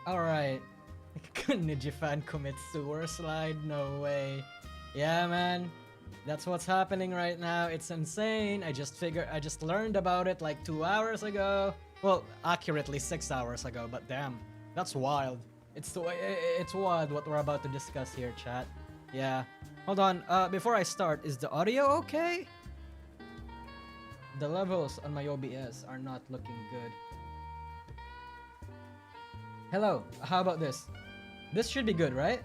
Alright. Niji fan commits sewer slide? No way. Yeah, man. That's what's happening right now. It's insane. I just learned about it like 2 hours ago. Well, accurately 6 hours ago, but damn. That's wild. It's wild what we're about to discuss here, chat. Yeah. Hold on. Before I start, is the audio okay? The levels on my OBS are not looking good. Hello. How about this? This should be good, right?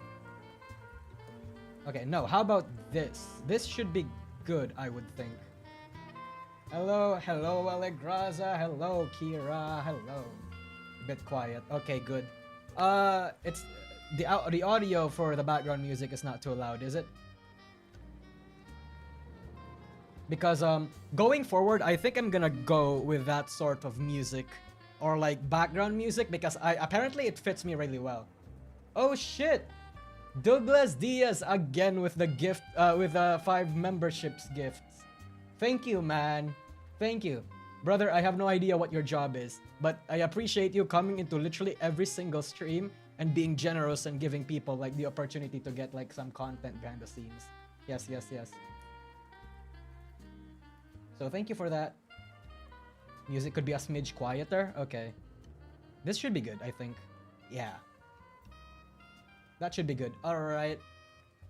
Okay, no, how about this? This should be good, I would think. Hello, Allegraza, hello, Kira, hello. Bit quiet. Okay, good. It's the audio for the background music is not too loud, is it? Because going forward, I think I'm gonna go with that sort of music or like background music because apparently it fits me really well. Oh shit! Douglas Diaz again with the gift, with 5 memberships gifts. Thank you, man. Thank you. Brother, I have no idea what your job is, but I appreciate you coming into literally every single stream and being generous and giving people like the opportunity to get like some content behind the scenes. Yes, yes, yes. So thank you for that. Music could be a smidge quieter. Okay. This should be good, I think. Yeah. That should be good. Alright.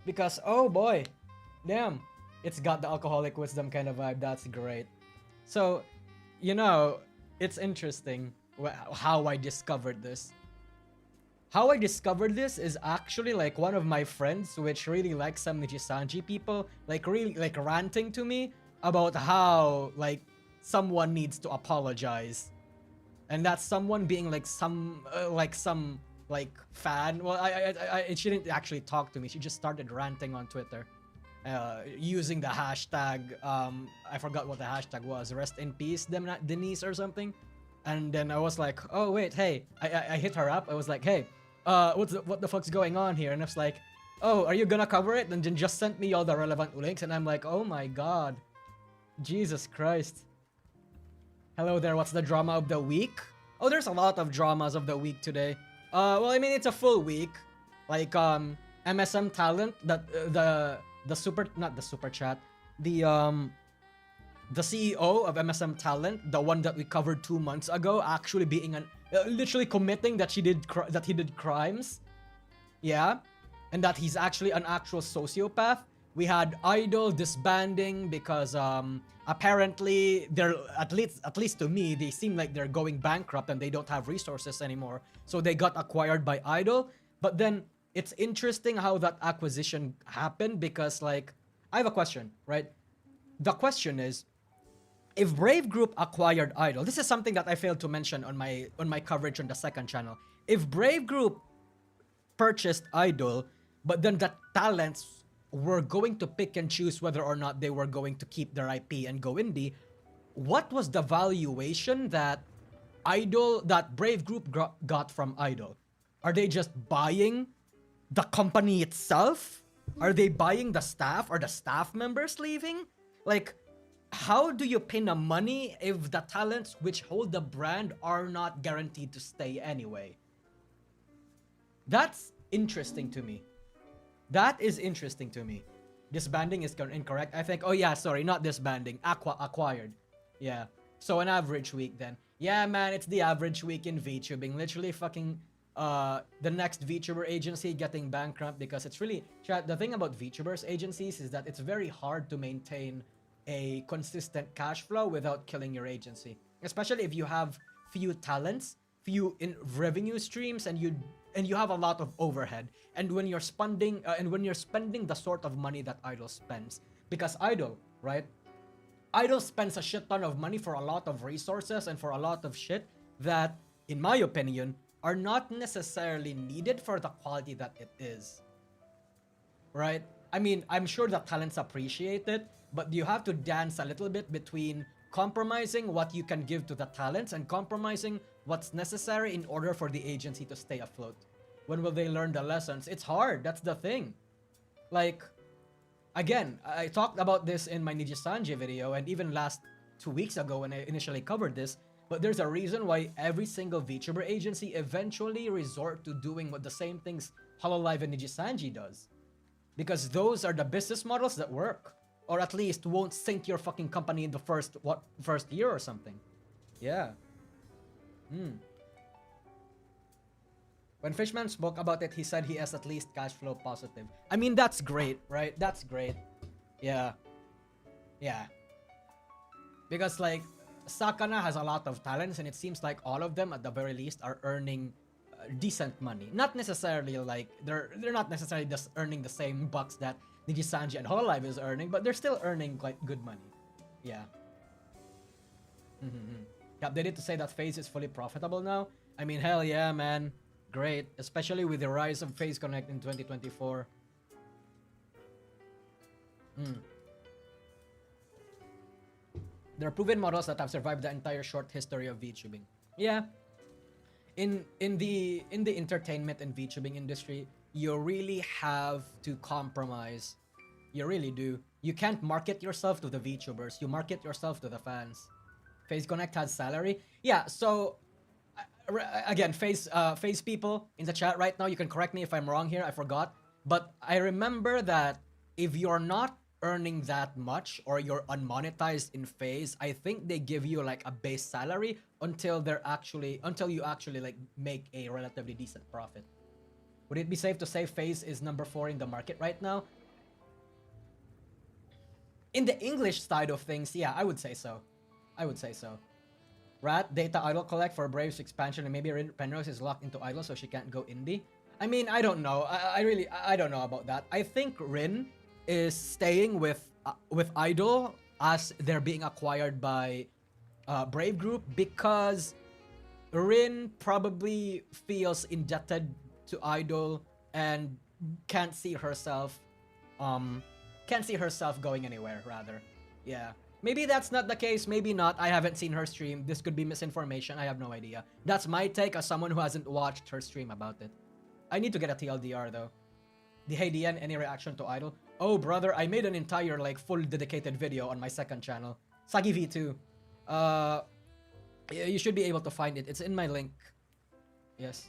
Because, oh boy. Damn. It's got the alcoholic wisdom kind of vibe. That's great. So, you know, it's interesting how I discovered this. How I discovered this is actually like one of my friends, which really likes some NIJISANJI people, like really like ranting to me about how like someone needs to apologize. And that's someone being like some fan. Well, she didn't actually talk to me. She just started ranting on Twitter, using the hashtag. I forgot what the hashtag was. Rest in peace, Denise or something. And then I was like, oh wait, hey. I hit her up. I was like, hey, what the fuck's going on here? And I was like, oh, are you gonna cover it? And then just sent me all the relevant links. And I'm like, oh my god, Jesus Christ. Hello there. What's the drama of the week? Oh, there's a lot of dramas of the week today. Well, I mean, it's a full week. Like, MSM Talent, the Superchat, the CEO of MSM Talent, the one that we covered 2 months ago, actually being literally committing that he did crimes. Yeah. And that he's actually an actual sociopath. We had Idol disbanding because apparently they're at least to me they seem like they're going bankrupt and they don't have resources anymore. So they got acquired by Idol. But then it's interesting how that acquisition happened because like I have a question, right? The question is, if Brave Group acquired Idol, this is something that I failed to mention on my coverage on the second channel. If Brave Group purchased Idol, but then the talents were going to pick and choose whether or not they were going to keep their IP and go indie, what was the valuation that Brave Group got from Idol? Are they just buying the company itself? Are they buying the staff? Are the staff members leaving? Like, how do you pin a money if the talents which hold the brand are not guaranteed to stay anyway? That's interesting to me. That is interesting to me. Disbanding is incorrect, I think. Oh yeah, sorry, not disbanding. Acquired. Yeah. So an average week then. Yeah, man, it's the average week in VTubing. Literally fucking the next VTuber agency getting bankrupt because it's really... The thing about VTubers agencies is that it's very hard to maintain a consistent cash flow without killing your agency. Especially if you have few talents, few revenue streams, and you have a lot of overhead. And when you're spending the sort of money that Idol spends, because Idol, right? Idol spends a shit ton of money for a lot of resources and for a lot of shit that, in my opinion, are not necessarily needed for the quality that it is. Right? I mean, I'm sure the talents appreciate it, but you have to dance a little bit between compromising what you can give to the talents and compromising what's necessary in order for the agency to stay afloat. When will they learn the lessons? It's hard. That's the thing. Like, again, I talked about this in my NIJISANJI video and even last 2 weeks ago when I initially covered this. But there's a reason why every single VTuber agency eventually resort to doing what the same things Hololive and NIJISANJI does. Because those are the business models that work. Or at least won't sink your fucking company in the first year or something. Yeah. When Fishman spoke about it, he said he has at least cash flow positive. I mean, that's great, right? That's great. Yeah. Yeah. Because, like, Sakana has a lot of talents, and it seems like all of them, at the very least, are earning decent money. Not necessarily, like, they're not necessarily just earning the same bucks that NIJISANJI and Hololive is earning, but they're still earning quite good money. Yeah. Yep, they need to say that FaZe is fully profitable now. I mean, hell yeah, man. Great. Especially with the rise of FaZe Connect in 2024. There are proven models that have survived the entire short history of VTubing. Yeah. In the entertainment and VTubing industry, you really have to compromise. You really do. You can't market yourself to the VTubers. You market yourself to the fans. FaZe Connect has salary. Yeah, so again, FaZe people in the chat right now, you can correct me if I'm wrong here, I forgot. But I remember that if you're not earning that much or you're unmonetized in FaZe, I think they give you like a base salary until you actually like make a relatively decent profit. Would it be safe to say FaZe is number 4 in the market right now? In the English side of things, yeah, I would say so. I would say so. Rat, data idol collect for Brave's expansion, and maybe Penrose is locked into idol so she can't go indie. I mean, I don't know. I don't know about that. I think Rin is staying with idol as they're being acquired by Brave Group because Rin probably feels indebted to idol and can't see herself going anywhere, rather. Yeah. Maybe that's not the case, maybe not. I haven't seen her stream. This could be misinformation. I have no idea. That's my take as someone who hasn't watched her stream about it. I need to get a TLDR though. The Hey DN, any reaction to idol? Oh brother, I made an entire like full dedicated video on my second channel. Sagi V2. You should be able to find it. It's in my link. Yes.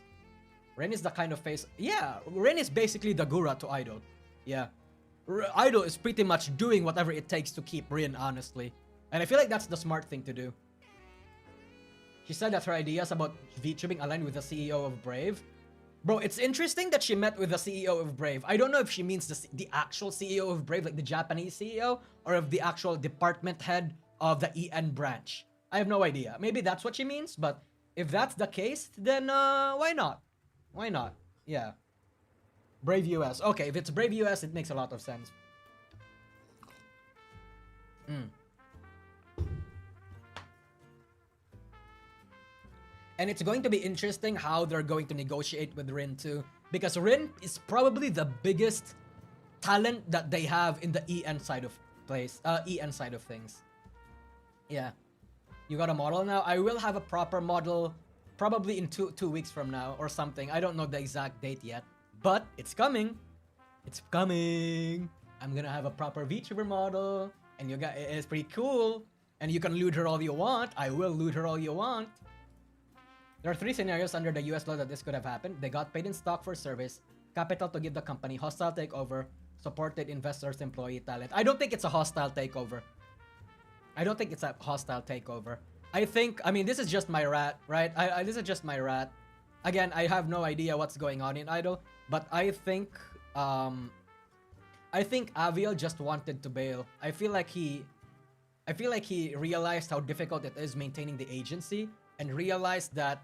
Ren is the kind of face. Yeah, Ren is basically the Gura to idol. Yeah. Idol is pretty much doing whatever it takes to keep Rin, honestly. And I feel like that's the smart thing to do. She said that her ideas about VTubing aligned with the CEO of Brave. Bro, it's interesting that she met with the CEO of Brave. I don't know if she means the actual CEO of Brave, like the Japanese CEO, or if the actual department head of the EN branch. I have no idea. Maybe that's what she means, but if that's the case, then why not? Why not? Yeah. Brave US. Okay, if it's Brave US, it makes a lot of sense. And it's going to be interesting how they're going to negotiate with Rin too. Because Rin is probably the biggest talent that they have in the EN side of things. Yeah. You got a model now? I will have a proper model probably in two weeks from now or something. I don't know the exact date yet. But it's coming. It's coming. I'm gonna have a proper VTuber model. And it's pretty cool. And you can loot her all you want. I will loot her all you want. There are 3 scenarios under the US law that this could have happened. They got paid in stock for service, capital to give the company, hostile takeover, supported investors, employee talent. I don't think it's a hostile takeover. I don't think it's a hostile takeover. I mean, this is just my rat, right? This is just my rat. Again, I have no idea what's going on in Idol, but I think Aviel just wanted to bail. I feel like he realized how difficult it is maintaining the agency and realized that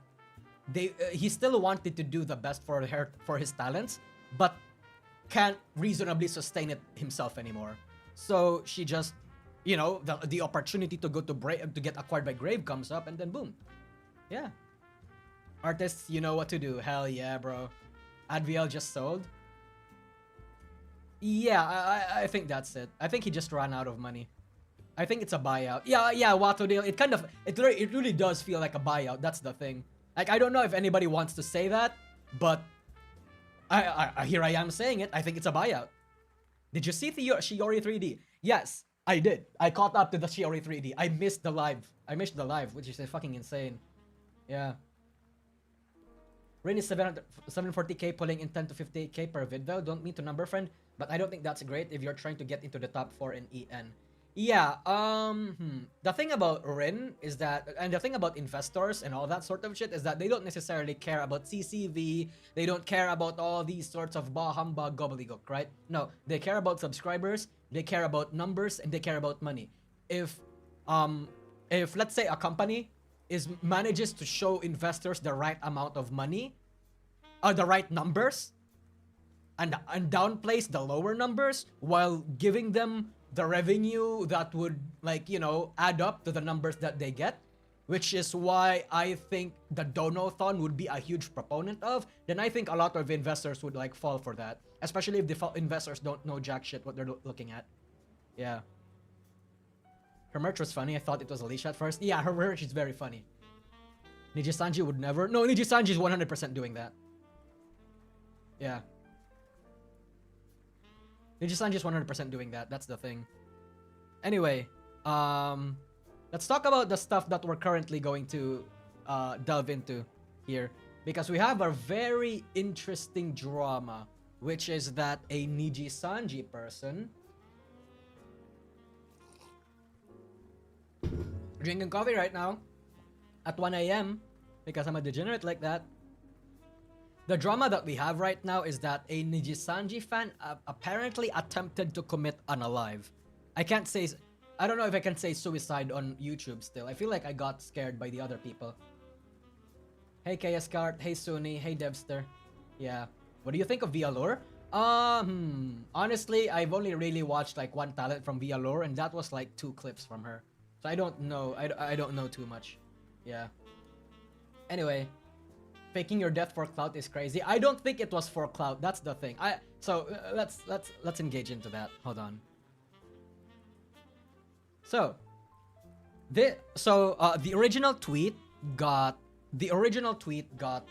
he still wanted to do the best for his talents, but can't reasonably sustain it himself anymore. So she just, you know, the opportunity to go to Brave to get acquired by Grave comes up, and then boom, yeah. Artists, you know what to do. Hell yeah, bro. Adviel just sold. Yeah, I think that's it. I think he just ran out of money. I think it's a buyout. Yeah, Wato deal. It really does feel like a buyout. That's the thing. Like, I don't know if anybody wants to say that, but here I am saying it. I think it's a buyout. Did you see Shiori 3D? Yes. I did. I caught up to the Shiori 3D. I missed the live. Which is fucking insane. Yeah. Rain is 740k, pulling in 10 to 50k per vid though. Don't mean to number friend, but I don't think that's great if you're trying to get into the top 4 in EN. Yeah, the thing about Rin is that, and the thing about investors and all that sort of shit is that they don't necessarily care about CCV, they don't care about all these sorts of bah humbug gobbledygook, right? No, they care about subscribers, they care about numbers, and they care about money. If let's say a company manages to show investors the right amount of money, or the right numbers, and downplays the lower numbers while giving them the revenue that would, like, you know, add up to the numbers that they get, which is why I think the Donathon would be a huge proponent of, then I think a lot of investors would like fall for that, especially if the investors don't know jack shit what they're looking at. Yeah. Her merch was funny. I thought it was Alicia at first. Yeah, her merch is very funny. Nijisanji would never. No, Nijisanji is 100% doing that. Yeah. Nijisanji is 100% doing that. That's the thing. Anyway, let's talk about the stuff that we're currently going to delve into here, because we have a very interesting drama, which is that a Nijisanji person drinking coffee right now at 1 a.m. because I'm a degenerate like that. The drama that we have right now is that a Nijisanji fan apparently attempted to commit unalive. I don't know if I can say suicide on YouTube still. I feel like I got scared by the other people. Hey KS Cart, hey Suni, hey Devster. Yeah. What do you think of Vialore? Honestly, I've only really watched like one talent from Vialore, and that was like 2 clips from her. So I don't know. I don't know too much. Yeah. Anyway, faking your death for clout is crazy. I don't think it was for clout. That's the thing. Let's engage into that. Hold on. So, the original tweet got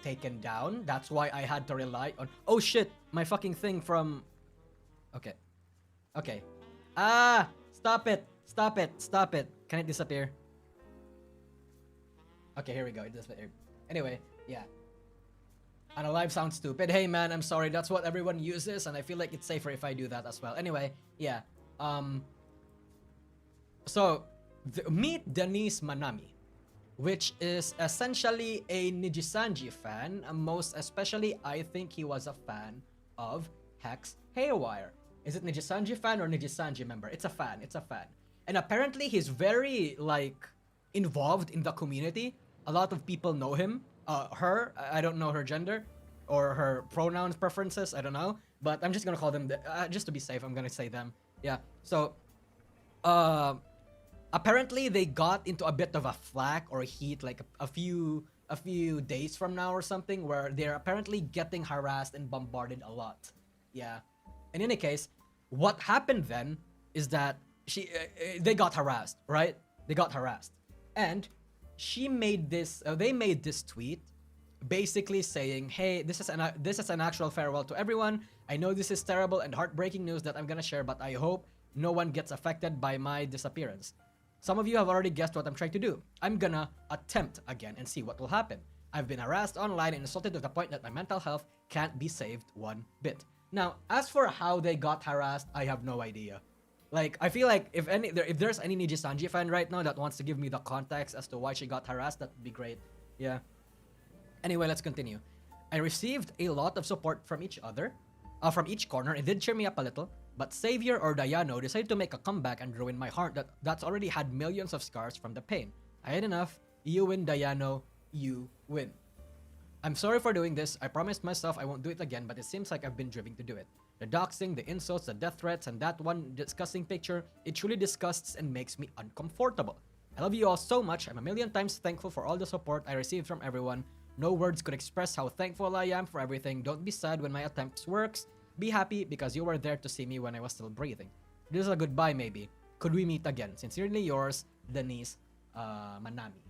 taken down. That's why I had to rely on. Oh shit! My fucking thing from. Okay. Stop it. Can it disappear? Okay, here we go. It disappeared. Anyway, yeah. Unalive sounds stupid. Hey man, I'm sorry. That's what everyone uses, and I feel like it's safer if I do that as well. Anyway, yeah. So, meet Denise Manami, which is essentially a Nijisanji fan. Most especially, I think he was a fan of Hex Haywire. Is it Nijisanji fan or Nijisanji member? It's a fan. And apparently, he's very, like, involved in the community. A lot of people know him. Her, I don't know her gender or her pronouns preferences, I don't know. But I'm just gonna call them, just to be safe, I'm gonna say them. Yeah, so, apparently they got into a bit of a flack or heat like a few days from now or something, where they're apparently getting harassed and bombarded a lot. Yeah. In any case, what happened then is that they got harassed, right? They got harassed. And they made this tweet basically saying, hey, this is an actual farewell to everyone. I know this is terrible and heartbreaking news that I'm gonna share, but I hope no one gets affected by my disappearance. Some of you have already guessed what I'm trying to do. I'm gonna attempt again and see what will happen. I've been harassed online and insulted to the point that my mental health can't be saved one bit. Now, as for how they got harassed, I have no idea. Like, I feel like if there's any Nijisanji fan right now that wants to give me the context as to why she got harassed, that would be great. Yeah. Anyway, let's continue. I received a lot of support from each corner. It did cheer me up a little, but Savior or Dayano decided to make a comeback and ruin my heart that's already had millions of scars from the pain. I had enough. You win, Dayano. You win. I'm sorry for doing this. I promised myself I won't do it again, but it seems like I've been driven to do it. The doxing, the insults, the death threats, and that one disgusting picture, it truly disgusts and makes me uncomfortable. I love you all so much. I'm a million times thankful for all the support I received from everyone. No words could express how thankful I am for everything. Don't be sad when my attempts works. Be happy because you were there to see me when I was still breathing. This is a goodbye maybe. Could we meet again? Sincerely yours, Denise Manami.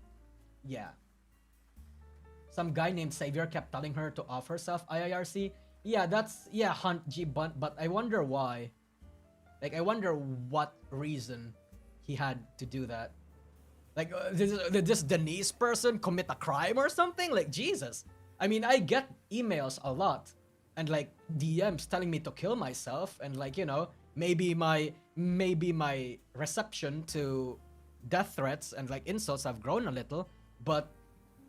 Yeah. Some guy named Savior kept telling her to off herself IIRC. Yeah, Hunt G Bunt, but I wonder why. Like, I wonder what reason he had to do that. Like, did this Denise person commit a crime or something? Like, Jesus. I mean, I get emails a lot and like DMs telling me to kill myself, and like, you know, maybe my reception to death threats and like insults have grown a little, but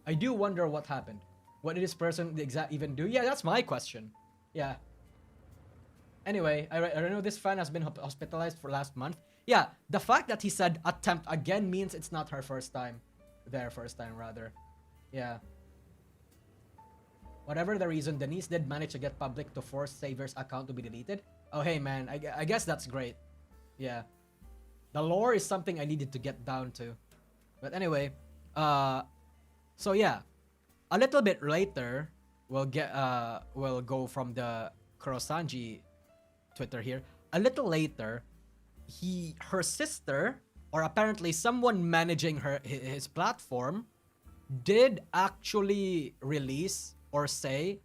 I do wonder what happened. What did this person even do? Yeah, that's my question. Yeah. Anyway, I know this fan has been hospitalized for last month. Yeah, the fact that he said attempt again means it's not her first time. Their first time, rather. Yeah. Whatever the reason, Denise did manage to get public to force Savior's account to be deleted. Oh, hey, man, I guess that's great. Yeah. The lore is something I needed to get down to. But anyway, so yeah. A little bit later, we'll go from the Kurosanji Twitter here. A little later, her sister, or apparently someone managing his platform, did actually release or say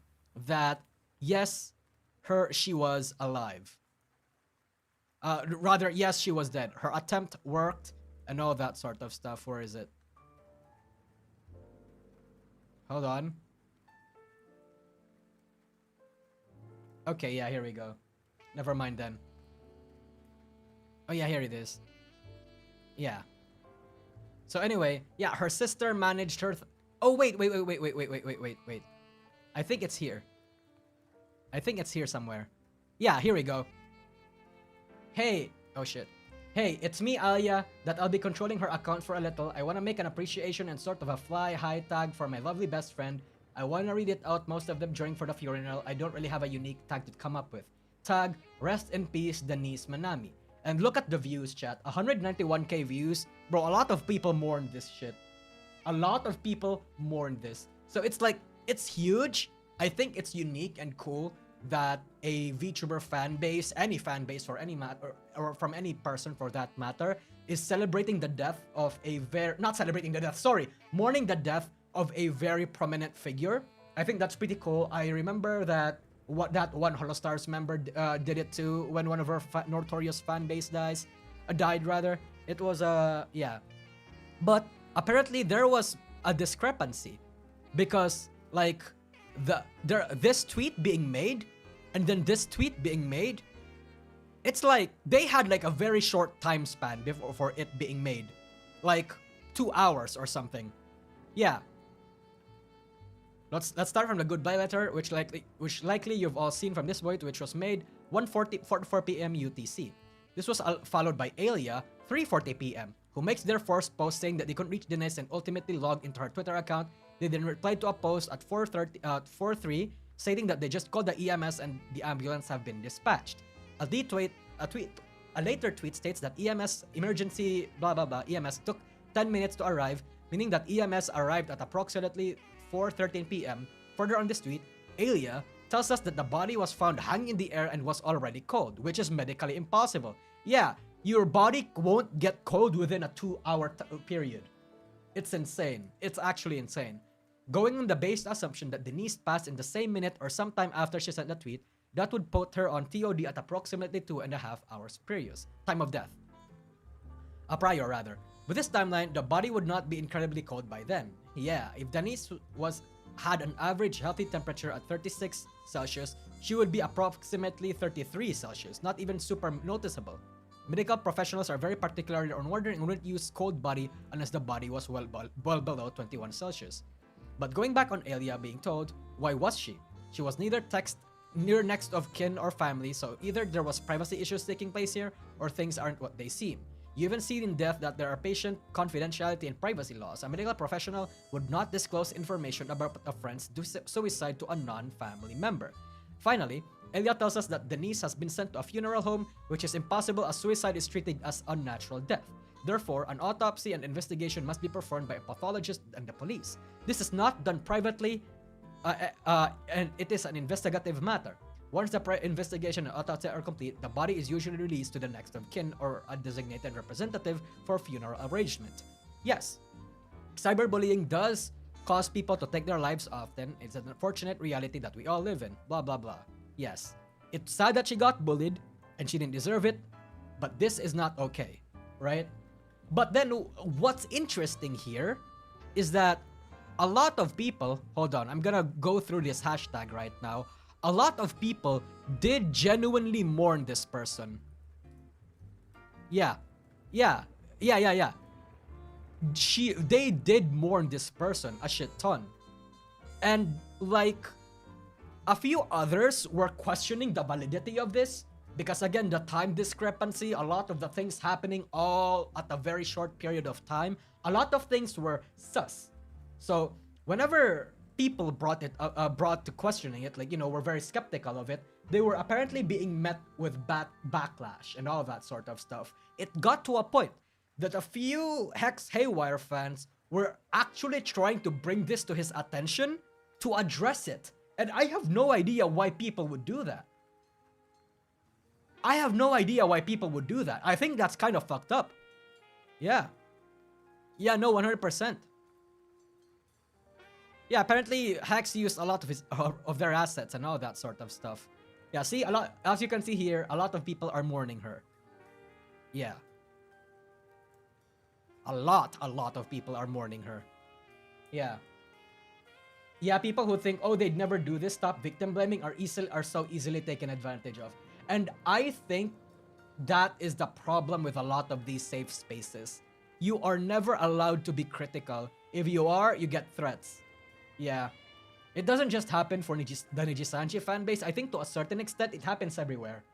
that yes, she was alive. Rather, yes, she was dead. Her attempt worked and all that sort of stuff. Where is it? Hold on. Okay, yeah, here we go. Never mind then. Oh yeah, here it is. Yeah. So anyway, yeah, her sister managed her. Oh wait. I think it's here. I think it's here somewhere. Yeah, here we go. Hey, oh shit. Hey, it's me, Alia, that I'll be controlling her account for a little. I want to make an appreciation and sort of a fly high tag for my lovely best friend. I want to read it out, most of them during for the funeral. I don't really have a unique tag to come up with. Tag, rest in peace, Denise Manami. And look at the views, chat. 191k views. Bro, a lot of people mourn this shit. A lot of people mourn this. So it's like, it's huge. I think it's unique and cool that a VTuber fan base, any fan base for any matter, or from any person for that matter, is celebrating the death of a mourning the death of a very prominent figure. I think that's pretty cool. I remember that that one Holostars member did it too when one of her notorious fan base died rather. It was yeah. But apparently there was a discrepancy because like this tweet being made and then this tweet being made, it's like they had like a very short time span before it being made, like 2 hours or something. Yeah. Let's start from the goodbye letter, which likely you've all seen from this void, which was made 1:44 p.m. UTC. This was4followed by Alia 3:40 p.m. who makes their first post saying that they couldn't reach Denise and ultimately logged into her Twitter account. They then replied to a post at 4:3 stating that they just called the EMS and the ambulance have been dispatched. A later tweet states that EMS emergency blah blah blah EMS took 10 minutes to arrive, meaning that EMS arrived at approximately 4:13 p.m. Further on this tweet, Alia tells us that the body was found hanging in the air and was already cold, which is medically impossible. Yeah, your body won't get cold within a 2-hour period. It's insane. It's actually insane. Going on the based assumption that Denise passed in the same minute or sometime after she sent the tweet, that would put her on TOD at approximately 2.5 hours previous time of death. Prior rather. With this timeline, the body would not be incredibly cold by then. Yeah, if Denise had an average healthy temperature at 36 Celsius, she would be approximately 33 Celsius, not even super noticeable. Medical professionals are very particular on ordering wouldn't use cold body unless the body was well below 21 Celsius. But going back on Alia being told, why was she? She was neither near next of kin or family, so either there was privacy issues taking place here, or things aren't what they seem. You even see in death that there are patient confidentiality and privacy laws. A medical professional would not disclose information about a friend's suicide to a non-family member. Finally, Elia tells us that Denise has been sent to a funeral home, which is impossible as suicide is treated as unnatural death. Therefore, an autopsy and investigation must be performed by a pathologist and the police. This is not done privately, and it is an investigative matter. Once the investigation and autopsy are complete, the body is usually released to the next of kin or a designated representative for funeral arrangement. Yes, cyberbullying does cause people to take their lives often. It's an unfortunate reality that we all live in. Blah, blah, blah. Yes, it's sad that she got bullied and she didn't deserve it, but this is not okay, right? But then what's interesting here is that a lot of people, hold on, I'm gonna go through this hashtag right now. A lot of people did genuinely mourn this person. Yeah. They did mourn this person a shit ton. And like a few others were questioning the validity of this because again, the time discrepancy, a lot of the things happening all at a very short period of time, a lot of things were sus. So whenever people brought to questioning it, like, you know, were very skeptical of it, they were apparently being met with backlash and all that sort of stuff. It got to a point that a few Hex Haywire fans were actually trying to bring this to his attention to address it. And I have no idea why people would do that. I have no idea why people would do that. I think that's kind of fucked up. Yeah. Yeah, no, 100%. Yeah, apparently Hex used a lot of their assets and all that sort of stuff. Yeah, see, a lot, as you can see here, a lot of people are mourning her. Yeah. A lot of people are mourning her. Yeah. Yeah, people who think, oh, they'd never do this, stop victim blaming, are so easily taken advantage of. And I think that is the problem with a lot of these safe spaces. You are never allowed to be critical. If you are, you get threats. Yeah. It doesn't just happen for the NIJISANJI fanbase. I think to a certain extent, it happens everywhere.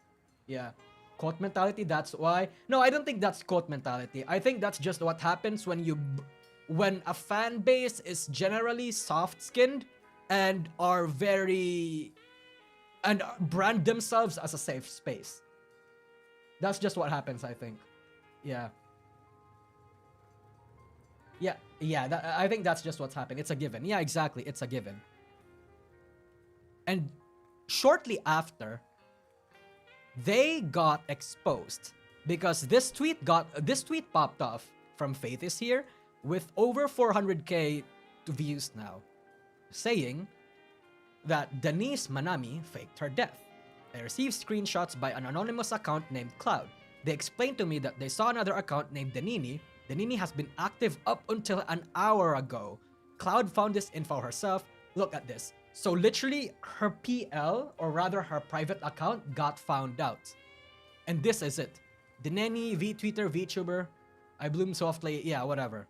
Yeah. Quote mentality, that's why. No, I don't think that's quote mentality. I think that's just what happens when a fan base is generally soft-skinned and are and brand themselves as a safe space. That's just what happens, I think. Yeah. I think that's just what's happening. It's a given. Yeah, exactly. It's a given. And shortly after, they got exposed because this tweet popped off from Faith is here with over 400k views now, saying that Denise Manami faked her death. I received screenshots by an anonymous account named Cloud. They explained to me that they saw another account named Denini. Denini has been active up until an hour ago. Cloud found this info herself. Look at this. So literally, her PL, or rather her private account, got found out. And this is it. Deneni, VTweeter, Vtuber, I bloom softly, yeah, whatever.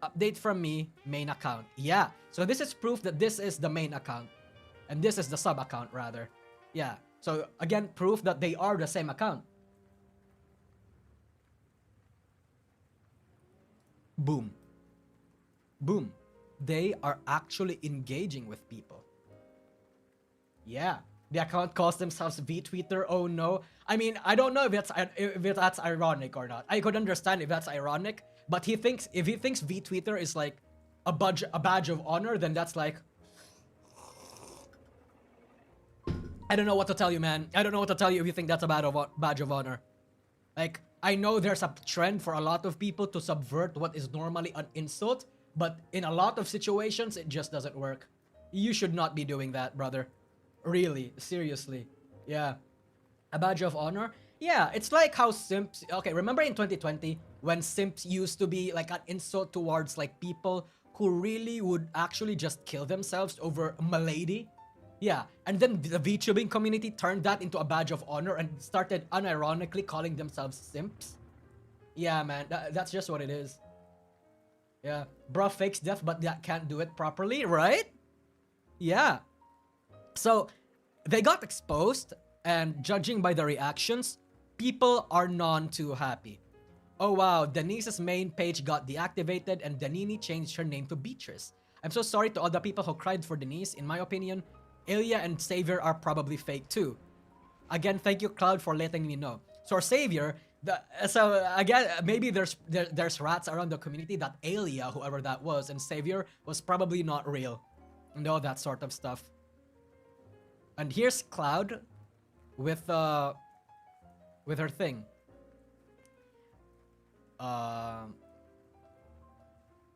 Update from me, main account. Yeah, so this is proof that this is the main account. And this is the sub account, rather. Yeah, so again, proof that they are the same account. Boom. Boom. They are actually engaging with people. Yeah. The account calls themselves VTweeter. Oh no. I mean, I don't know if that's ironic or not. I could understand if that's ironic, but if he thinks VTweeter is like a badge of honor, then that's like, I don't know what to tell you, man. I don't know what to tell you if you think that's a badge of honor. Like, I know there's a trend for a lot of people to subvert what is normally an insult, but in a lot of situations, it just doesn't work. You should not be doing that, brother. Really, seriously. Yeah. A badge of honor? Yeah, it's like how simps... Okay, remember in 2020, when simps used to be like an insult towards like people who really would actually just kill themselves over malady? Yeah, and then the VTubing community turned that into a badge of honor and started unironically calling themselves simps. Yeah, man, that's just what it is. Yeah, bruh fakes death, but that can't do it properly, right? Yeah. So, they got exposed, and judging by the reactions, people are none too happy. Oh wow, Denise's main page got deactivated and Denini changed her name to Beatrice. I'm so sorry to all the people who cried for Denise. In my opinion, Ilya and Savior are probably fake too. Again, thank you, Cloud, for letting me know. So Savior, so again, maybe there's rats around the community that Ilya, whoever that was, and Savior was probably not real, and all that sort of stuff. And here's Cloud with her thing.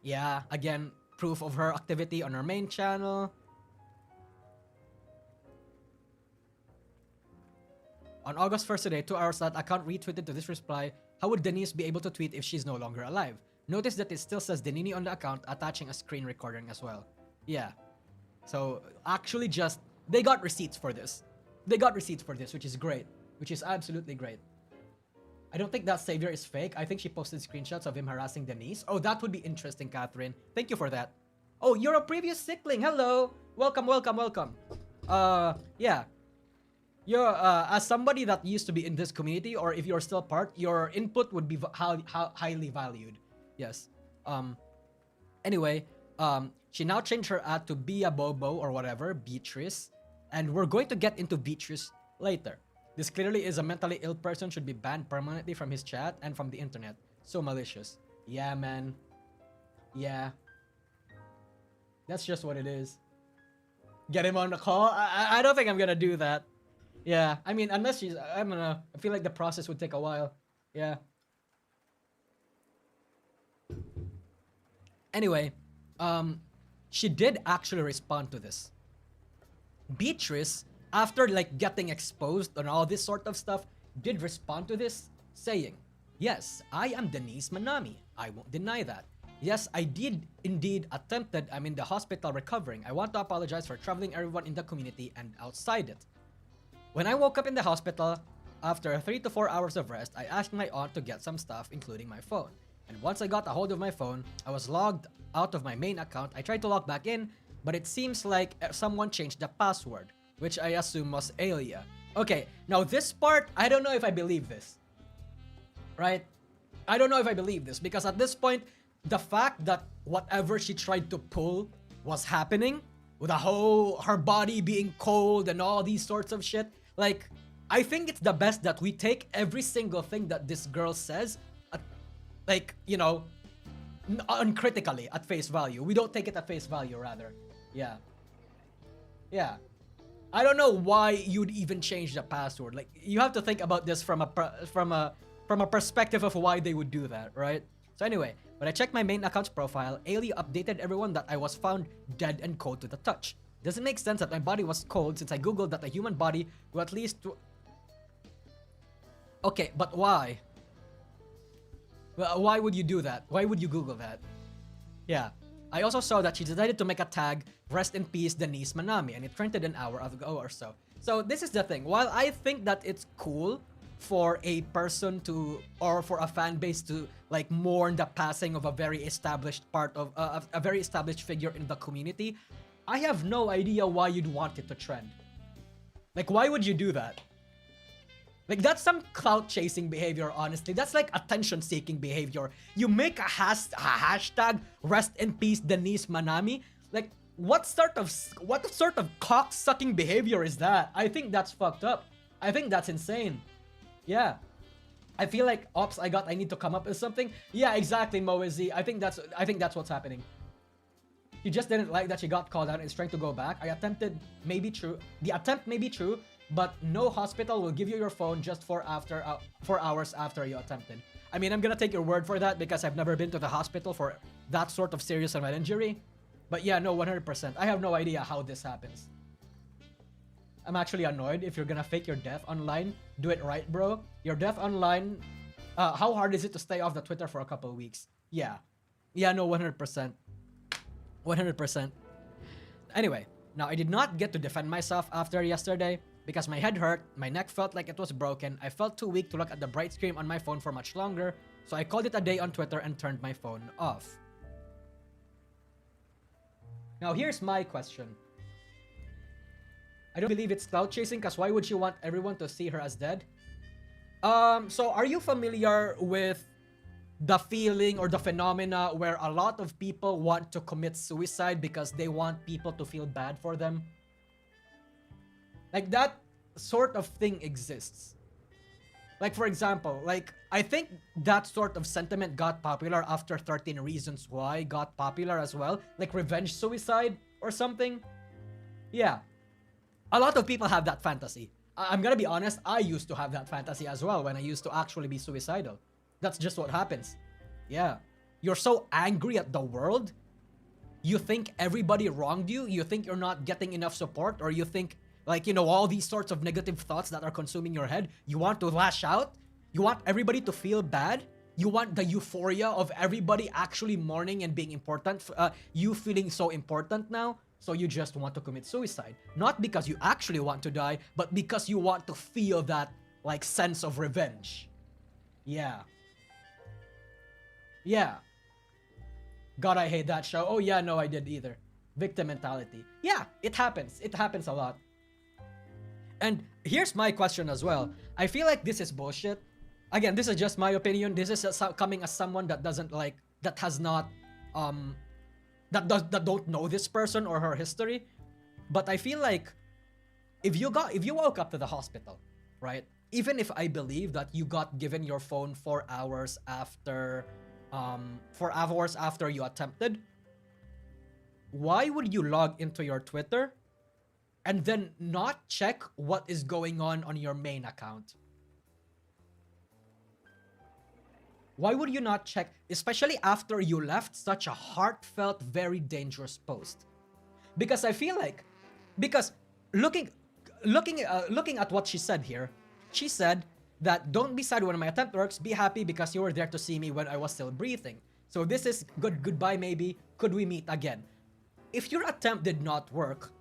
Yeah, again, proof of her activity on her main channel. On August 1st today, 2 hours that account retweeted to this reply. How would Denise be able to tweet if she's no longer alive? Notice that it still says Denini on the account, attaching a screen recording as well. Yeah. So actually just, they got receipts for this. They got receipts for this, which is great. Which is absolutely great. I don't think that savior is fake. I think she posted screenshots of him harassing Denise. Oh, that would be interesting, Catherine. Thank you for that. Oh, you're a previous sickling. Hello. Welcome, welcome, welcome. Yeah. You're, as somebody that used to be in this community, or if you're still part, your input would be highly valued. Yes. Anyway, she now changed her ad to Bia Bobo or whatever, Beatrice. And we're going to get into Beatrice later. This clearly is a mentally ill person, should be banned permanently from his chat and from the internet. So malicious. Yeah, man. Yeah. That's just what it is. Get him on the call? I don't think I'm gonna do that. Yeah, I mean, unless she's, I don't know. I feel like the process would take a while. Yeah. Anyway, she did actually respond to this. Beatrice, after like getting exposed and all this sort of stuff, did respond to this saying, yes, I am Denise Manami. I won't deny that. Yes, I did indeed attempted. I'm in the hospital recovering. I want to apologize for troubling everyone in the community and outside it. When I woke up in the hospital, after 3 to 4 hours of rest, I asked my aunt to get some stuff, including my phone. And once I got a hold of my phone, I was logged out of my main account. I tried to log back in, but it seems like someone changed the password, which I assume was Alia. Okay, now this part, I don't know if I believe this. Right? I don't know if I believe this, because at this point, the fact that whatever she tried to pull was happening, with her body being cold and all these sorts of shit, like, I think it's the best that we take every single thing that this girl says, like, you know, uncritically at face value. We don't take it at face value, rather. Yeah. Yeah. I don't know why you'd even change the password. Like, you have to think about this from a perspective of why they would do that, right? So anyway, when I checked my main account's profile, Ailey updated everyone that I was found dead and cold to the touch. Doesn't make sense that my body was cold since I googled that a human body will at least... Okay, but why? Well, why would you do that? Why would you Google that? Yeah. I also saw that she decided to make a tag, rest in peace Denise Manami, and it trended an hour ago or so. So this is the thing. While I think that it's cool for a person to, or for a fan base to like mourn the passing of a very established part of a very established figure in the community, I have no idea why you'd want it to trend. Like, why would you do that? Like, that's some clout chasing behavior, honestly. That's like attention seeking behavior. You make a hashtag rest in peace Denise Manami. Like, what sort of cock sucking behavior is that? I think that's fucked up. I think that's insane. Yeah. I feel like, ops, I need to come up with something. Yeah, exactly, Moezy. I think that's what's happening. She just didn't like that she got called out and is trying to go back. I attempted, maybe true. The attempt may be true, but no hospital will give you your phone just for 4 hours after you attempted. I mean, I'm gonna take your word for that because I've never been to the hospital for that sort of serious head injury. But yeah, no, 100%. I have no idea how this happens. I'm actually annoyed. If you're gonna fake your death online, do it right, bro. Your death online, how hard is it to stay off the Twitter for a couple of weeks? Yeah. Yeah, no, 100%. 100%. Anyway, now I did not get to defend myself after yesterday because my head hurt, my neck felt like it was broken, I felt too weak to look at the bright screen on my phone for much longer, so I called it a day on Twitter and turned my phone off. Now here's my question. I don't believe it's clout chasing because why would she want everyone to see her as dead? So are you familiar with the feeling or the phenomena where a lot of people want to commit suicide because they want people to feel bad for them? Like, that sort of thing exists. Like, for example, like, I think that sort of sentiment got popular after 13 Reasons Why got popular as well. Like revenge suicide or something. Yeah. A lot of people have that fantasy. I'm gonna be honest, I used to have that fantasy as well when I used to actually be suicidal. That's just what happens. Yeah. You're so angry at the world. You think everybody wronged you. You think you're not getting enough support, or you think Like, you know, all these sorts of negative thoughts that are consuming your head. You want to lash out? You want everybody to feel bad? You want the euphoria of everybody actually mourning and being important, you feeling so important now? So you just want to commit suicide. Not because you actually want to die, but because you want to feel that, like, sense of revenge. Yeah. Yeah. God, I hate that show. Oh yeah, no, I did either. Victim mentality. Yeah, it happens. It happens a lot. And here's my question as well. I feel like this is bullshit. Again, this is just my opinion. This is coming as someone that doesn't like, that has not, that don't know this person or her history. But I feel like if you woke up to the hospital, right? Even if I believe that you got given your phone 4 hours after, 4 hours after you attempted, why would you log into your Twitter and then not check what is going on your main account? Why would you not check, especially after you left such a heartfelt, very dangerous post? Because I feel like, because looking at what she said here, she said that don't be sad when my attempt works, be happy because you were there to see me when I was still breathing. So this is good, goodbye maybe, could we meet again? If your attempt did not work,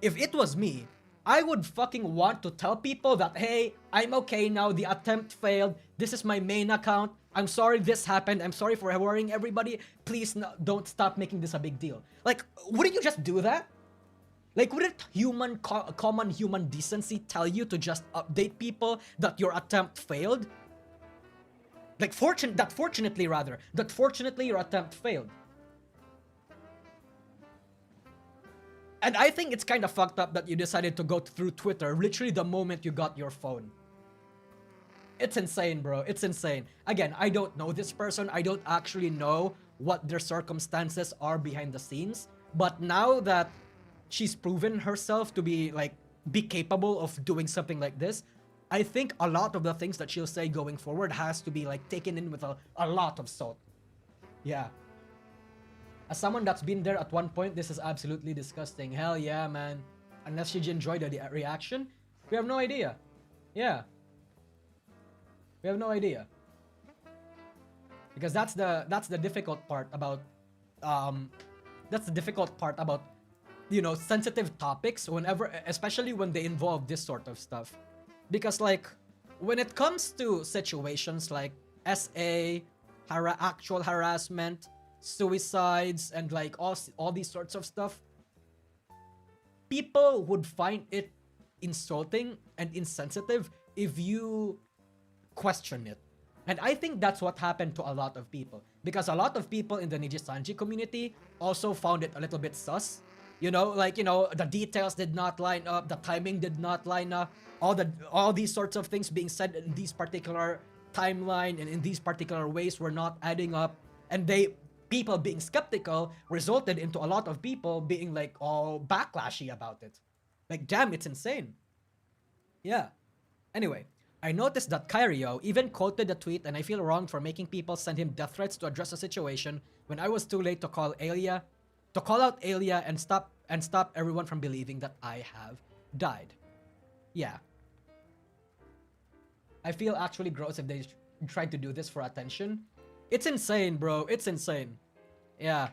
if it was me, I would fucking want to tell people that, hey, I'm okay now, the attempt failed, this is my main account, I'm sorry this happened, I'm sorry for worrying everybody, please don't stop making this a big deal. Like, wouldn't you just do that? Like, wouldn't common human decency tell you to just update people that your attempt failed? Like, fortunately your attempt failed. And I think it's kind of fucked up that you decided to go through Twitter literally the moment you got your phone. It's insane, bro. It's insane. Again, I don't know this person. I don't actually know what their circumstances are behind the scenes. But now that she's proven herself to be capable of doing something like this, I think a lot of the things that she'll say going forward has to be like taken in with a lot of salt. Yeah. As someone that's been there at one point, this is absolutely disgusting. Hell yeah, man. Unless she enjoyed the reaction, we have no idea. Yeah. We have no idea. Because that's the difficult part about you know, sensitive topics whenever, especially when they involve this sort of stuff. Because like when it comes to situations like SA, actual harassment, suicides, and like all these sorts of stuff, people would find it insulting and insensitive if you question it. And I think that's what happened to a lot of people, because a lot of people in the NIJISANJI community also found it a little bit sus. You know, like, you know, the details did not line up, the timing did not line up, all these sorts of things being said in these particular timeline and in these particular ways were not adding up, and people being skeptical resulted into a lot of people being like all backlashy about it. Like, damn, it's insane. Yeah. Anyway, I noticed that Kairio even quoted the tweet, and I feel wrong for making people send him death threats to address the situation when I was too late to call out Alia and stop everyone from believing that I have died. Yeah. I feel actually gross if they tried to do this for attention. It's insane, bro. It's insane. Yeah.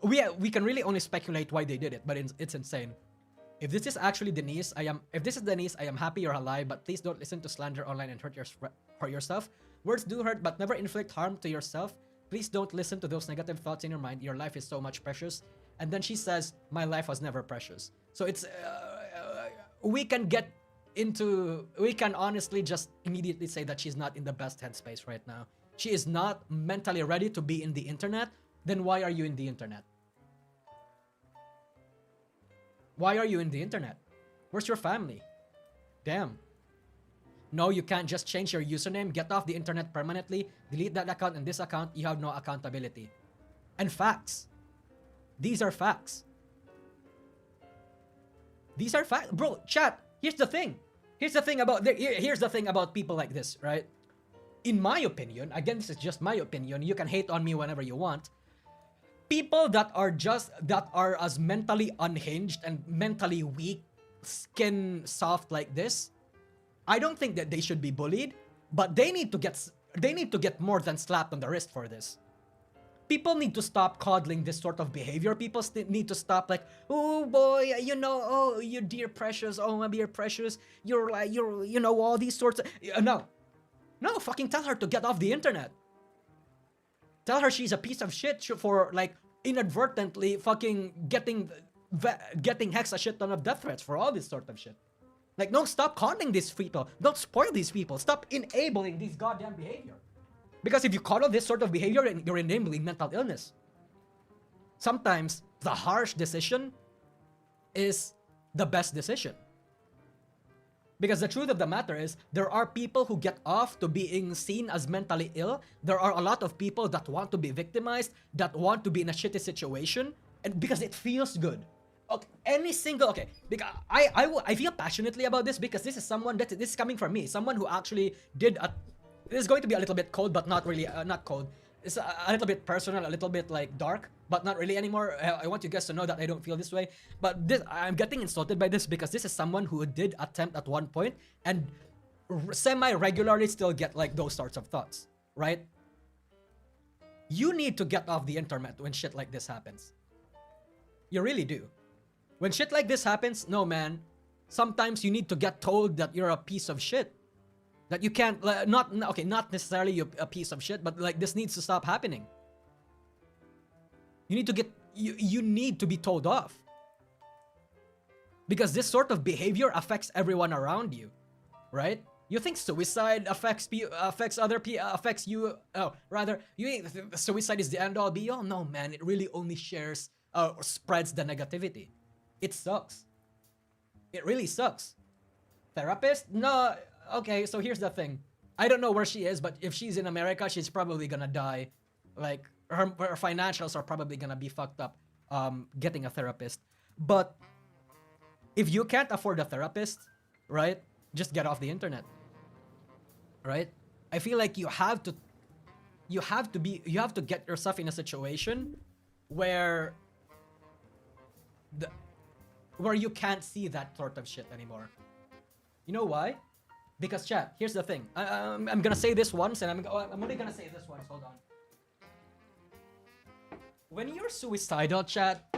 We can really only speculate why they did it, but it's insane. If this is actually Denise, I am happy you're alive, but please don't listen to slander online and hurt yourself. Words do hurt, but never inflict harm to yourself. Please don't listen to those negative thoughts in your mind. Your life is so much precious. And then she says, my life was never precious. So it's, we can honestly just immediately say that she's not in the best headspace right now. She is not mentally ready to be in the internet. Then why are you in the internet? Why are you in the internet? Where's your family? Damn. No, you can't just change your username, get off the internet permanently, delete that account and this account, you have no accountability. And facts. These are facts. These are facts. Bro, chat, here's the thing. Here's the thing about people like this, right? In my opinion, again, this is just my opinion, you can hate on me whenever you want. People that are as mentally unhinged and mentally weak, skin soft like this, I don't think that they should be bullied, but they need to get more than slapped on the wrist for this. People need to stop coddling this sort of behavior. People need to stop like, oh boy, you know, oh, you dear precious, oh my dear precious, you're like, you know, all these sorts of, no, fucking tell her to get off the internet. Tell her she's a piece of shit for like inadvertently fucking getting Hex a shit ton of death threats for all this sort of shit. Like, no, stop coddling these people. Don't spoil these people. Stop enabling these goddamn behavior. Because if you coddle this sort of behavior, you're enabling mental illness. Sometimes the harsh decision is the best decision. Because the truth of the matter is, there are people who get off to being seen as mentally ill. There are a lot of people that want to be victimized, that want to be in a shitty situation, and because it feels good. Okay, because I feel passionately about this because this is someone this is coming from me, someone who actually did a. This is going to be a little bit cold, but not really, not cold. It's a little bit personal, a little bit like dark, but not really anymore. I want you guys to know that I don't feel this way. But I'm getting insulted by this because this is someone who did attempt at one point and semi-regularly still get like those sorts of thoughts, right? You need to get off the internet when shit like this happens. You really do. When shit like this happens, no man, sometimes you need to get told that you're a piece of shit. That you can't, not necessarily a piece of shit, but like this needs to stop happening. You need to you need to be told off. Because this sort of behavior affects everyone around you, right? You think suicide affects you, suicide is the end all be all? No man, it really only shares, spreads the negativity. It sucks. It really sucks. Therapist? No. Okay, so here's the thing. I don't know where she is, but if she's in America, she's probably gonna die. Like, her financials are probably gonna be fucked up getting a therapist. But if you can't afford a therapist, right, just get off the internet. Right? I feel like you have to get yourself in a situation where you can't see that sort of shit anymore. You know why? Because chat, here's the thing. I'm gonna say this once, and I'm only gonna say this once. Hold on. When you're suicidal, chat,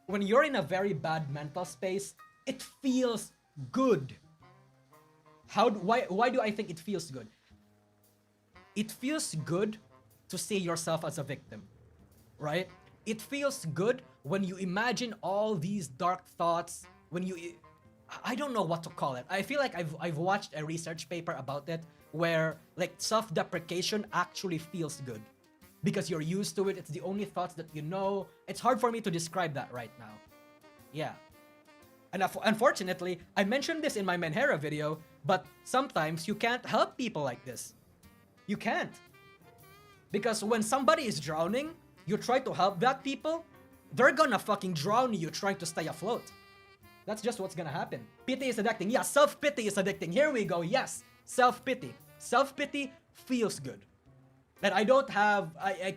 when you're in a very bad mental space, it feels good. Why do I think it feels good? It feels good to see yourself as a victim, right? It feels good when you imagine all these dark thoughts, when you... I don't know what to call it. I feel like I've watched a research paper about it where like self-deprecation actually feels good because you're used to it. It's the only thoughts that you know. It's hard for me to describe that right now. Yeah. And unfortunately, I mentioned this in my Menhera video, but sometimes you can't help people like this. You can't. Because when somebody is drowning, you try to help that people, they're gonna fucking drown you trying to stay afloat. That's just what's gonna happen. Pity is addicting. Yeah, self-pity is addicting. Here we go. Yes, self-pity. Self-pity feels good. And I don't have... I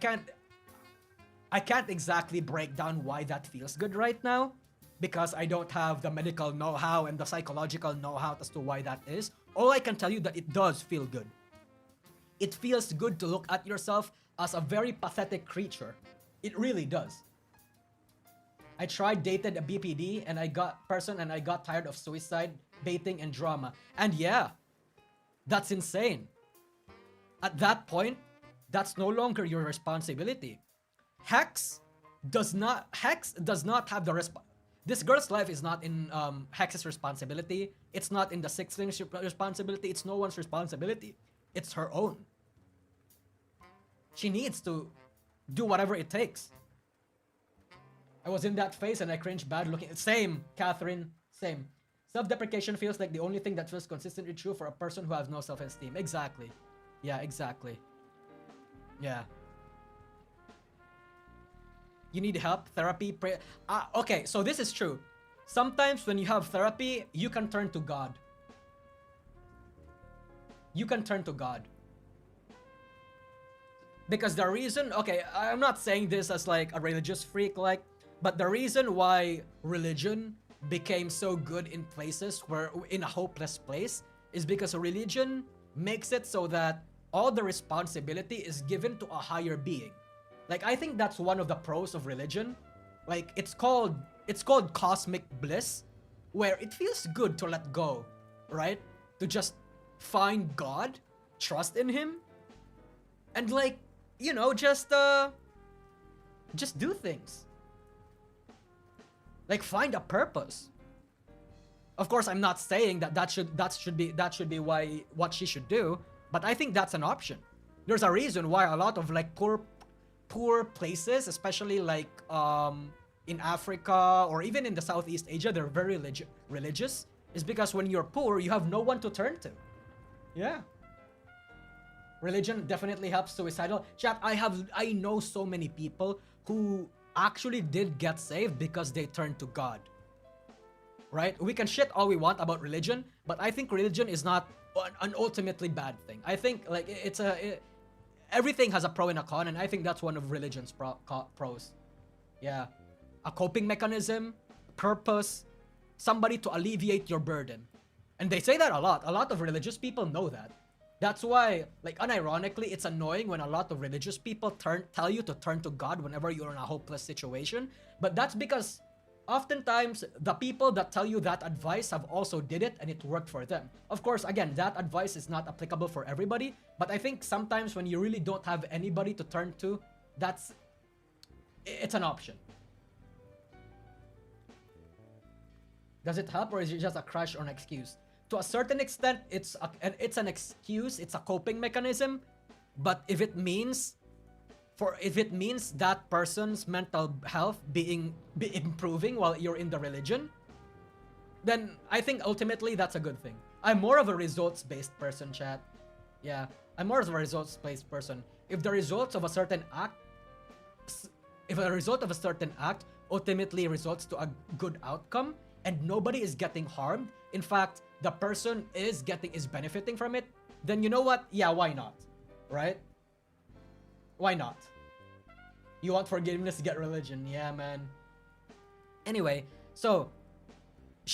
can't exactly break down why that feels good right now. Because I don't have the medical know-how and the psychological know-how as to why that is. All I can tell you that it does feel good. It feels good to look at yourself as a very pathetic creature. It really does. I tried dated a BPD and I got tired of suicide, baiting, and drama. And yeah, that's insane. At that point, that's no longer your responsibility. Hex does not have the this girl's life is not in Hex's responsibility. It's not in the Sixling's responsibility. It's no one's responsibility. It's her own. She needs to do whatever it takes. I was in that phase and I cringed bad looking. Same, Catherine. Same. Self-deprecation feels like the only thing that feels consistently true for a person who has no self-esteem. Exactly. Yeah, exactly. Yeah. You need help, therapy, pray. Okay, so this is true. Sometimes when you have therapy, you can turn to God. You can turn to God. Because the reason, okay, I'm not saying this as like a religious freak, like, but the reason why religion became so good in places where, in a hopeless place, is because religion makes it so that all the responsibility is given to a higher being. Like, I think that's one of the pros of religion. Like, it's called cosmic bliss, where it feels good to let go, right? To just find God, trust in him, and like, you know, just do things. Like, find a purpose. Of course, I'm not saying that should be what she should do, but I think that's an option. There's a reason why a lot of like poor places, especially like in Africa or even in the Southeast Asia, they're very religious. Is because when you're poor, you have no one to turn to. Yeah. Religion definitely helps suicidal. Chat, I know so many people who actually did get saved because they turned to God. Right? We can shit all we want about religion, but I think religion is not an ultimately bad thing. I think like everything has a pro and a con, and I think that's one of religion's pros. Yeah. A coping mechanism, purpose, somebody to alleviate your burden. And they say that a lot. A lot of religious people know that. That's why, like, unironically, it's annoying when a lot of religious people tell you to turn to God whenever you're in a hopeless situation. But that's because oftentimes the people that tell you that advice have also did it and it worked for them. Of course, again, that advice is not applicable for everybody, but I think sometimes when you really don't have anybody to turn to, it's an option. Does it help, or is it just a crush or an excuse? To a certain extent, it's an excuse, it's a coping mechanism, but if it means that person's mental health be improving while you're in the religion, then I think ultimately that's a good thing. I'm more of a results-based person, chat. Yeah, I'm more of a results-based person. If the results of a certain act ultimately results to a good outcome and nobody is getting harmed, in fact, the person is benefiting from it, then you know what? Yeah, why not? Right? Why not? You want forgiveness, get religion. Yeah, man. Anyway, so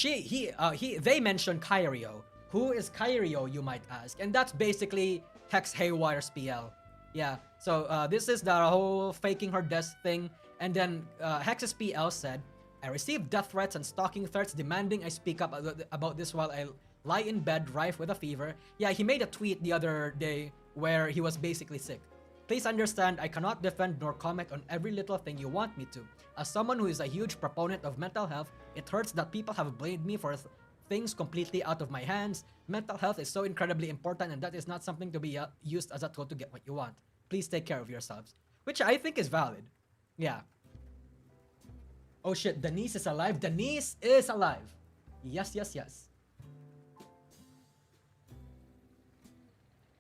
they mentioned Kyrio. Who is Kyrio, you might ask? And that's basically Hex Haywire's PL. Yeah, so this is the whole faking her death thing. And then Hex's PL said, I received death threats and stalking threats demanding I speak up about this while I lie in bed rife with a fever. Yeah, he made a tweet the other day where he was basically sick. Please understand, I cannot defend nor comment on every little thing you want me to. As someone who is a huge proponent of mental health, it hurts that people have blamed me for things completely out of my hands. Mental health is so incredibly important, and that is not something to be used as a tool to get what you want. Please take care of yourselves. Which I think is valid. Yeah. Oh shit, Denise is alive. Denise is alive. Yes, yes, yes.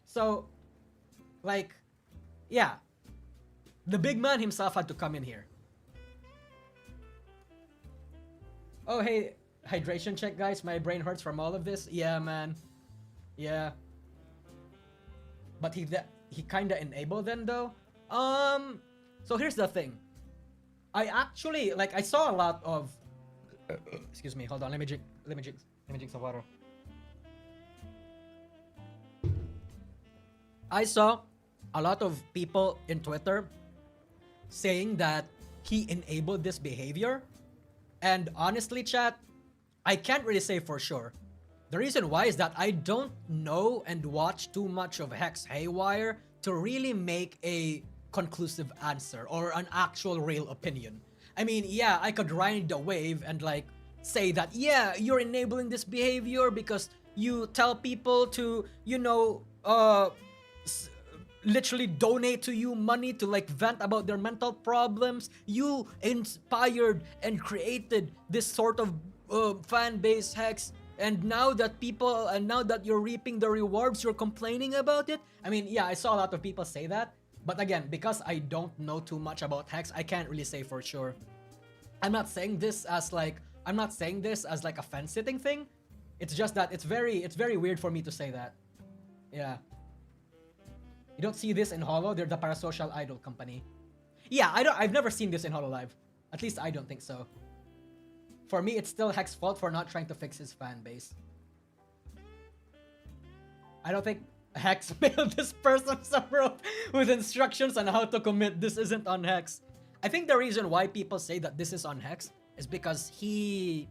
So, like, yeah. The big man himself had to come in here. Oh, hey, hydration check, guys. My brain hurts from all of this. Yeah, man. Yeah. But he kinda enabled them, though. So here's the thing. I actually, like, I saw a lot of... excuse me, hold on. Let me drink some water. I saw a lot of people in Twitter saying that he enabled this behavior. And honestly, chat, I can't really say for sure. The reason why is that I don't know and watch too much of Hex Haywire to really make a conclusive answer or an actual real opinion. I mean, yeah, I could ride the wave and like say that, yeah, you're enabling this behavior because you tell people to, you know, literally donate to you money to like vent about their mental problems. You inspired and created this sort of fan base, Hex, and now that you're reaping the rewards, you're complaining about it. I mean, yeah, I saw a lot of people say that, but again, because I don't know too much about Hex, I can't really say for sure. I'm not saying this as like a fence-sitting thing. It's just that it's very weird for me to say that. Yeah. You don't see this in Holo. They're the parasocial idol company. Yeah, I've never seen this in Holo Live. At least I don't think so. For me, it's still Hex's fault for not trying to fix his fan base. I don't think Hex mailed this person some rope with instructions on how to commit. This isn't on Hex. I think the reason why people say that this is on Hex is because he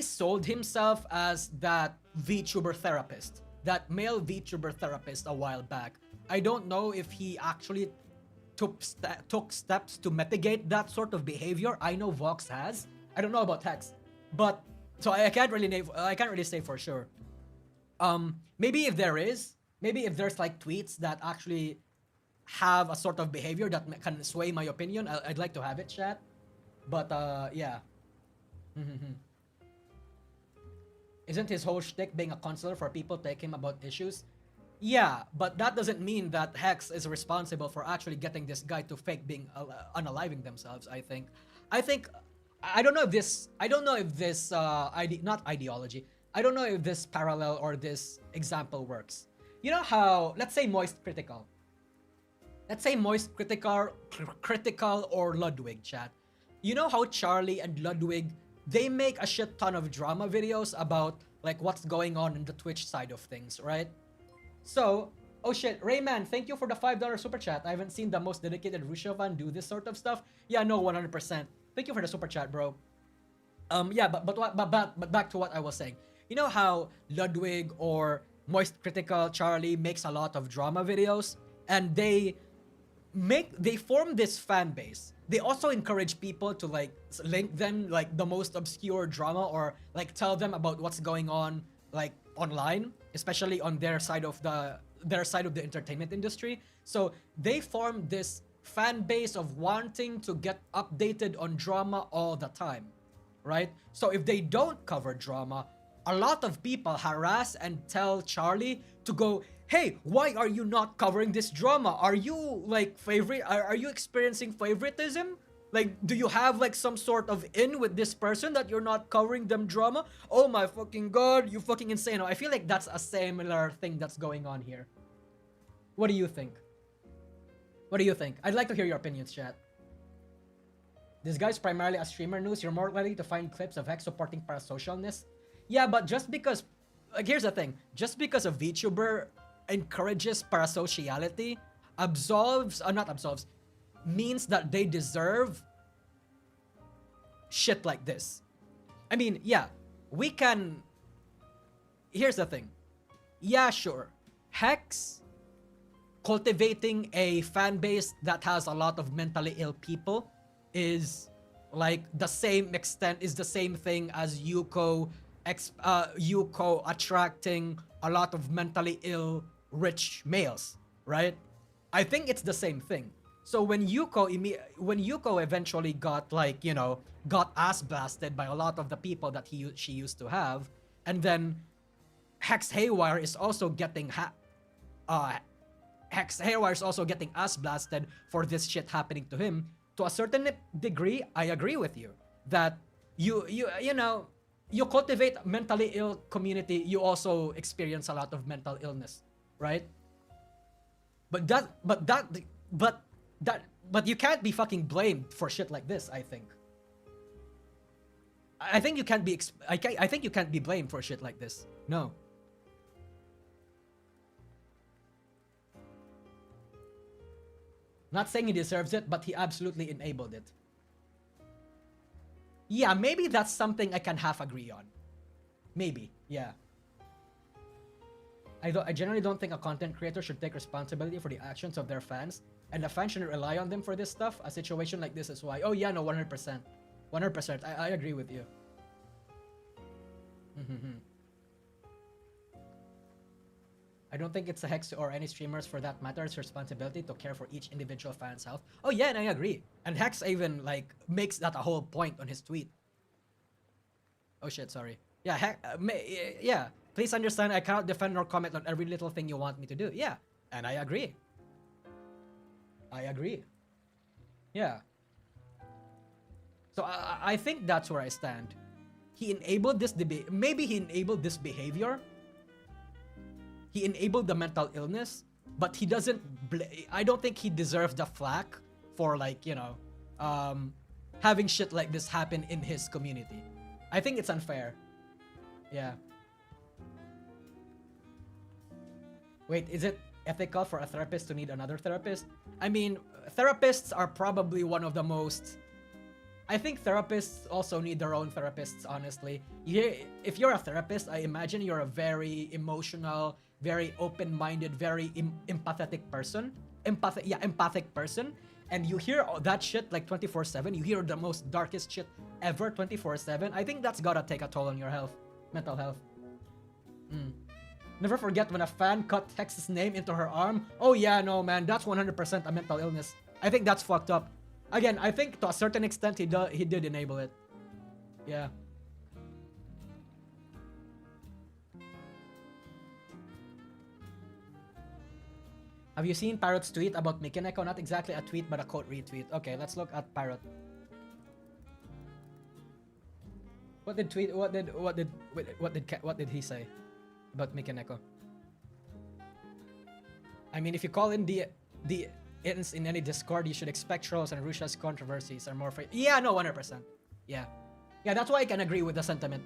sold himself as that Vtuber therapist, that male Vtuber therapist a while back. I don't know if he actually took steps to mitigate that sort of behavior. I know Vox has. I don't know about Hex, but so I can't really say for sure. Maybe if there's like tweets that actually have a sort of behavior that can sway my opinion, I'd like to have it, chat. But yeah. Isn't his whole shtick being a counselor for people taking about issues? Yeah, but that doesn't mean that Hex is responsible for actually getting this guy to fake being unaliving themselves. I think I don't know if this not ideology. I don't know if this parallel or this example works. You know how, let's say Moist Critical. Let's say Moist Critical or Ludwig, chat. You know how Charlie and Ludwig, they make a shit ton of drama videos about like what's going on in the Twitch side of things, right? So, oh shit, Rayman, thank you for the $5 super chat. I haven't seen the most dedicated Russia fan do this sort of stuff. Yeah, no, 100%. Thank you for the super chat, bro. Yeah, but back to what I was saying. You know how Ludwig or Moist Critical Charlie makes a lot of drama videos, and they form this fan base. They also encourage people to like link them like the most obscure drama or like tell them about what's going on like online, especially on their side of the entertainment industry. So they form this fan base of wanting to get updated on drama all the time, right? So if they don't cover drama, a lot of people harass and tell Charlie to go, hey, why are you not covering this drama? Are you like are you experiencing favoritism? Like, do you have like some sort of in with this person that you're not covering them drama? Oh my fucking god, you fucking insane. I feel like that's a similar thing that's going on here. What do you think? What do you think? I'd like to hear your opinions, chat. This guy's primarily a streamer news. You're more likely to find clips of Hex supporting parasocialness. Yeah, but just because, like, here's the thing. Just because a VTuber encourages parasociality, means that they deserve shit like this. I mean, yeah, we can... Here's the thing. Yeah, sure. Hex cultivating a fan base that has a lot of mentally ill people is like the same thing as Yuko attracting a lot of mentally ill rich males, right? I think it's the same thing. So when Yuko eventually got like, you know, got ass blasted by a lot of the people that she used to have, and then Hex Haywire is also getting ass blasted for this shit happening to him. To a certain degree, I agree with you that you know, you cultivate mentally ill community, you also experience a lot of mental illness, right? But you can't be fucking blamed for shit like this. I think you can't be. I think you can't be blamed for shit like this. No. Not saying he deserves it, but he absolutely enabled it. Yeah, maybe that's something I can half agree on. Maybe, yeah. I generally don't think a content creator should take responsibility for the actions of their fans, and the fans shouldn't rely on them for this stuff. A situation like this is why. Oh yeah, no, 100%. 100%. I agree with you. I don't think it's a Hex or any streamers for that matter's responsibility to care for each individual fan's health. Oh yeah, and I agree. And Hex even like makes that a whole point on his tweet. Oh shit, sorry. Yeah, yeah. Please understand, I cannot defend nor comment on every little thing you want me to do. Yeah, and I agree. I agree. Yeah. So I think that's where I stand. He enabled this debate. Maybe he enabled this behavior. he enabled the mental illness, but he doesn't. I don't think he deserves the flack for, like, you know, having shit like this happen in his community. I think it's unfair. Yeah. Wait, is it ethical for a therapist to need another therapist? I mean, therapists are probably one of the most... I think therapists also need their own therapists, honestly. If you're a therapist, I imagine you're a very emotional, very open-minded, very empathetic person. Empathic person. And you hear that shit like 24/7. You hear the most darkest shit ever 24/7. I think that's gotta take a toll on your health, mental health. Never forget when a fan cut Hex's name into her arm. Oh yeah, no man, that's 100% a mental illness. I think that's fucked up. Again, I think to a certain extent he did enable it. Yeah. Have you seen Parrot's tweet about Mikineko? Not exactly a tweet, but a quote retweet. Okay, let's look at Parrot. What did he say about Mikineko? I mean, if you call in the ins in any Discord, you should expect trolls, and Rusha's controversies are more for... Yeah, no, 100%. Yeah. Yeah, that's why I can agree with the sentiment.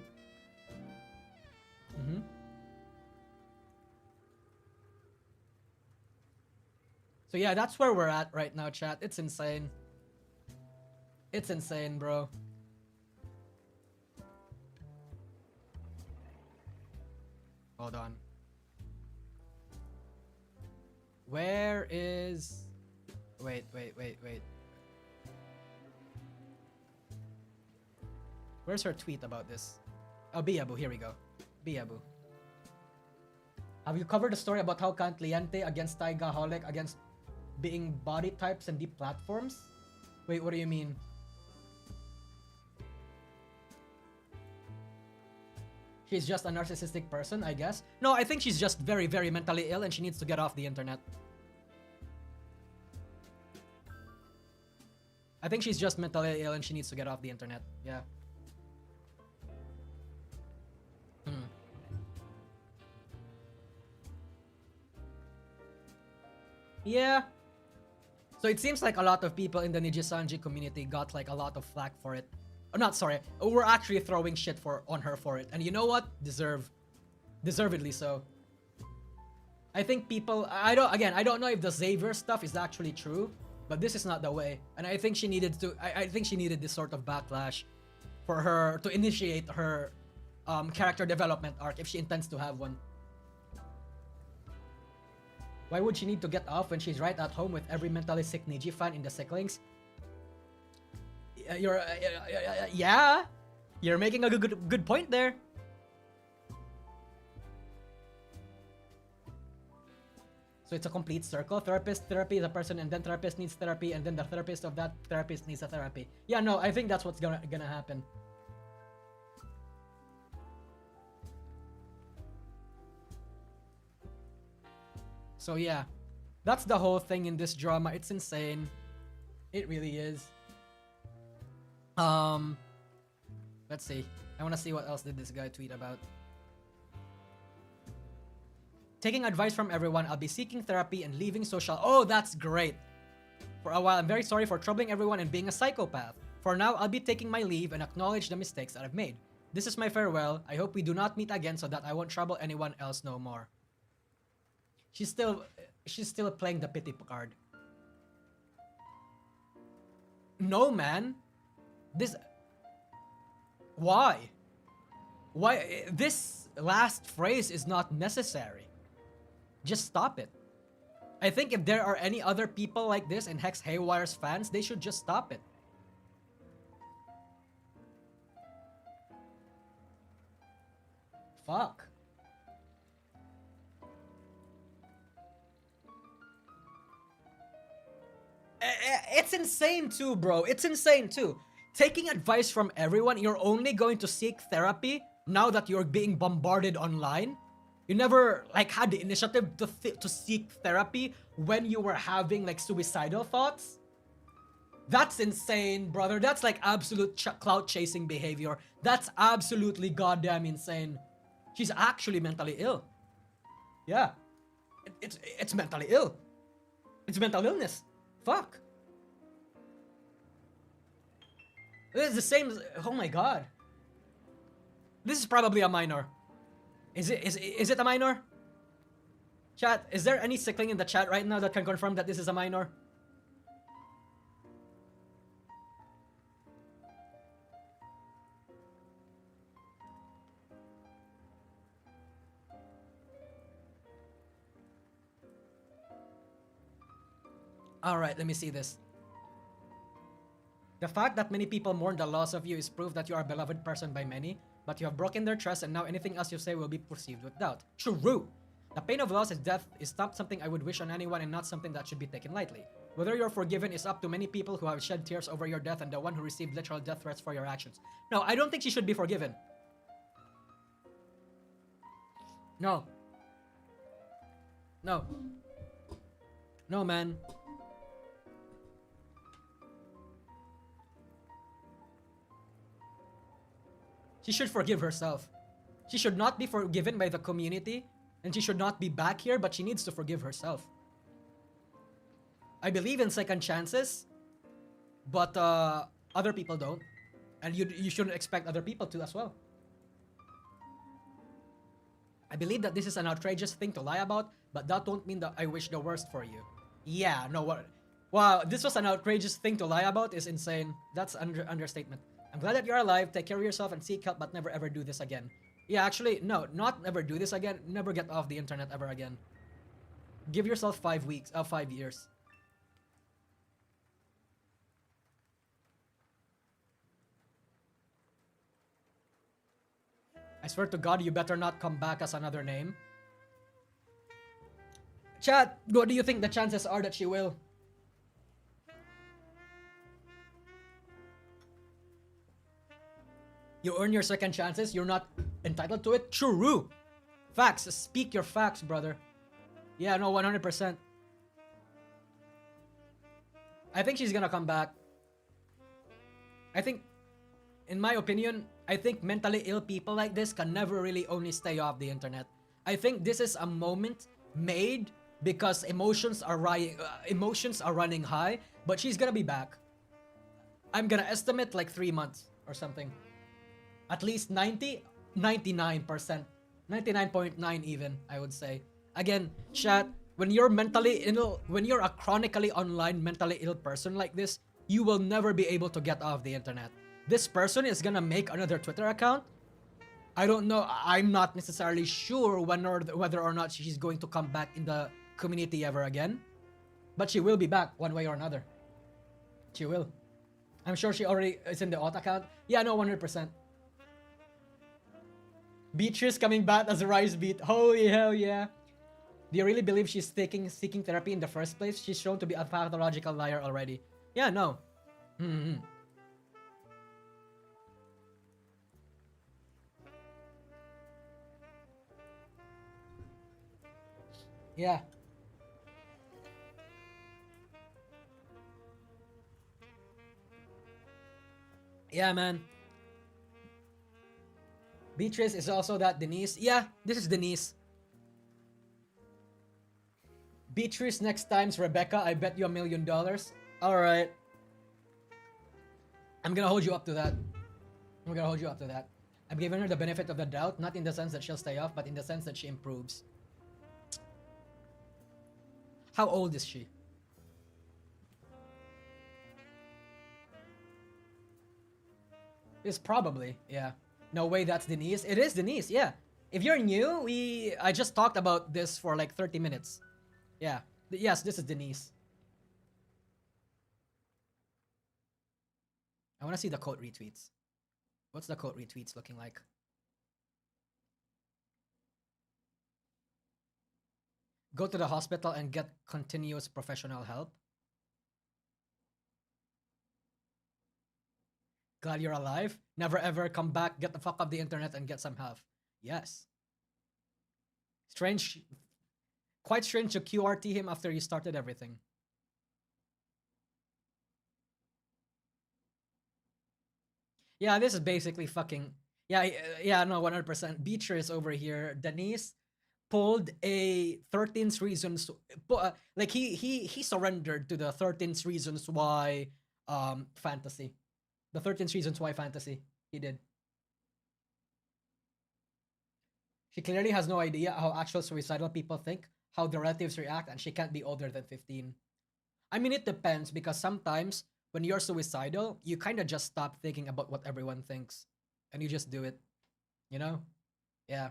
So yeah, that's where we're at right now, chat. It's insane. It's insane, bro. Hold on. Where is... Wait. Where's her tweet about this? Oh, Biabu, here we go. Biabu. Have you covered the story about how Cliente against Taigaholic against being body types and deep platforms? Wait, what do you mean? She's just a narcissistic person, I guess. No, I think she's just very, very mentally ill and she needs to get off the internet. I think she's just mentally ill and she needs to get off the internet. Yeah. Yeah. So it seems like a lot of people in the NIJISANJI community got like a lot of flack for it. Oh, not sorry. We're actually throwing shit on her for it. And you know what? Deservedly so. I think people... I don't know if the Xavier stuff is actually true, but this is not the way. And I think she needed to... I think she needed this sort of backlash for her to initiate her character development arc if she intends to have one. Why would she need to get off when she's right at home with every mentally sick Niji fan in the Sicklings? Yeah, you're making a good point there. So it's a complete circle. Therapist, therapy, the person, and then therapist needs therapy, and then the therapist of that therapist needs a therapy. Yeah, no, I think that's what's gonna happen. So yeah, that's the whole thing in this drama. It's insane. It really is. Let's see. I want to see what else did this guy tweet about. Taking advice from everyone, I'll be seeking therapy and leaving social... Oh, that's great. For a while, I'm very sorry for troubling everyone and being a psychopath. For now, I'll be taking my leave and acknowledge the mistakes that I've made. This is my farewell. I hope we do not meet again so that I won't trouble anyone else no more. She's still playing the pity card. No, man. Why? This last phrase is not necessary. Just stop it. I think if there are any other people like this in Hex Haywire's fans, they should just stop it. Fuck. It's insane too, bro. It's insane too. Taking advice from everyone, you're only going to seek therapy now that you're being bombarded online. You never like had the initiative to seek therapy when you were having like suicidal thoughts. That's insane, brother. That's like absolute clout chasing behavior. That's absolutely goddamn insane. She's actually mentally ill. Yeah. It's mentally ill. It's mental illness. Fuck. This is the same. Oh my god. This is probably a minor. Is it a minor? Chat, is there any sickling in the chat right now that can confirm that this is a minor? Alright, let me see this. The fact that many people mourn the loss of you is proof that you are a beloved person by many, but you have broken their trust and now anything else you say will be perceived with doubt. True! The pain of loss is death is not something I would wish on anyone and not something that should be taken lightly. Whether you're forgiven is up to many people who have shed tears over your death and the one who received literal death threats for your actions. No, I don't think she should be forgiven. No. No. No, man. She should forgive herself. She should not be forgiven by the community, and she should not be back here, but she needs to forgive herself. I believe in second chances, but other people don't. And you shouldn't expect other people to as well. I believe that this is an outrageous thing to lie about, but that don't mean that I wish the worst for you. Yeah, no, what? Wow, this was an outrageous thing to lie about is insane. That's understatement. I'm glad that you're alive, take care of yourself and seek help, but never ever do this again. Yeah, actually, no, not never do this again. Never get off the internet ever again. Give yourself 5 weeks, 5 years. I swear to God, you better not come back as another name. Chat, what do you think the chances are that she will? You earn your second chances, you're not entitled to it? True! Facts, speak your facts, brother. Yeah, no, 100%. I think she's gonna come back. I think, in my opinion, I think mentally ill people like this can never really only stay off the internet. I think this is a moment made because emotions are running high, but she's gonna be back. I'm gonna estimate like 3 months or something. At least 99%. 99.9 even, I would say. Again, chat, when you're mentally ill, when you're a chronically online mentally ill person like this, you will never be able to get off the internet. This person is gonna make another Twitter account. I don't know, I'm not necessarily sure whether or not she's going to come back in the community ever again. But she will be back one way or another. She will. I'm sure she already is in the auth account. Yeah, no, 100%. Beatrice coming back as a Rise Beat. Holy hell yeah. Do you really believe she's seeking therapy in the first place? She's shown to be a pathological liar already. Yeah, no. Yeah. Yeah, man. Beatrice is also that Denise. Yeah, this is Denise. Beatrice next time's Rebecca. I bet you $1 million. Alright. I'm gonna hold you up to that. I'm gonna hold you up to that. I'm giving her the benefit of the doubt, not in the sense that she'll stay off, but in the sense that she improves. How old is she? It's probably, yeah. No way that's Denise. It is Denise, yeah. If you're new, I just talked about this for like 30 minutes. Yeah. Yes, this is Denise. I want to see the quote retweets. What's the quote retweets looking like? Go to the hospital and get continuous professional help. Glad you're alive. Never ever come back. Get the fuck off the internet and get some help. Yes. Strange. Quite strange to QRT him after he started everything. Yeah, this is basically fucking... Yeah, no, 100%. Beatrice over here. Denise. pulled a 13th reasons, like he surrendered to the 13th reasons why fantasy. The 13th reasons why fantasy. He did. She clearly has no idea how actual suicidal people think, how the relatives react, and she can't be older than 15. I mean, it depends because sometimes when you're suicidal, you kind of just stop thinking about what everyone thinks and you just do it, you know? Yeah.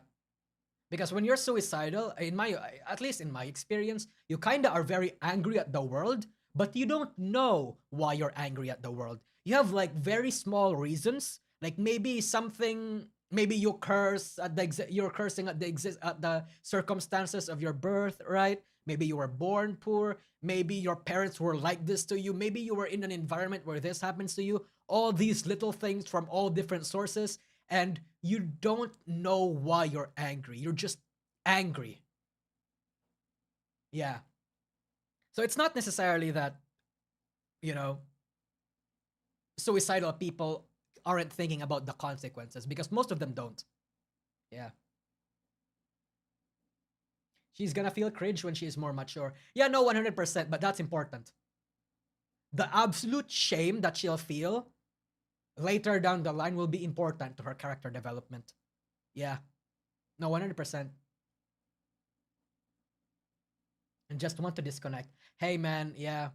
Because when you're suicidal, at least in my experience, you kind of are very angry at the world, but you don't know why you're angry at the world. You have like very small reasons, like maybe something, maybe you curse at you're cursing at the circumstances of your birth, right? Maybe you were born poor, maybe your parents were like this to you, maybe you were in an environment where this happens to you. All these little things from all different sources, and you don't know why you're angry. You're just angry. Yeah. So it's not necessarily that, you know, suicidal people aren't thinking about the consequences because most of them don't. Yeah. She's gonna feel cringe when she's more mature. Yeah, no, 100%, but that's important. The absolute shame that she'll feel later down the line will be important to her character development. Yeah. No, 100%. And just want to disconnect. Hey, man, yeah,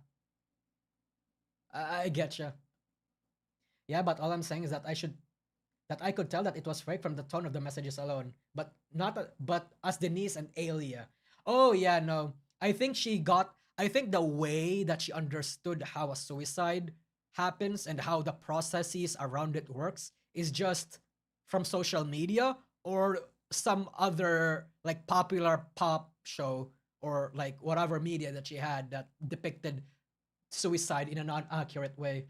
I get you. Yeah, but all I'm saying is that I could tell that it was fake from the tone of the messages alone, but not but as Denise and Alia. Oh yeah, no. I think the way that she understood how a suicide happens and how the processes around it works is just from social media or some other like popular pop show or like whatever media that she had that depicted suicide in a non-accurate way.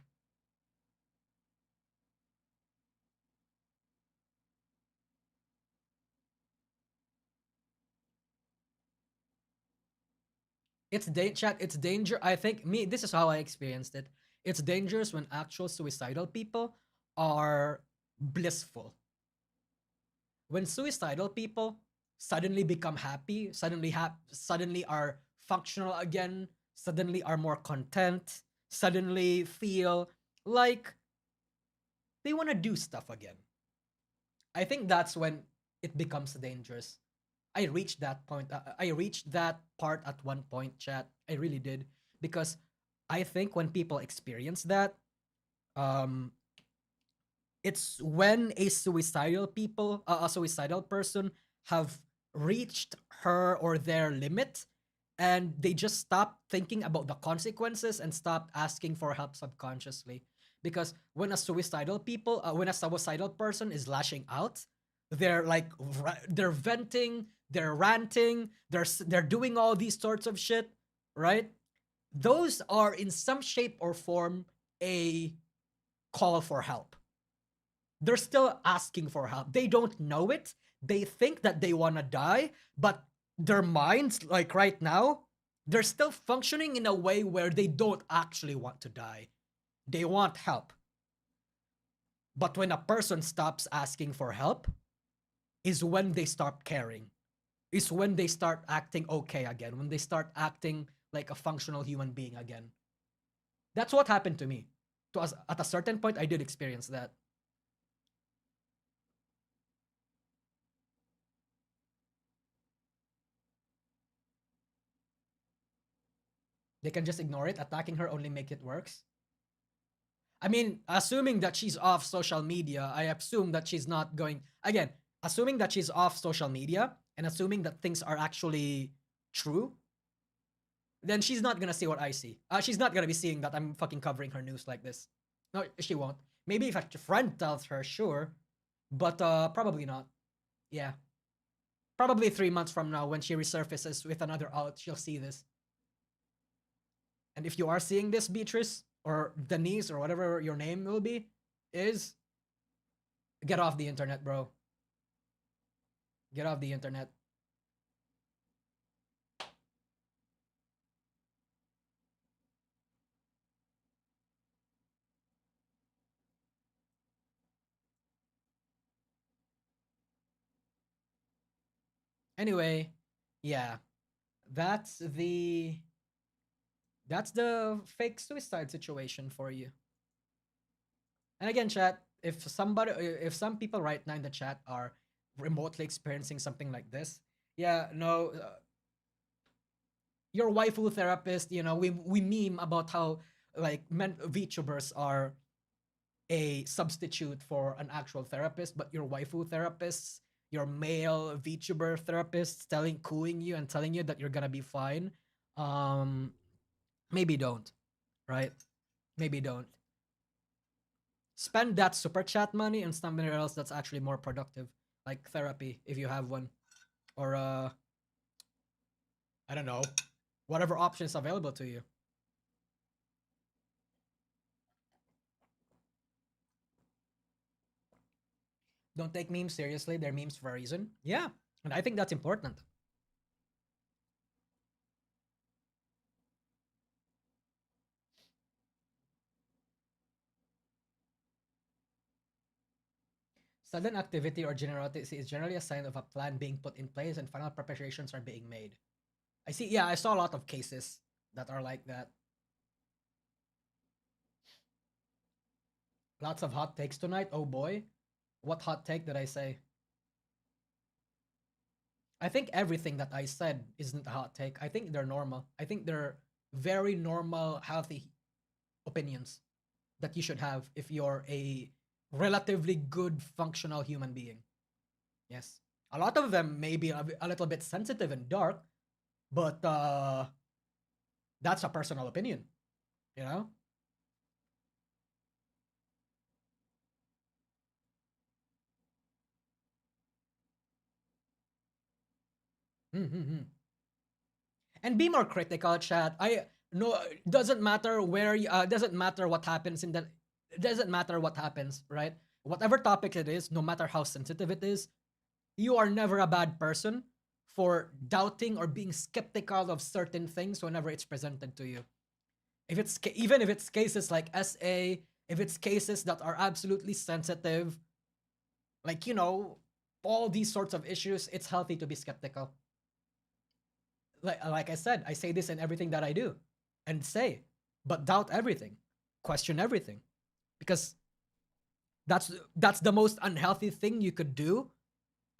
Chat. It's danger. I think me. This is how I experienced it. It's dangerous when actual suicidal people are blissful. When suicidal people suddenly become happy, suddenly are functional again, suddenly are more content, suddenly feel like they want to do stuff again. I think that's when it becomes dangerous. I reached that point. I reached that part at one point, chat. I really did because I think when people experience that, um, it's when a suicidal person have reached her or their limit, and they just stop thinking about the consequences and stop asking for help subconsciously. Because when a suicidal person is lashing out, they're like they're venting, they're ranting, they're doing all these sorts of shit, right? Those are in some shape or form a call for help. They're still asking for help. They don't know it. They think that they want to die, but their minds, like right now, they're still functioning in a way where they don't actually want to die. They want help. But when a person stops asking for help, is when they start caring. Is when they start acting okay again. When they start acting like a functional human being again. That's what happened to me. At a certain point, I did experience that. They can just ignore it. Attacking her only make it worse. I mean, assuming that she's off social media, I assume that she's not going again. Assuming that she's off social media and assuming that things are actually true, then she's not gonna see what I see. She's not gonna be seeing that I'm fucking covering her news like this. No, she won't. Maybe if a friend tells her, sure, but probably not. Yeah, probably 3 months from now when she resurfaces with another out, she'll see this. And if you are seeing this, Beatrice or Denise or whatever your name will be, is get off the internet, bro. Get off the internet. Anyway, Yeah, that's the fake suicide situation for you. And again, chat, if some people right now in the chat are remotely experiencing something like this, yeah, no, your waifu therapist, we meme about how like VTubers are a substitute for an actual therapist, but your waifu therapists, your male VTuber therapists cooing you and telling you that you're gonna be fine, um, maybe don't, right? Maybe don't. Spend that super chat money on somewhere else that's actually more productive, like therapy if you have one, or I don't know, whatever options available to you. Don't take memes seriously. They're memes for a reason. Yeah, and I think that's important. Sudden activity or generosity is generally a sign of a plan being put in place and final preparations are being made. I see. Yeah, I saw a lot of cases that are like that. Lots of hot takes tonight. Oh boy. What hot take did I say? I think everything that I said isn't a hot take. I think they're normal. I think they're very normal, healthy opinions that you should have if you're a relatively good, functional human being. Yes. A lot of them may be a little bit sensitive and dark, but that's a personal opinion, you know? Mm-hmm. And be more critical, chat. I no doesn't matter where you, doesn't matter what happens in that. It doesn't matter what happens, right? Whatever topic it is, no matter how sensitive it is, you are never a bad person for doubting or being skeptical of certain things whenever it's presented to you. If it's even if it's cases like SA, if it's cases that are absolutely sensitive, like all these sorts of issues, it's healthy to be skeptical. Like I said, I say this in everything that I do and say, but doubt everything, question everything, because that's the most unhealthy thing you could do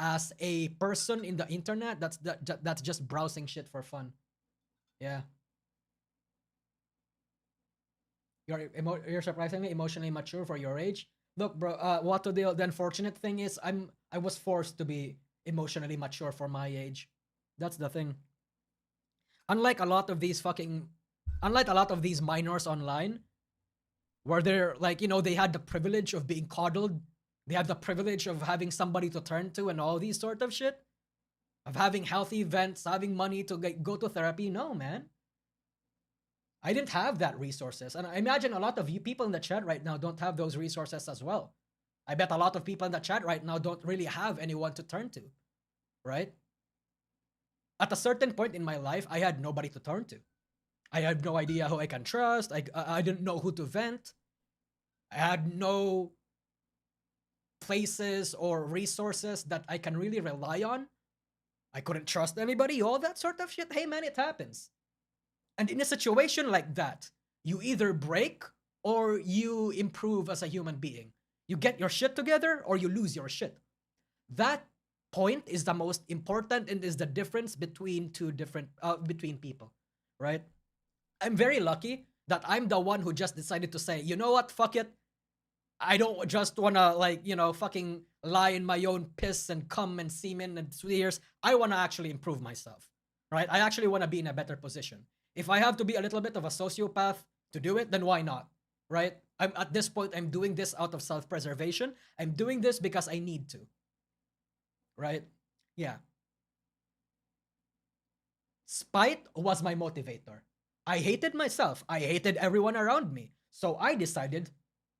as a person in the internet. That's just browsing shit for fun. Yeah. You're surprisingly emotionally mature for your age. Look, bro. What the unfortunate thing is, I was forced to be emotionally mature for my age. That's the thing. Unlike a lot of these minors online, where they're like, they had the privilege of being coddled, they had the privilege of having somebody to turn to, and all these sort of shit, of having healthy events, having money to go to therapy. No, man. I didn't have that resources. And I imagine a lot of you people in the chat right now don't have those resources as well. I bet a lot of people in the chat right now don't really have anyone to turn to, right? At a certain point in my life, I had nobody to turn to. I had no idea who I can trust. I didn't know who to vent. I had no places or resources that I can really rely on. I couldn't trust anybody, all that sort of shit. Hey man, it happens. And in a situation like that, you either break or you improve as a human being. You get your shit together or you lose your shit. That point is the most important and is the difference between between people, right? I'm very lucky that I'm the one who just decided to say, you know what, fuck it. I don't just wanna fucking lie in my own piss and cum and semen and swears. I wanna actually improve myself, right? I actually wanna be in a better position. If I have to be a little bit of a sociopath to do it, then why not, right? I'm at this point. I'm doing this out of self-preservation. I'm doing this because I need to, right? Yeah. Spite was my motivator. I hated myself. I hated everyone around me. So I decided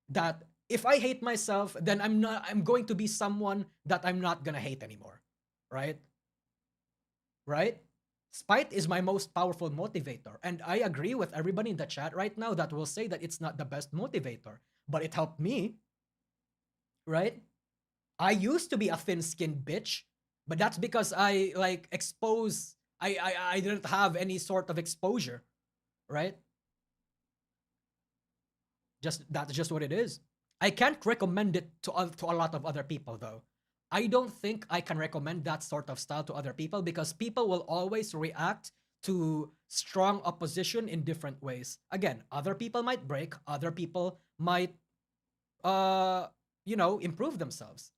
that if I hate myself, then I'm going to be someone that I'm not gonna hate anymore. Right? Right? Spite is my most powerful motivator. And I agree with everybody in the chat right now that will say that it's not the best motivator, but it helped me. Right? I used to be a thin-skinned bitch, but that's because I I didn't have any sort of exposure, right? That's just what it is. I can't recommend it to a lot of other people though. I don't think I can recommend that sort of style to other people because people will always react to strong opposition in different ways. Again, other people might break, other people might improve themselves.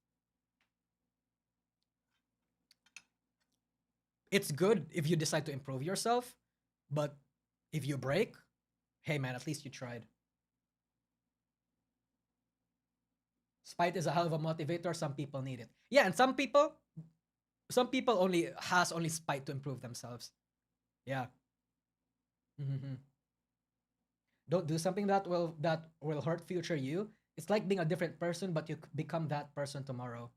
It's good if you decide to improve yourself, but if you break, hey man, at least you tried. Spite is a hell of a motivator. Some people need it. Yeah, and some people only spite to improve themselves. Yeah. Mm-hmm. Don't do something that will hurt future you. It's like being a different person, but you become that person tomorrow.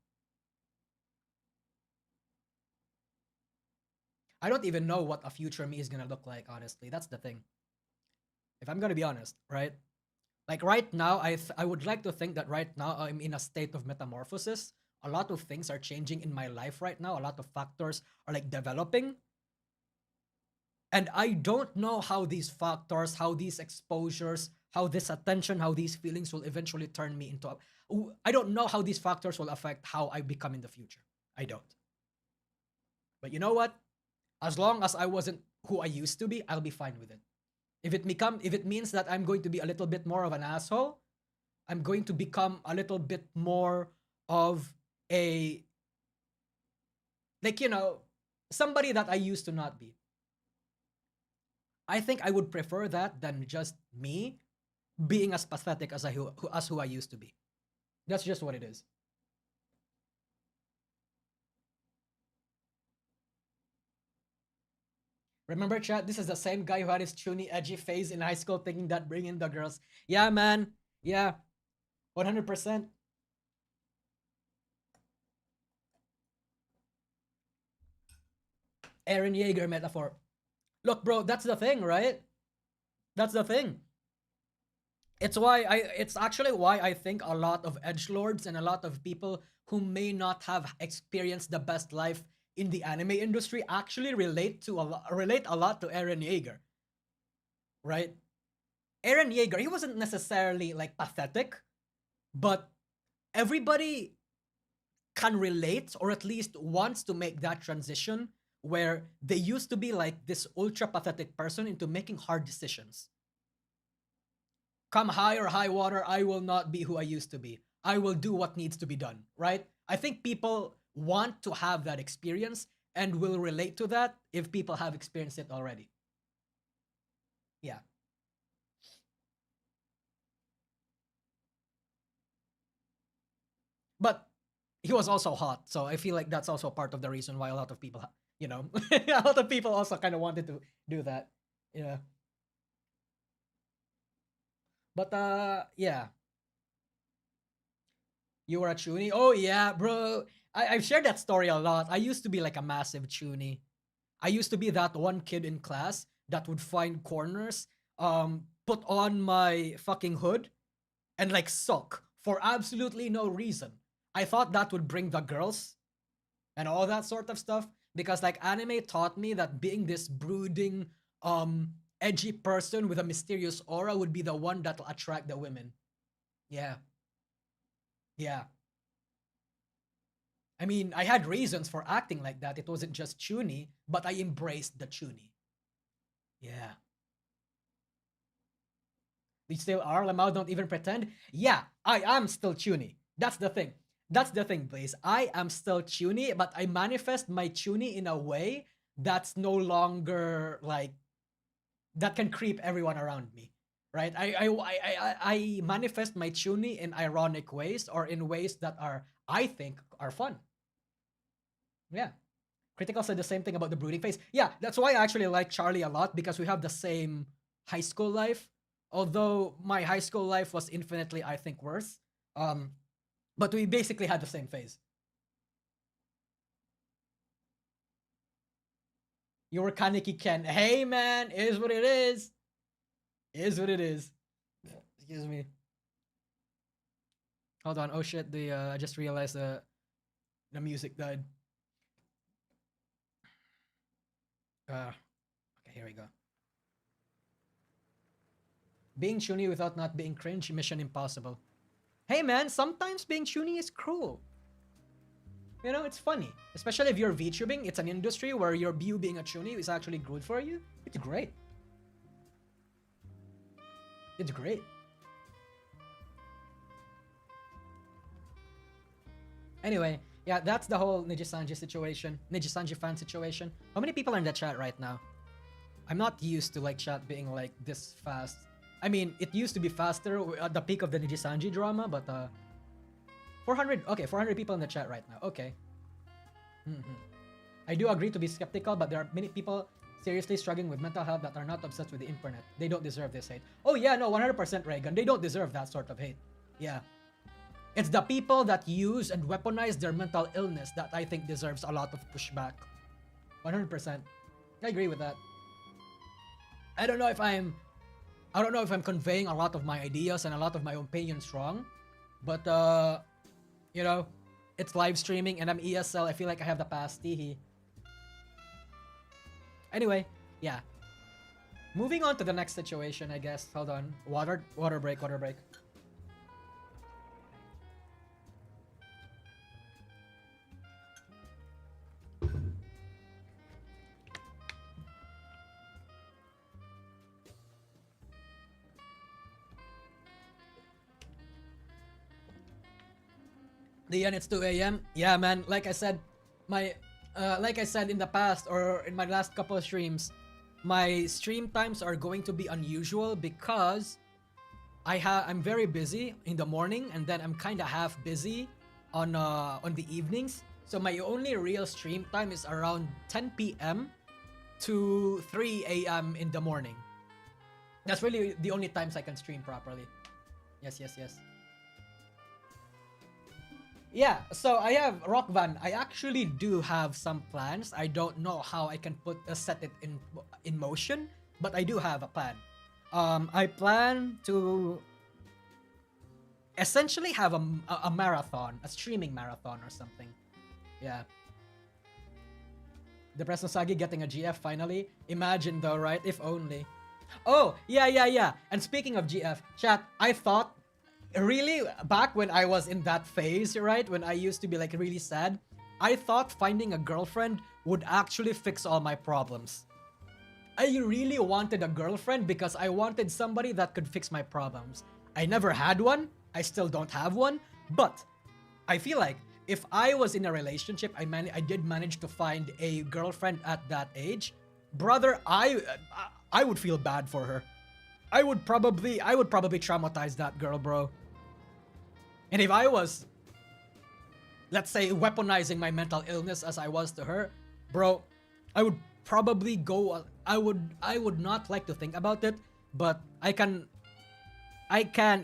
I don't even know what a future me is gonna look like, honestly. That's the thing. If I'm gonna be honest, right? Like right now, I would like to think that right now I'm in a state of metamorphosis. A lot of things are changing in my life right now. A lot of factors are like developing. And I don't know how these factors, how these exposures, how this attention, how these feelings will eventually turn me into I don't know how these factors will affect how I become in the future. I don't. But you know what? As long as I wasn't who I used to be, I'll be fine with it. If it means that I'm going to be a little bit more of an asshole, I'm going to become a little bit more of a somebody that I used to not be. I think I would prefer that than just me being as pathetic as who I used to be. That's just what it is. Remember, chat? This is the same guy who had his chuny edgy phase in high school, thinking that bringing the girls. Yeah, man. Yeah, 100%. Eren Yeager metaphor. Look, bro, that's the thing, right? That's the thing. It's actually why I think a lot of edgelords and a lot of people who may not have experienced the best life in the anime industry actually relate a lot to Eren Yeager. Right? Eren Yeager, he wasn't necessarily like pathetic, but everybody can relate or at least wants to make that transition where they used to be like this ultra pathetic person into making hard decisions. Come high or high water, I will not be who I used to be. I will do what needs to be done, right? I think people want to have that experience and will relate to that if people have experienced it already. Yeah. But he was also hot, so I feel like that's also part of the reason why a lot of people, a lot of people also kind of wanted to do that. Yeah. But yeah. You were a chuny? Oh yeah, bro. I've shared that story a lot. I used to be like a massive chuny. I used to be that one kid in class that would find corners, put on my fucking hood, and like sulk for absolutely no reason. I thought that would bring the girls and all that sort of stuff because like anime taught me that being this brooding, edgy person with a mysterious aura would be the one that'll attract the women. Yeah. Yeah. I mean, I had reasons for acting like that. It wasn't just chuny, but I embraced the chuny. Yeah. We still are. Lamau don't even pretend. Yeah, I am still chuny. That's the thing. That's the thing, Blaze. I am still chuny, but I manifest my chuny in a way that's no longer like that can creep everyone around me. Right? I manifest my chuny in ironic ways or in ways that I think are fun. Yeah. Critical said the same thing about the brooding phase. Yeah, that's why I actually like Charlie a lot because we have the same high school life. Although my high school life was infinitely, I think, worse. But we basically had the same phase. You were Kaneki Ken. Hey man, is what it is. Is what it is. Excuse me. Hold on. Oh shit, I just realized the music died. Okay, here we go. Being chuny without not being cringe, mission impossible. Hey man, sometimes being chuny is cruel. You know, it's funny. Especially if you're VTubing, it's an industry where you being a chuny is actually good for you. It's great. It's great. Anyway, yeah, that's the whole NIJISANJI situation. NIJISANJI fan situation. How many people are in the chat right now? I'm not used to like chat being like this fast. I mean, it used to be faster at the peak of the NIJISANJI drama, but 400, okay, 400 people in the chat right now. Okay. I do agree to be skeptical, but there are many people seriously struggling with mental health that are not obsessed with the internet. They don't deserve this hate. Oh yeah, no, 100% Reagan. They don't deserve that sort of hate. Yeah. It's the people that use and weaponize their mental illness that I think deserves a lot of pushback. 100%. I agree with that. I don't know if I'm conveying a lot of my ideas and a lot of my opinions wrong, but you know, it's live streaming and I'm ESL. I feel like I have the pass. Teehee. Anyway, yeah. Moving on to the next situation, I guess. Hold on. Water break. Dian, it's 2 a.m. Yeah, man. Like I said, like I said in the past or in my last couple of streams, my stream times are going to be unusual because I'm very busy in the morning and then I'm kind of half busy on the evenings. So my only real stream time is around 10 p.m. to 3 a.m. in the morning. That's really the only times I can stream properly. Yes. Yeah, so I have Rockvan. I actually do have some plans. I don't know how I can set it in motion, but I do have a plan. I plan to essentially have a marathon, a streaming marathon or something. Yeah. The Presnosagi getting a GF finally. Imagine though, right? If only. Oh, yeah. And speaking of GF, chat, I thought really back when I was in that phase, right? When I used to be like really sad, I thought finding a girlfriend would actually fix all my problems. I really wanted a girlfriend because I wanted somebody that could fix my problems. I never had one. I still don't have one. But I feel like if I was in a relationship, I did manage to find a girlfriend at that age, brother, I would feel bad for her. I would probably traumatize that girl, bro. And if I was, let's say, weaponizing my mental illness as I was to her, bro, I would probably go. I would not like to think about it, but I can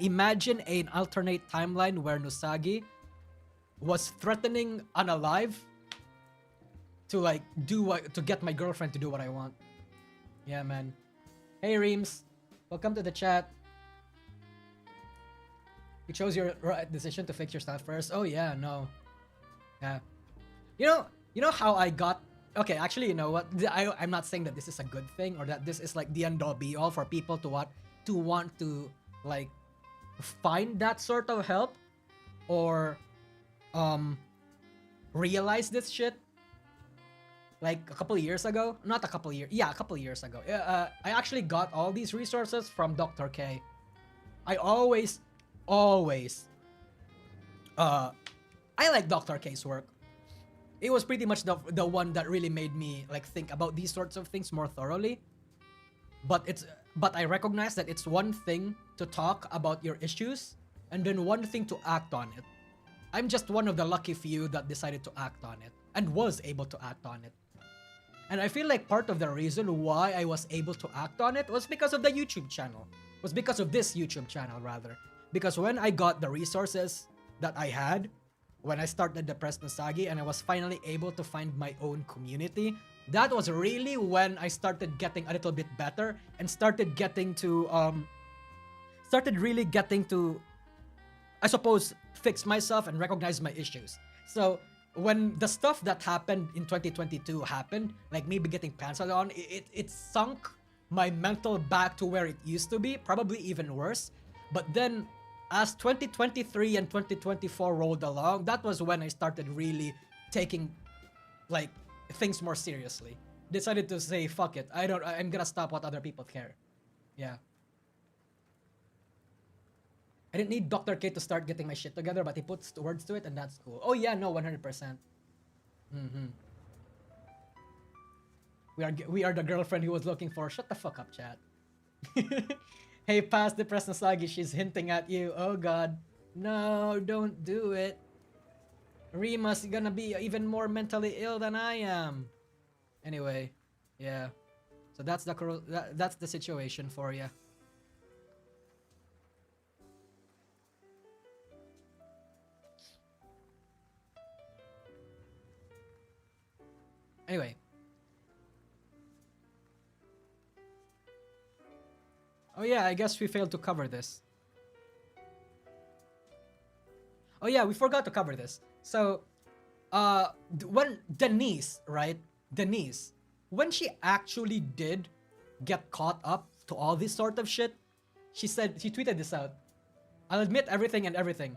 imagine an alternate timeline where Nusagi was threatening Unalive to like to get my girlfriend to do what I want. Yeah, man. Hey, Reams. Welcome to the chat. You chose your right decision to fix yourself first. Oh yeah, no. Yeah. You know how I got... Okay, actually, you know what? I'm not saying that this is a good thing or that this is like the end all be all for people to want to like find that sort of help or realize this shit. Like a couple of years ago, not a couple of years, yeah, a couple of years ago. I actually got all these resources from Dr. K. I always, I like Dr. K's work. It was pretty much the one that really made me like think about these sorts of things more thoroughly. But I recognize that it's one thing to talk about your issues and then one thing to act on it. I'm just one of the lucky few that decided to act on it and was able to act on it. And I feel like part of the reason why I was able to act on it was because of the YouTube channel. Was because of this YouTube channel, rather. Because when I got the resources that I had, when I started the Presnosagi and I was finally able to find my own community, that was really when I started getting a little bit better and started really getting to, I suppose, fix myself and recognize my issues. So when the stuff that happened in 2022 happened, like me getting cancelled on, it sunk my mental back to where it used to be, probably even worse. But then as 2023 and 2024 rolled along, that was when I started really taking like things more seriously. Decided to say, fuck it, I'm gonna stop what other people care. Yeah. I didn't need Dr. K to start getting my shit together, but he puts words to it, and that's cool. Oh yeah, no, 100%. Mm-hmm. We are the girlfriend he was looking for. Shut the fuck up, chat. Hey, past depressed Nasagi, she's hinting at you. Oh god. No, don't do it. Rima's gonna be even more mentally ill than I am. Anyway, yeah. So that's the situation for you. Anyway. Oh yeah, I guess we failed to cover this. Oh yeah, we forgot to cover this. So, when Denise, right? Denise, when she actually did get caught up to all this sort of shit, she tweeted this out. I'll admit everything and everything.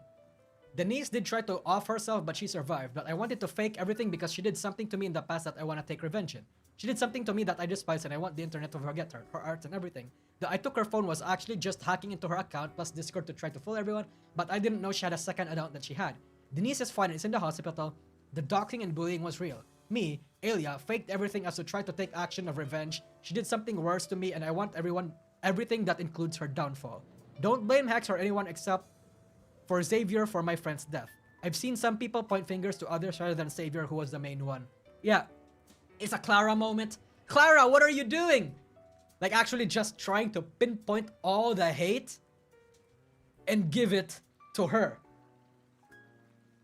Denise did try to off herself, but she survived. But I wanted to fake everything because she did something to me in the past that I want to take revenge in. She did something to me that I despise and I want the internet to forget her art and everything. The I took her phone was actually just hacking into her account plus Discord to try to fool everyone, but I didn't know she had a second account that she had. Denise is fine and is in the hospital. The doxing and bullying was real. Me, Elia, faked everything as to try to take action of revenge. She did something worse to me and I want everything that includes her downfall. Don't blame Hex or anyone except for Xavier for my friend's death. I've seen some people point fingers to others rather than Xavier, who was the main one. Yeah, it's a Clara moment. Clara, what are you doing? Like actually just trying to pinpoint all the hate and give it to her.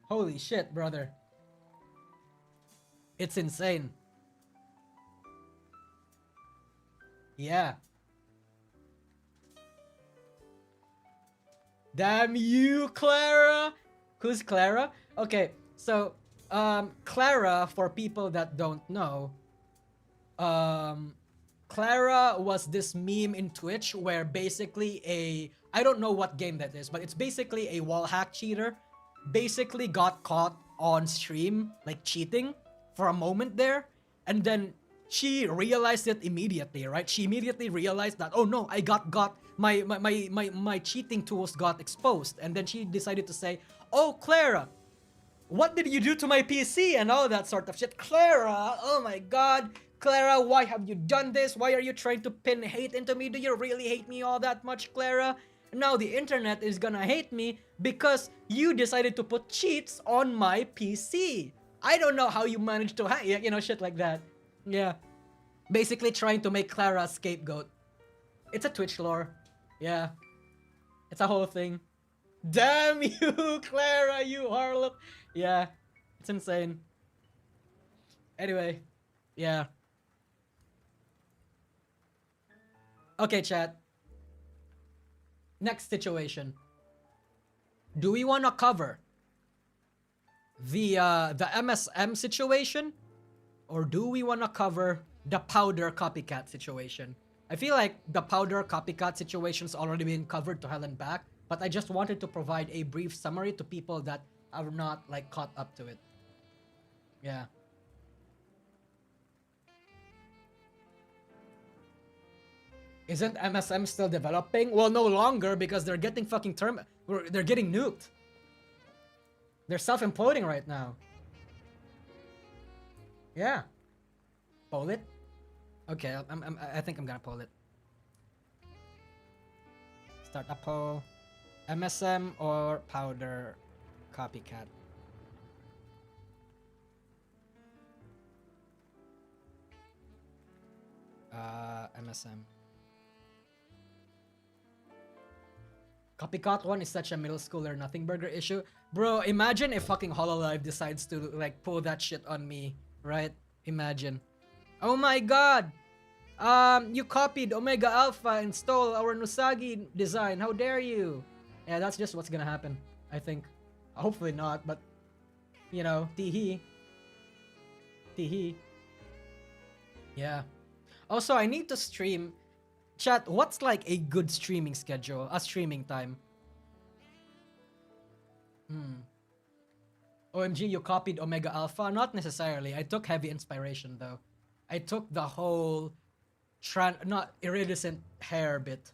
Holy shit, brother. It's insane. Yeah. Damn you, Clara! Who's Clara? Okay, so, Clara, for people that don't know, Clara was this meme in Twitch where basically I don't know what game that is, but it's basically a wall hack cheater, basically got caught on stream, like cheating, for a moment there, and then she realized it immediately, right? She immediately realized that, oh no, I got my cheating tools got exposed, and then she decided to say, oh Clara, what did you do to my PC and all that sort of shit. Clara, oh my god, Clara, why have you done this? Why are you trying to pin hate into me? Do you really hate me all that much, Clara? Now the internet is gonna hate me because you decided to put cheats on my PC. I don't know how you managed to hack, you know, shit like that. Yeah. Basically trying to make Clara a scapegoat. It's a Twitch lore. Yeah. It's a whole thing. Damn you, Clara, you harlot. Yeah. It's insane. Anyway. Yeah. Okay, chat. Next situation. Do we want to cover the MSM situation, or do we want to cover the Powdur Copycat situation? I feel like the Powdur Copycat situation's already been covered to hell and back, but I just wanted to provide a brief summary to people that are not like caught up to it. Yeah. Isn't MSM still developing? Well, no longer, because they're getting fucking they're getting nuked. They're self-imploding right now. Yeah. Poll it? Okay, I think I'm gonna poll it. Start a poll. MSM or Powdur Copycat? MSM. Copycat one is such a middle schooler nothing burger issue. Bro, imagine if fucking Hololive decides to like pull that shit on me, right? Imagine. Oh my god! You copied Omega Alpha and stole our Nusagi design. How dare you? Yeah, that's just what's gonna happen, I think. Hopefully not, but You know, teehee. Teehee. Yeah. Also, I need to stream. Chat, what's like a good streaming schedule? A streaming time? OMG, you copied Omega Alpha? Not necessarily. I took heavy inspiration though. I took the whole not iridescent hair bit.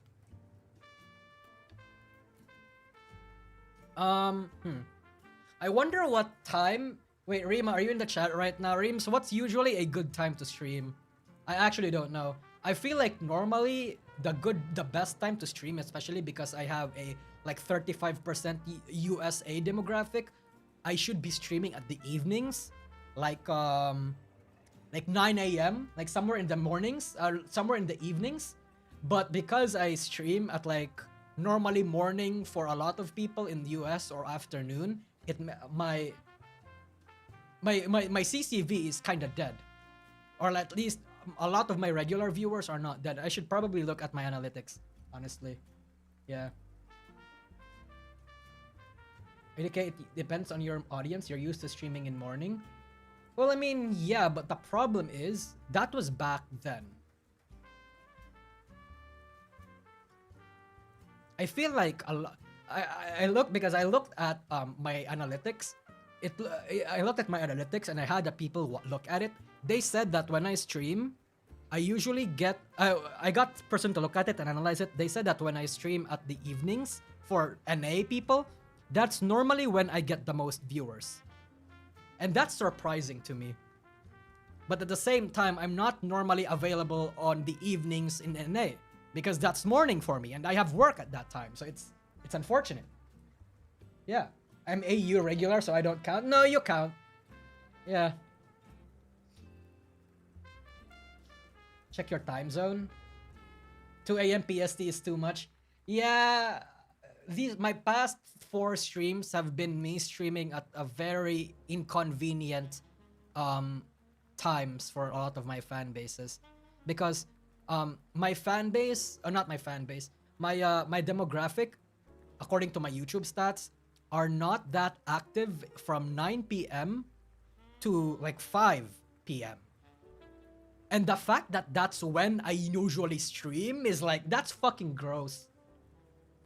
I wonder what time. Wait, Rima, are you in the chat right now? Reem, so what's usually a good time to stream? I actually don't know. I feel like normally the best time to stream, especially because I have a like 35% USA demographic, I should be streaming at the evenings, like 9 a.m., like somewhere in the mornings, or somewhere in the evenings. But because I stream at like normally morning for a lot of people in the US or afternoon, my CCV is kind of dead, or at least a lot of my regular viewers are not dead. I should probably look at my analytics, honestly. Yeah. Okay, it depends on your audience. You're used to streaming in morning. Well, I mean, yeah, but the problem is that was back then. I feel like a lot. I looked because I looked at my analytics. I looked at my analytics and I had the people look at it. They said that when I stream, I usually get. I got person to look at it and analyze it. They said that when I stream at the evenings for NA people, that's normally when I get the most viewers. And that's surprising to me. But at the same time, I'm not normally available on the evenings in NA because that's morning for me and I have work at that time. So it's unfortunate. Yeah. I'm AU regular, so I don't count. No, you count. Yeah. Check your time zone. 2 a.m. PST is too much. Yeah. My past 4 streams have been me streaming at a very inconvenient times for a lot of my fan bases, because my fan base, not my fan base, my demographic, according to my YouTube stats, are not that active from 9 p.m. to like 5 p.m. And the fact that that's when I usually stream is like, that's fucking gross.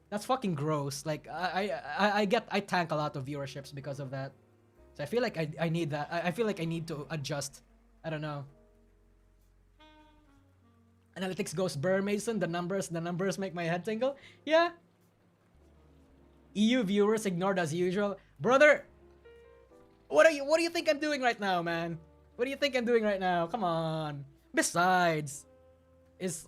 That's fucking gross. Like I tank a lot of viewerships because of that. So I feel like I need that. I feel like I need to adjust. I don't know. Analytics goes Burr Mason. The numbers make my head tingle. Yeah. EU viewers ignored as usual. Brother, what do you think I'm doing right now, man? What do you think I'm doing right now? Come on. Besides, is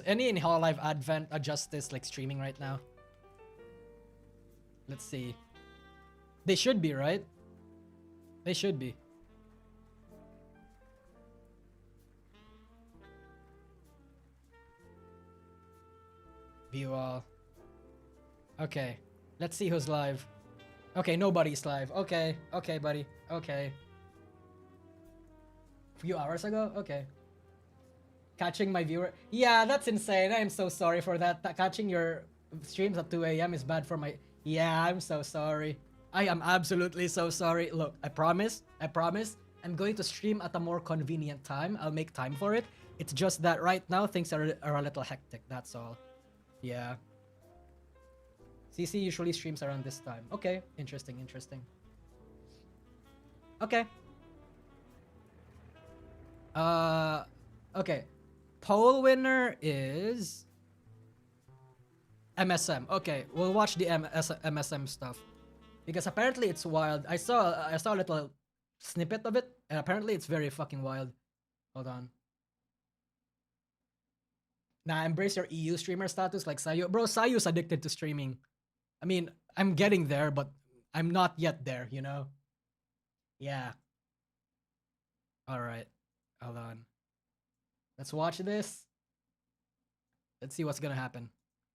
any in Hololive Advent Justice like streaming right now? Let's see. They should be, right? They should be. View all. Okay. Let's see who's live. Okay, nobody's live. Okay, buddy. Okay. A few hours ago? Okay. Catching my viewer. Yeah, that's insane. I am so sorry for that. Catching your streams at 2 a.m. is bad for my... Yeah, I'm so sorry. I am absolutely so sorry. Look, I promise, I'm going to stream at a more convenient time. I'll make time for it. It's just that right now things are a little hectic, that's all. Yeah. CC usually streams around this time. Okay, interesting. Okay. Okay. Poll winner is MSM. Okay, we'll watch the MSM stuff because apparently it's wild. I saw a little snippet of it, and apparently it's very fucking wild. Hold on. Nah, embrace your EU streamer status like Sayu. Bro, Sayu's addicted to streaming. I mean, I'm getting there, but I'm not yet there, you know? Yeah. Alright. Hold on. Let's watch this. Let's see what's gonna happen.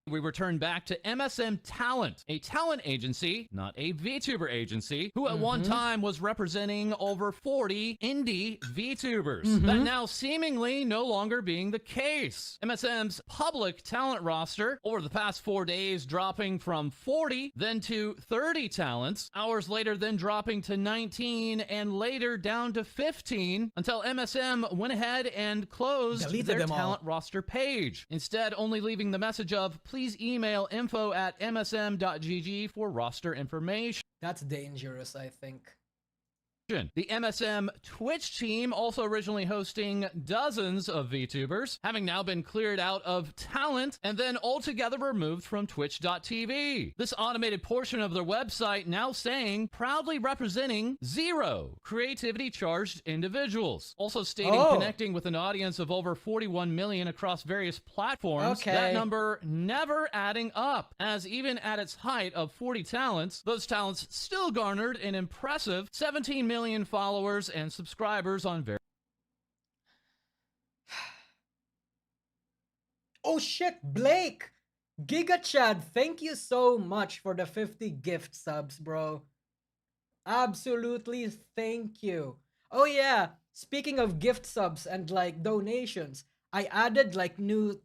We return back to MSM Talent, a talent agency, not a VTuber agency, who at one time was representing over 40 indie VTubers. That now seemingly no longer being the case. MSM's public talent roster over the past 4 days dropping from 40, then to 30 talents, hours later then dropping to 19, and later down to 15, until MSM went ahead and closed their talent roster page. Instead, only leaving the message of, please email info@msm.gg for roster information. That's dangerous, I think. The MSM Twitch team, also originally hosting dozens of VTubers, having now been cleared out of talent and then altogether removed from twitch.tv. This automated portion of their website now saying, proudly representing 0 creativity charged individuals. Also stating connecting with an audience of over 41 million across various platforms. That number never adding up, as even at its height of 40 talents, those talents still garnered an impressive 17 million followers and subscribers on various. Oh shit, Blake! Giga Chad, thank you so much for the 50 gift subs, bro. Absolutely, thank you. Oh yeah, speaking of gift subs and like donations, I added like new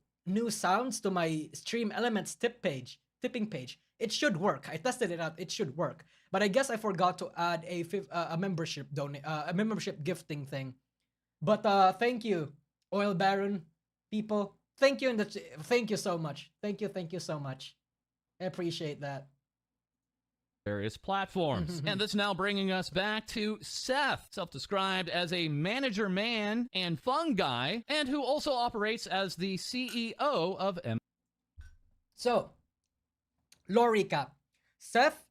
sounds to my Stream Elements tipping page. It should work. I tested it out. It should work. But I guess I forgot to add a membership gifting thing. But thank you, Oil Baron people. Thank you thank you so much. Thank you so much. I appreciate that. Various platforms. And that's now bringing us back to Seth, self-described as a manager man and fun guy, and who also operates as the CEO of M. So, lore recap. Seth,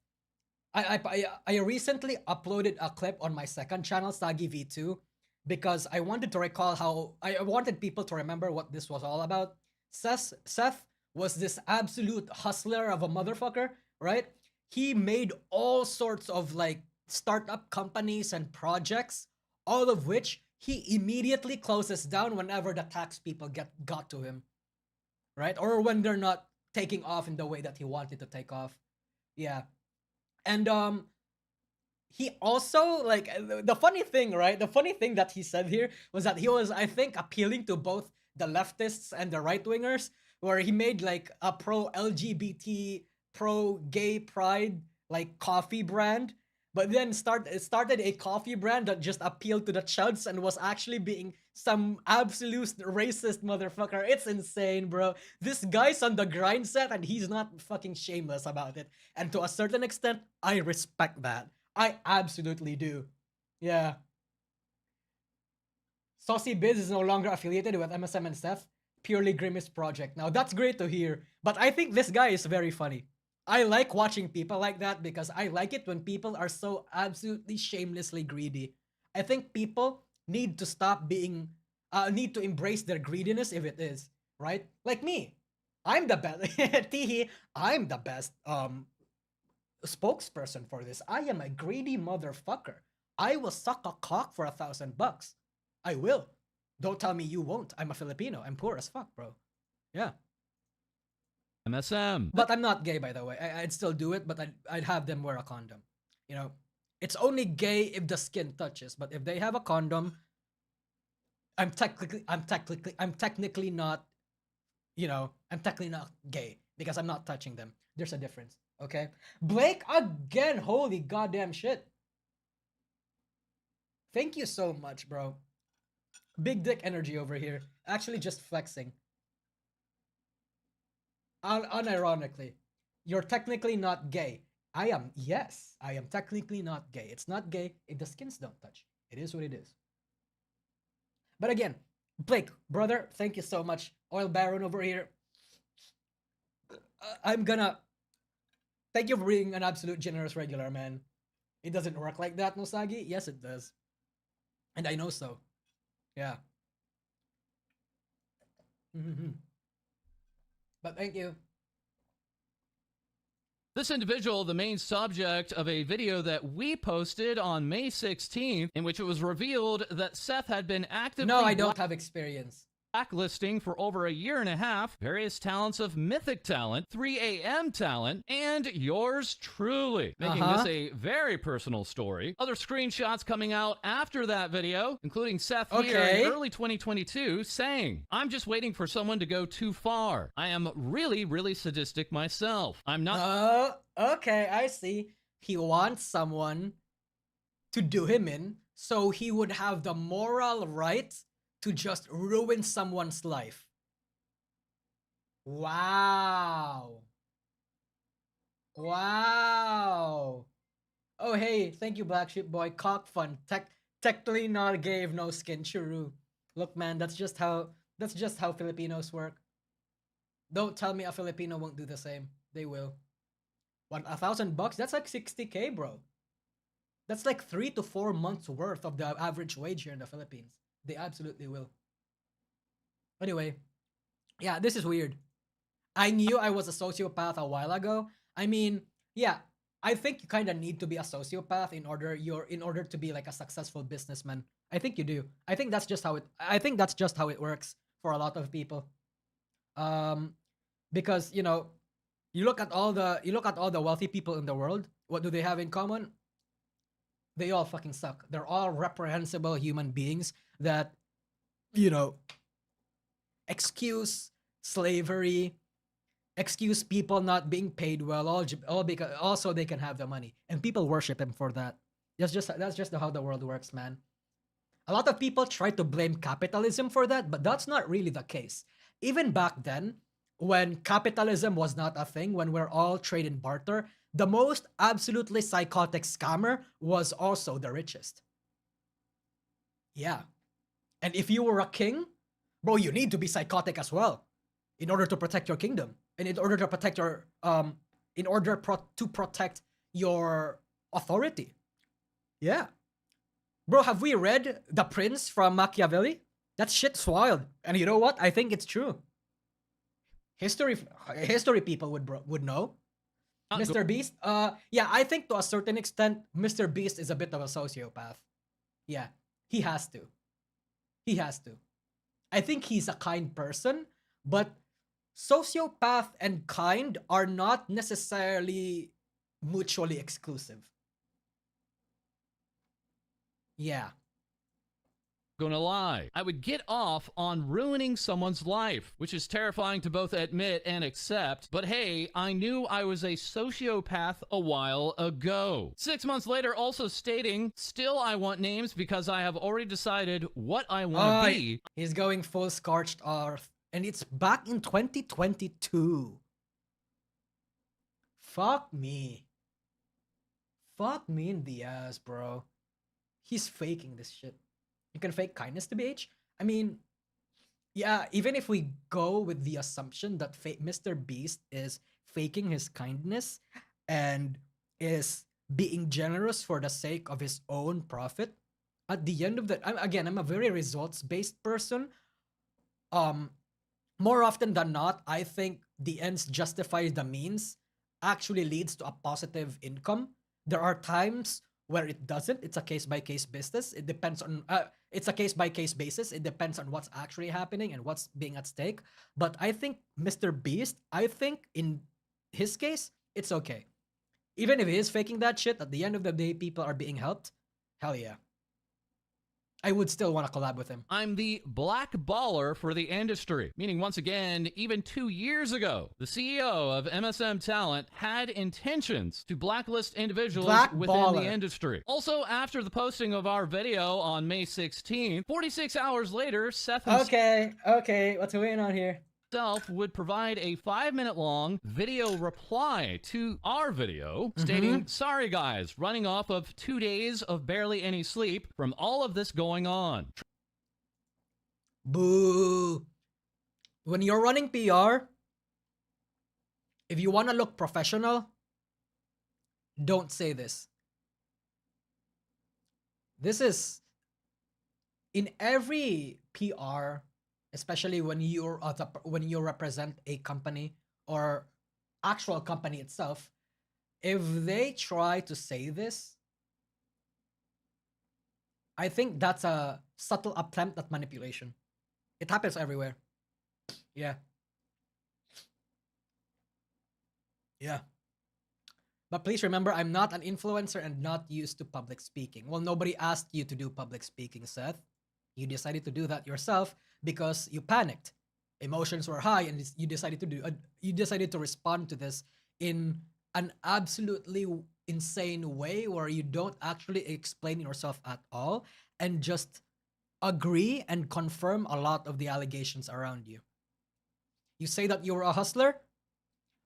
I recently uploaded a clip on my second channel, Sagi V2, because I wanted to recall how I wanted people to remember what this was all about. Seth was this absolute hustler of a motherfucker, right? He made all sorts of like startup companies and projects, all of which he immediately closes down whenever the tax people got to him, right? Or when they're not taking off in the way that he wanted to take off. Yeah. And he also, like, the funny thing, right? The funny thing that he said here was that he was, I think, appealing to both the leftists and the right-wingers, where he made like a pro-LGBT, pro-gay pride like coffee brand, but then started a coffee brand that just appealed to the chuds and was actually being some absolute racist motherfucker. It's insane, bro. This guy's on the grind set and he's not fucking shameless about it. And to a certain extent, I respect that. I absolutely do. Yeah. Saucy Biz is no longer affiliated with MSM and Seth. Purely Grimace project. Now that's great to hear, but I think this guy is very funny. I like watching people like that because I like it when people are so absolutely shamelessly greedy. I think people need to stop being, need to embrace their greediness if it is, right? Like me. I'm the best, Teehee, I'm the best spokesperson for this. I am a greedy motherfucker. I will suck a cock for $1,000. I will. Don't tell me you won't. I'm a Filipino. I'm poor as fuck, bro. Yeah. MSM. But I'm not gay, by the way. I'd still do it, but I'd have them wear a condom. You know, it's only gay if the skin touches. But if they have a condom, I'm technically not, you know, I'm technically not gay because I'm not touching them. There's a difference, okay? Blake again, holy goddamn shit. Thank you so much, bro. Big dick energy over here. Actually just flexing. Unironically, you're technically not gay. I am, yes, I am technically not gay. It's not gay if the skins don't touch. It is what it is. But again, Blake, brother, thank you so much. Oil Baron over here. I'm gonna... Thank you for being an absolute generous regular, man. It doesn't work like that, Nosagi? Yes, it does. And I know so. Yeah. But thank you. This individual, the main subject of a video that we posted on May 16th, in which it was revealed that Seth had been actively... No, I don't have experience. blacklisting for over a year and a half various talents of Mythic Talent, 3AM Talent, and yours truly, making this a very personal story. Other screenshots coming out after that video, including Seth here in early 2022 saying, "I'm just waiting for someone to go too far. I am really, really sadistic myself. I'm not..." Okay, I see. He wants someone to do him in, so he would have the moral right to just ruin someone's life. Wow. Wow. Oh, hey, thank you, Black Sheep Boy. Cock fun. Technically not gave, no skin. Churu. Look, man, that's just how Filipinos work. Don't tell me a Filipino won't do the same. They will. $1,000? That's like 60K, bro. That's like 3 to 4 months worth of the average wage here in the Philippines. They absolutely will. Anyway, yeah, this is weird. I knew I was a sociopath a while ago. I mean, yeah, I think you kind of need to be a sociopath in order to be like a successful businessman. I think you do. I think that's just how it works for a lot of people. Because you know, you look at all the wealthy people in the world. What do they have in common? They all fucking suck. They're all reprehensible human beings that, you know, excuse slavery, excuse people not being paid well, all because also they can have the money, and people worship them for that. That's just how the world works, man. A lot of people try to blame capitalism for that, but that's not really the case. Even back then, when capitalism was not a thing, when we're all trade and barter, the most absolutely psychotic scammer was also the richest. Yeah. And if you were a king, bro, you need to be psychotic as well in order to protect your kingdom. And in order to protect your to protect your authority. Yeah. Bro, have we read The Prince from Machiavelli? That shit's wild. And you know what? I think it's true. History people would know. Mr. Beast? Yeah, I think to a certain extent, Mr. Beast is a bit of a sociopath. Yeah, he has to. He has to. I think he's a kind person, but sociopath and kind are not necessarily mutually exclusive. Yeah. Gonna lie, I would get off on ruining someone's life, which is terrifying to both admit and accept, but hey, I knew I was a sociopath a while ago. 6 months later, also stating, still I want names because I have already decided what I want to be. He's going full scorched earth, and it's back in 2022. Fuck me. Fuck me in the ass, bro. He's faking this shit. You can fake kindness to BH. I mean, yeah, even if we go with the assumption that Mr. Beast is faking his kindness and is being generous for the sake of his own profit, at the end of the... I'm a very results-based person. More often than not, I think the ends justify the means actually leads to a positive income. There are times where it doesn't. It's a case-by-case business. It depends on... it's a case-by-case basis. It depends on what's actually happening and what's being at stake. But I think Mr. Beast, I think in his case, it's okay. Even if he is faking that shit, at the end of the day, people are being helped. Hell yeah. I would still want to collab with him. I'm the black baller for the industry, meaning once again, even 2 years ago, the CEO of MSM Talent had intentions to blacklist individuals within the industry. Also, after the posting of our video on May 16th, 46 hours later, Seth Okay, what's going on here? Would provide a 5-minute long video reply to our video stating, sorry guys, running off of 2 days of barely any sleep from all of this going on. Boo. When you're running PR, if you want to look professional, don't say this. This is in every PR, especially when you represent a company or actual company itself, if they try to say this, I think that's a subtle attempt at manipulation. It happens everywhere. Yeah. Yeah. But please remember, I'm not an influencer and not used to public speaking. Well, nobody asked you to do public speaking, Seth. You decided to do that yourself because you panicked. Emotions were high, and you decided to you decided to respond to this in an absolutely insane way where you don't actually explain yourself at all and just agree and confirm a lot of the allegations around you. You say that you were a hustler?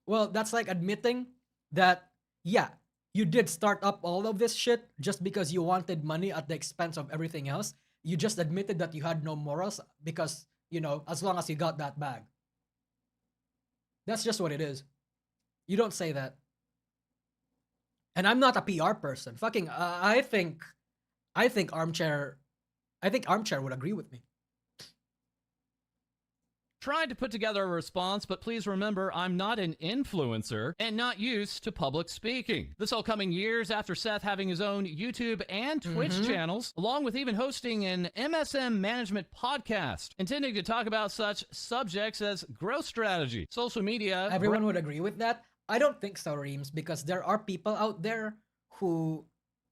Well, that's like admitting that, yeah, you did start up all of this shit just because you wanted money at the expense of everything else. You just admitted that you had no morals because, as long as you got that bag. That's just what it is. You don't say that. And I'm not a PR person. Fucking, I think Armchair would agree with me. Tried to put together a response, but please remember, I'm not an influencer and not used to public speaking. This all coming years after Seth having his own YouTube and Twitch channels, along with even hosting an MSM management podcast, intending to talk about such subjects as growth strategy, social media. Everyone would agree with that? I don't think so, Reams, because there are people out there who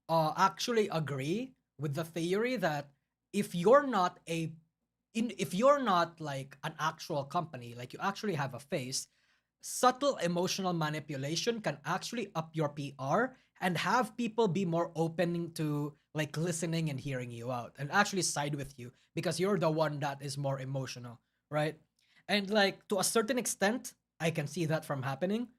actually agree with the theory that if you're not like an actual company, like you actually have a face, subtle emotional manipulation can actually up your PR and have people be more open to like listening and hearing you out and actually side with you because you're the one that is more emotional, right? And like to a certain extent, I can see that from happening.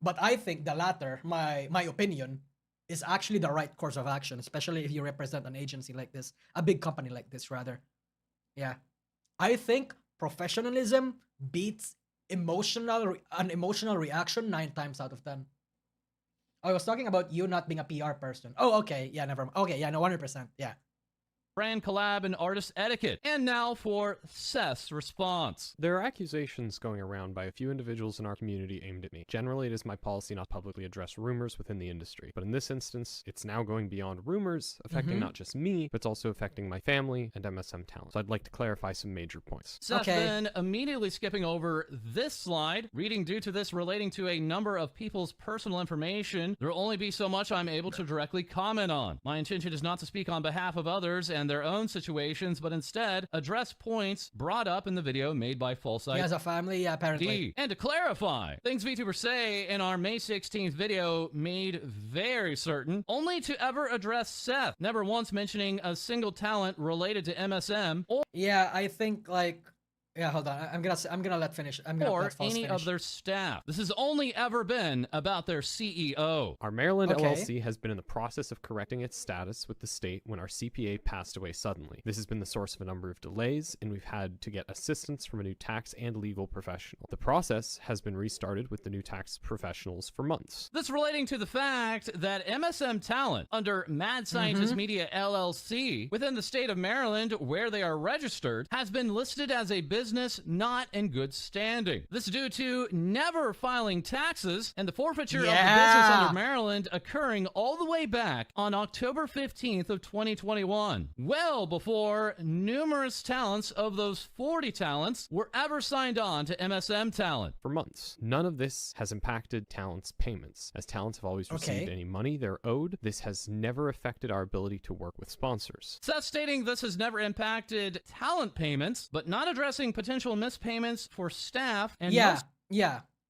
But I think the latter, my opinion, is actually the right course of action, especially if you represent an agency like this, a big company like this, rather. Yeah. I think professionalism beats an emotional reaction 9 times out of 10. I was talking about you not being a PR person. Oh, okay. Yeah, never mind. Okay, yeah, no, 100%. Yeah. Brand collab and artist etiquette. And now for Seth's response. There are accusations going around by a few individuals in our community aimed at me. Generally, it is my policy not to publicly address rumors within the industry. But in this instance, it's now going beyond rumors, affecting not just me, but it's also affecting my family and MSM Talent. So I'd like to clarify some major points. Seth then immediately skipping over this slide, reading due to this relating to a number of people's personal information, there will only be so much I'm able to directly comment on. My intention is not to speak on behalf of others and their own situations, but instead address points brought up in the video made by False ID. He has a family, yeah, apparently. And to clarify, things VTuber say in our May 16th video made very certain only to ever address Seth, never once mentioning a single talent related to MSM or I think like hold on. I'm gonna let finish. Or any of their staff. This has only ever been about their CEO. Our Maryland LLC has been in the process of correcting its status with the state when our CPA passed away suddenly. This has been the source of a number of delays, and we've had to get assistance from a new tax and legal professional. The process has been restarted with the new tax professionals for months. This relating to the fact that MSM Talent, under Mad Scientist Media LLC, within the state of Maryland, where they are registered, has been listed as a business not in good standing. This due to never filing taxes and the forfeiture of the business under Maryland occurring all the way back on October 15th of 2021, well before numerous talents of those 40 talents were ever signed on to MSM Talent. For months. None of this has impacted talents' payments, as talents have always received any money they're owed. This has never affected our ability to work with sponsors. Seth stating this has never impacted talent payments, but not addressing potential mispayments for staff and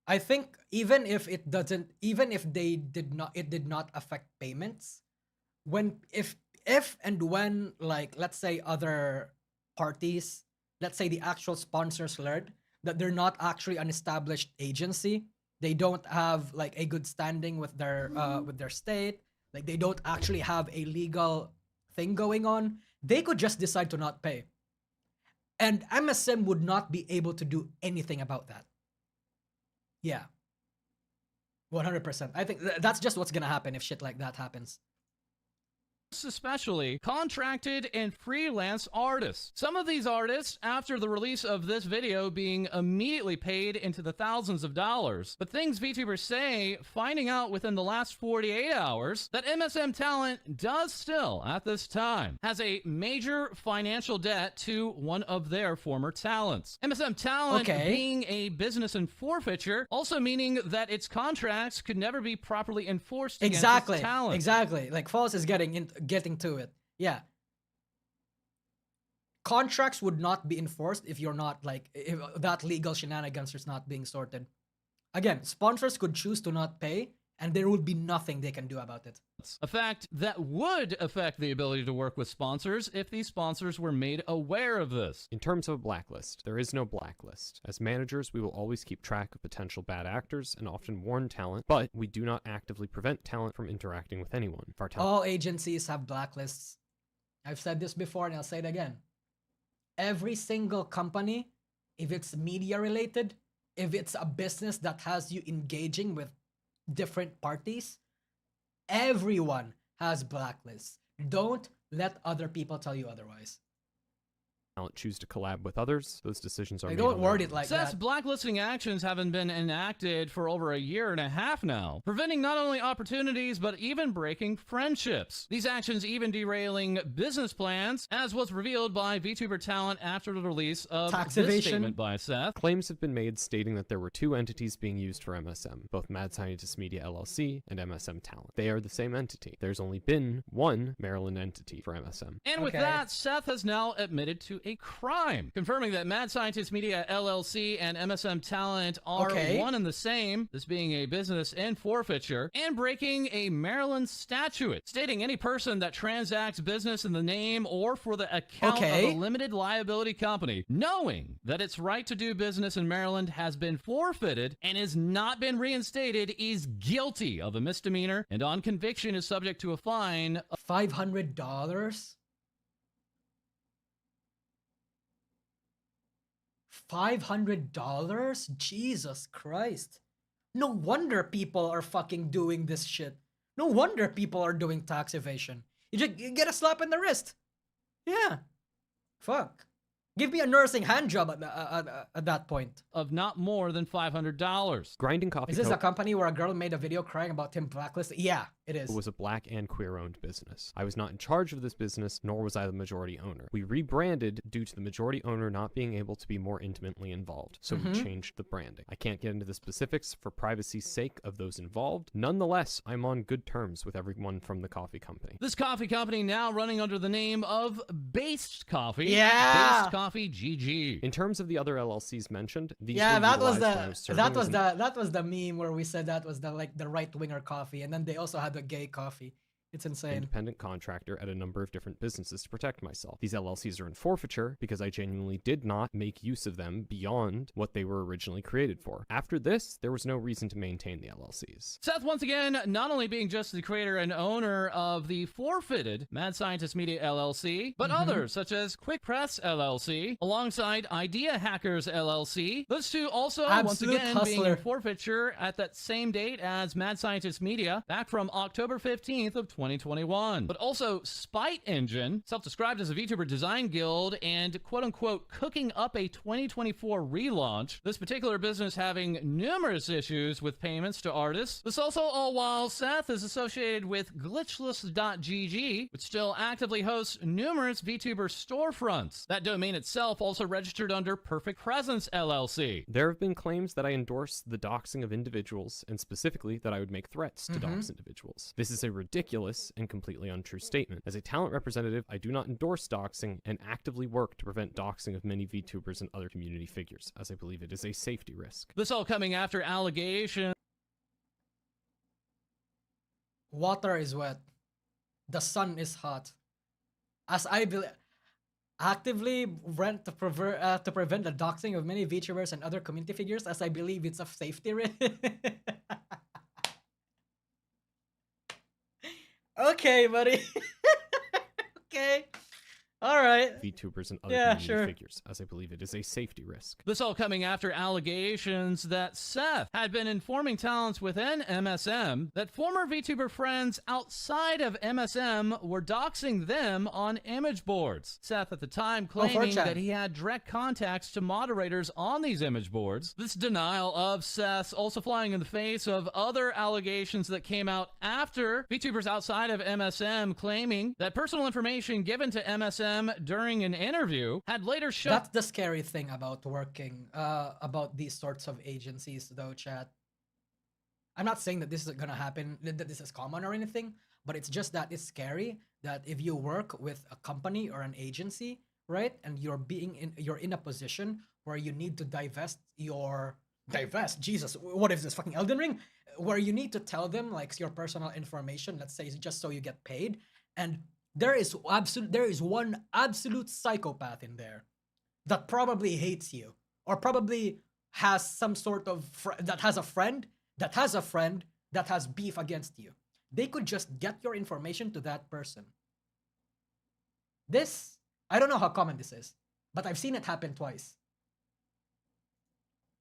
I think even if it did not affect payments, if and when, like, let's say other parties, let's say the actual sponsors learned that they're not actually an established agency, they don't have like a good standing with their state, like they don't actually have a legal thing going on, they could just decide to not pay. And MSM would not be able to do anything about that. Yeah. 100%. I think that's just what's gonna happen if shit like that happens. especially contracted and freelance artists. Some of these artists, after the release of this video, being immediately paid into the thousands of dollars. But things VTubers say, finding out within the last 48 hours that MSM Talent does still, at this time, has a major financial debt to one of their former talents. MSM Talent being a business in forfeiture, also meaning that its contracts could never be properly enforced against its talent. Exactly. Like False is getting to it. Yeah. Contracts would not be enforced if you're not like, if that legal shenanigans is not being sorted. Again, sponsors could choose to not pay, and there would be nothing they can do about it. A fact that would affect the ability to work with sponsors if these sponsors were made aware of this. In terms of a blacklist, there is no blacklist. As managers, we will always keep track of potential bad actors and often warn talent, but we do not actively prevent talent from interacting with anyone. If our All agencies have blacklists. I've said this before and I'll say it again. Every single company, if it's media related, if it's a business that has you engaging with different parties, everyone has blacklists. Don't let other people tell you otherwise. Talent choose to collab with others, those decisions are made. Don't word it like Seth's that. blacklisting actions haven't been enacted for over a year and a half now, preventing not only opportunities, but even breaking friendships. These actions even derailing business plans, as was revealed by Vtuber Talent after the release of Tax this evasion. statement by Seth. Claims have been made stating that there were two entities being used for MSM, both Mad Scientist Media LLC and MSM Talent. They are the same entity. There's only been one Maryland entity for MSM. And with that, Seth has now admitted to a crime, confirming that Mad Scientist Media LLC and MSM Talent are one and the same, this being a business in forfeiture, and breaking a Maryland statute, stating any person that transacts business in the name or for the account of a limited liability company, knowing that its right to do business in Maryland has been forfeited and has not been reinstated, is guilty of a misdemeanor, and on conviction is subject to a fine of $500? $500? Jesus Christ. No wonder people are fucking doing this shit. No wonder people are doing tax evasion. You get a slap in the wrist. Yeah. Fuck. Give me a nursing hand job at that point. Of not more than $500. Grinding Coffee Is this a company where a girl made a video crying about him blacklisted? Yeah, it is. It was a black and queer-owned business. I was not in charge of this business, nor was I the majority owner. We rebranded due to the majority owner not being able to be more intimately involved, so we changed the branding. I can't get into the specifics for privacy's sake of those involved. Nonetheless, I'm on good terms with everyone from the coffee company. This coffee company now running under the name of Based Coffee. Yeah. Based Coffee GG. In terms of the other LLCs mentioned, these that was the meme where we said that was the right winger coffee, and then they also had the gay coffee. It's insane. Independent contractor at a number of different businesses to protect myself. These LLCs are in forfeiture because I genuinely did not make use of them beyond what they were originally created for. After this, there was no reason to maintain the LLCs. Seth, once again, not only being just the creator and owner of the forfeited Mad Scientist Media LLC, but others such as Quick Press LLC, alongside Idea Hackers LLC. Those two also, once again, being in forfeiture at that same date as Mad Scientist Media, back from October 15th of 2021. But also Spite Engine, self-described as a VTuber design guild and quote-unquote cooking up a 2024 relaunch. This particular business having numerous issues with payments to artists. This also all while Seth is associated with glitchless.gg, which still actively hosts numerous VTuber storefronts. That domain itself also registered under Perfect Presence LLC. There have been claims that I endorse the doxing of individuals, and specifically that I would make threats to dox individuals. This is a ridiculous and completely untrue statement. As a talent representative, I do not endorse doxing and actively work to prevent doxing of many VTubers and other community figures, as I believe it is a safety risk. This all coming after allegations. Water is wet. The sun is hot. As I actively rent to prevent the doxing of many VTubers and other community figures, as I believe it's a safety risk. Okay, buddy. Okay. All right. VTubers and other Yeah, community sure. figures, as I believe it is a safety risk. This all coming after allegations that Seth had been informing talents within MSM that former VTuber friends outside of MSM were doxing them on image boards. Seth at the time claiming 4chan. that he had direct contacts to moderators on these image boards. This denial of Seth's also flying in the face of other allegations that came out after VTubers outside of MSM claiming that personal information given to MSM during an interview had later shown. That's the scary thing about working, about these sorts of agencies, though, chat. I'm not saying that this is gonna happen, that this is common or anything, but it's just that it's scary that if you work with a company or an agency, right, and you're in a position where you need to divest, Jesus, what is this, fucking Elden Ring? Where you need to tell them like your personal information, let's say, just so you get paid, and there is one absolute psychopath in there that probably hates you, or probably has some sort of that has a friend that has beef against you. They could just get your information to that person. This, I don't know how common this is, but I've seen it happen twice.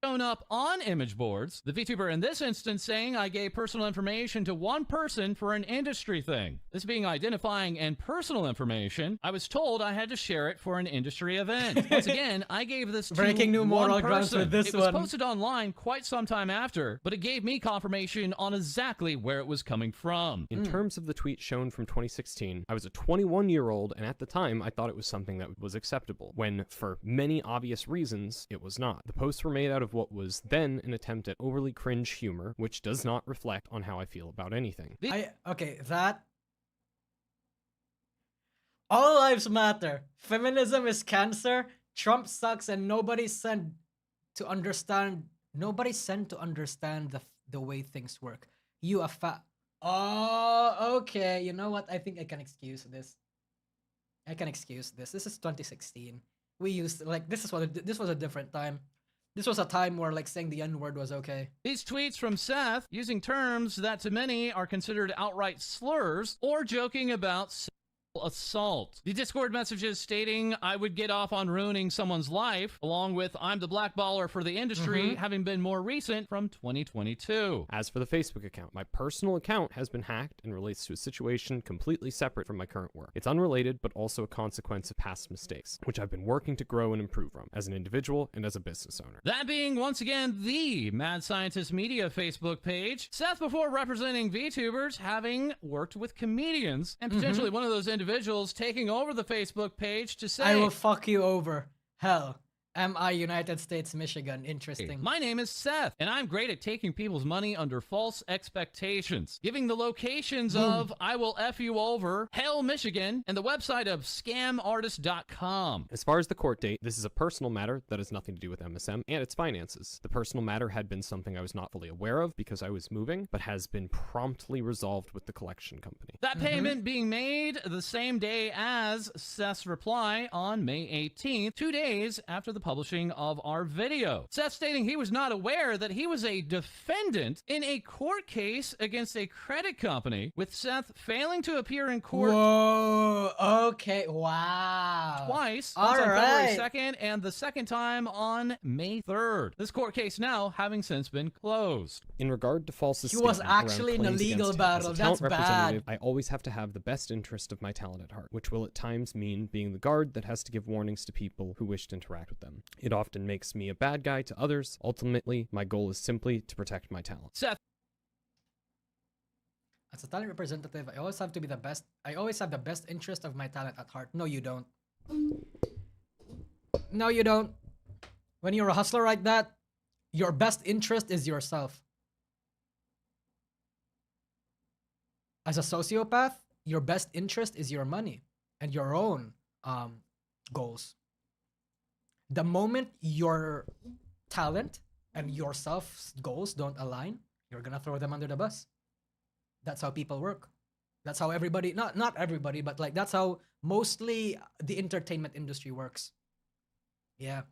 Shown up on image boards. The VTuber in this instance saying I gave personal information to one person for an industry thing. This being identifying and personal information, I was told I had to share it for an industry event. Once again, I gave this to Breaking new moral one grounds person. with this It was one. posted online quite some time after, but it gave me confirmation on exactly where it was coming from. In terms of the tweet shown from 2016, I was a 21-year-old, and at the time, I thought it was something that was acceptable, when, for many obvious reasons, it was not. The posts were made out of what was then an attempt at overly cringe humor, which does not reflect on how I feel about anything. All lives matter. Feminism is cancer. Trump sucks, and nobody's sent to understand the way things work. Oh, okay. You know what? I think I can excuse this. This is 2016. We used this was a different time. This was a time where like saying the N-word was okay. These tweets from Seth using terms that to many are considered outright slurs or joking about assault. The Discord messages stating I would get off on ruining someone's life, along with I'm the blackballer for the industry, having been more recent from 2022. As for the Facebook account, my personal account has been hacked and relates to a situation completely separate from my current work. It's unrelated, but also a consequence of past mistakes, which I've been working to grow and improve from, as an individual and as a business owner. That being, once again, the Mad Scientist Media Facebook page. Seth, before representing VTubers, having worked with comedians, and potentially one of those individuals taking over the Facebook page to say, I will fuck you over. Hell. MI United States, Michigan. Interesting. My name is Seth, and I'm great at taking people's money under false expectations. Giving the locations of I will F you over, Hell, Michigan, and the website of scamartist.com. As far as the court date, this is a personal matter that has nothing to do with MSM and its finances. The personal matter had been something I was not fully aware of because I was moving, but has been promptly resolved with the collection company. That payment being made the same day as Seth's reply on May 18th, 2 days after the publishing of our video. Seth stating he was not aware that he was a defendant in a court case against a credit company, with Seth failing to appear in court. Whoa, okay, wow. Twice, All once on right. February 2nd and the second time on May 3rd. This court case now having since been closed. In regard to false He was actually in a legal battle. That's bad. I always have to have the best interest of my talent at heart, which will at times mean being the guard that has to give warnings to people who wish to interact with them. It often makes me a bad guy to others. Ultimately, my goal is simply to protect my talent. Seth, as a talent representative, I always have to be the best. I always have the best interest of my talent at heart. No, you don't. No, you don't. When you're a hustler like that, your best interest is yourself. As a sociopath, your best interest is your money and your own goals. The moment your talent and yourself's goals don't align, you're gonna throw them under the bus. That's how people work. That's how everybody, not everybody, but like that's how mostly the entertainment industry works. Yeah.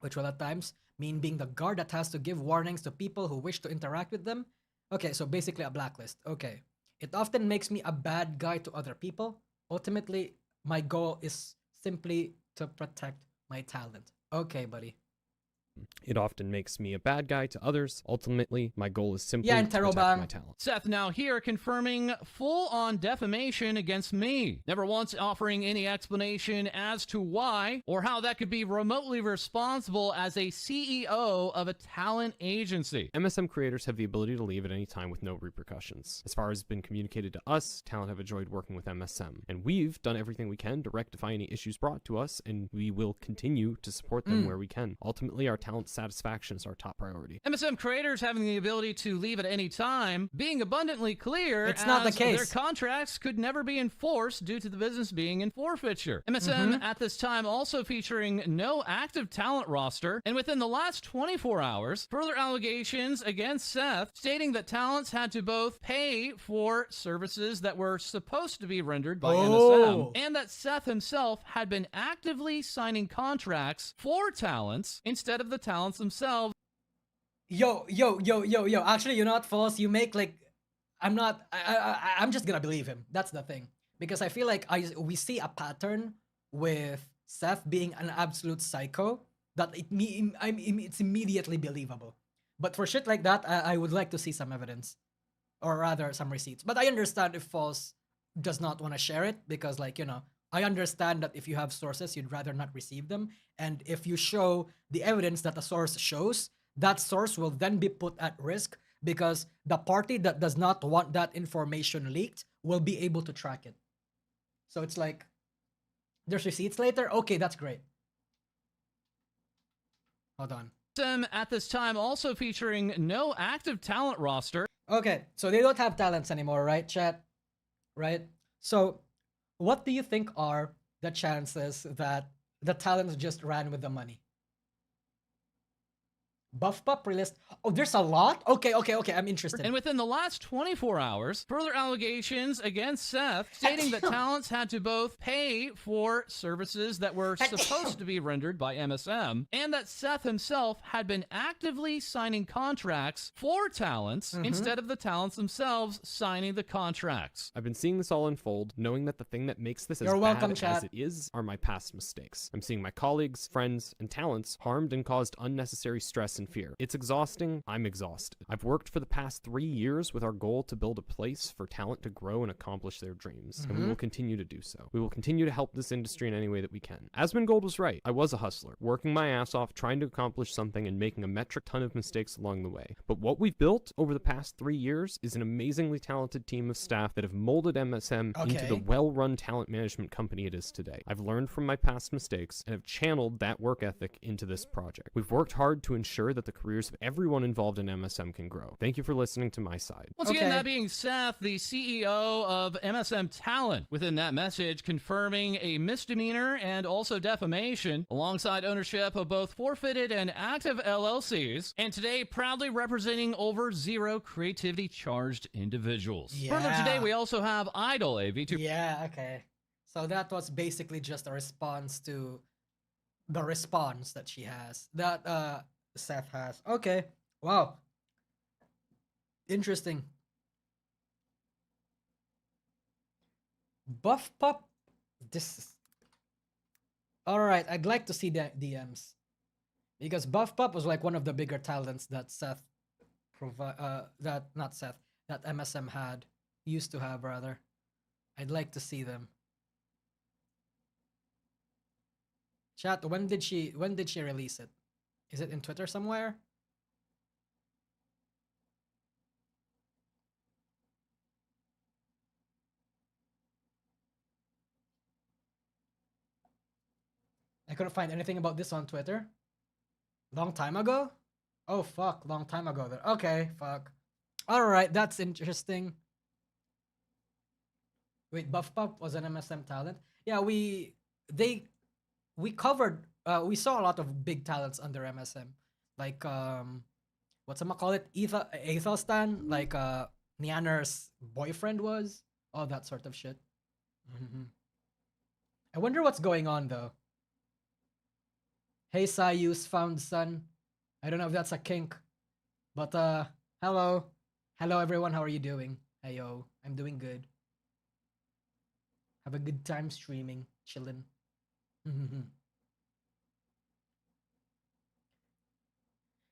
Which will at times mean being the guard that has to give warnings to people who wish to interact with them. Okay, so basically a blacklist. Okay. It often makes me a bad guy to other people. Ultimately, my goal is simply to protect my talent. Okay, buddy. It often makes me a bad guy to others. Ultimately, my goal is simply Yeah, to and protect Terobang. my talent. Seth now here confirming full-on defamation against me, never once offering any explanation as to why or how that could be remotely responsible as a CEO of a talent agency. MSM creators have the ability to leave at any time with no repercussions. As far as has been communicated to us, Talent have enjoyed working with MSM, and we've done everything we can to rectify any issues brought to us, and we will continue to support them where we can. Ultimately, our talent satisfaction is our top priority. MSM creators having the ability to leave at any time, being abundantly clear It's not the case. their contracts could never be enforced due to the business being in forfeiture. MSM at this time also featuring no active talent roster, and within the last 24 hours, further allegations against Seth stating that talents had to both pay for services that were supposed to be rendered by MSM, and that Seth himself had been actively signing contracts for talents instead of the talents themselves. Yo. Actually, you're not false. You make like, I'm just gonna believe him. That's the thing. Because I feel like we see a pattern with Seth being an absolute psycho that it's immediately believable. But for shit like that, I would like to see some evidence. Or rather, some receipts. But I understand if false does not want to share it because, like, you know, I understand that if you have sources, you'd rather not receive them. And if you show the evidence that a source shows, that source will then be put at risk because the party that does not want that information leaked will be able to track it. So it's like, there's receipts later? Okay, that's great. Hold on. At this time also featuring no active talent roster. Okay, so they don't have talents anymore, right, chat? Right? So, what do you think are the chances that the talents just ran with the money? Buff Pup released. Oh, there's a lot? Okay, I'm interested. And within the last 24 hours, further allegations against Seth stating that talents had to both pay for services that were supposed to be rendered by MSM, and that Seth himself had been actively signing contracts for talents instead of the talents themselves signing the contracts. I've been seeing this all unfold, knowing that the thing that makes this as You're welcome, bad chat. as it is are my past mistakes. I'm seeing my colleagues, friends, and talents harmed and caused unnecessary stress and fear. It's exhausting. I'm exhausted. I've worked for the past 3 years with our goal to build a place for talent to grow and accomplish their dreams, and we will continue to do so. We will continue to help this industry in any way that we can. Asmongold was right. I was a hustler, working my ass off, trying to accomplish something and making a metric ton of mistakes along the way. But what we've built over the past 3 years is an amazingly talented team of staff that have molded MSM into the well-run talent management company it is today. I've learned from my past mistakes and have channeled that work ethic into this project. We've worked hard to ensure that the careers of everyone involved in MSM can grow. Thank you for listening to my side. Once again, that being Seth, the CEO of MSM Talent, within that message confirming a misdemeanor and also defamation, alongside ownership of both forfeited and active LLCs, and today proudly representing over 0 creativity charged individuals. Further today, we also have Idol, a Vtuber. Yeah, okay. So that was basically just a response to the response that she has. That Seth has. Okay. Wow. Interesting. Buff Pup. This is... Alright, I'd like to see the DMs. Because Buff Pup was like one of the bigger talents that Seth that MSM had. Used to have, rather. I'd like to see them. Chat, when did she release it? Is it in Twitter somewhere? I couldn't find anything about this on Twitter. Long time ago? Oh fuck, long time ago there. Okay, fuck. Alright, that's interesting. Wait, Buff Pup was an MSM talent? Yeah, we covered, we saw a lot of big talents under MSM. Like, whatchamacallit, Aethelstan, like, Nianer's boyfriend was, all that sort of shit. I wonder what's going on, though. Hey, Sayus found son. I don't know if that's a kink, but, hello. Hello, everyone, how are you doing? Hey, yo, I'm doing good. Have a good time streaming, chillin'. Mhm.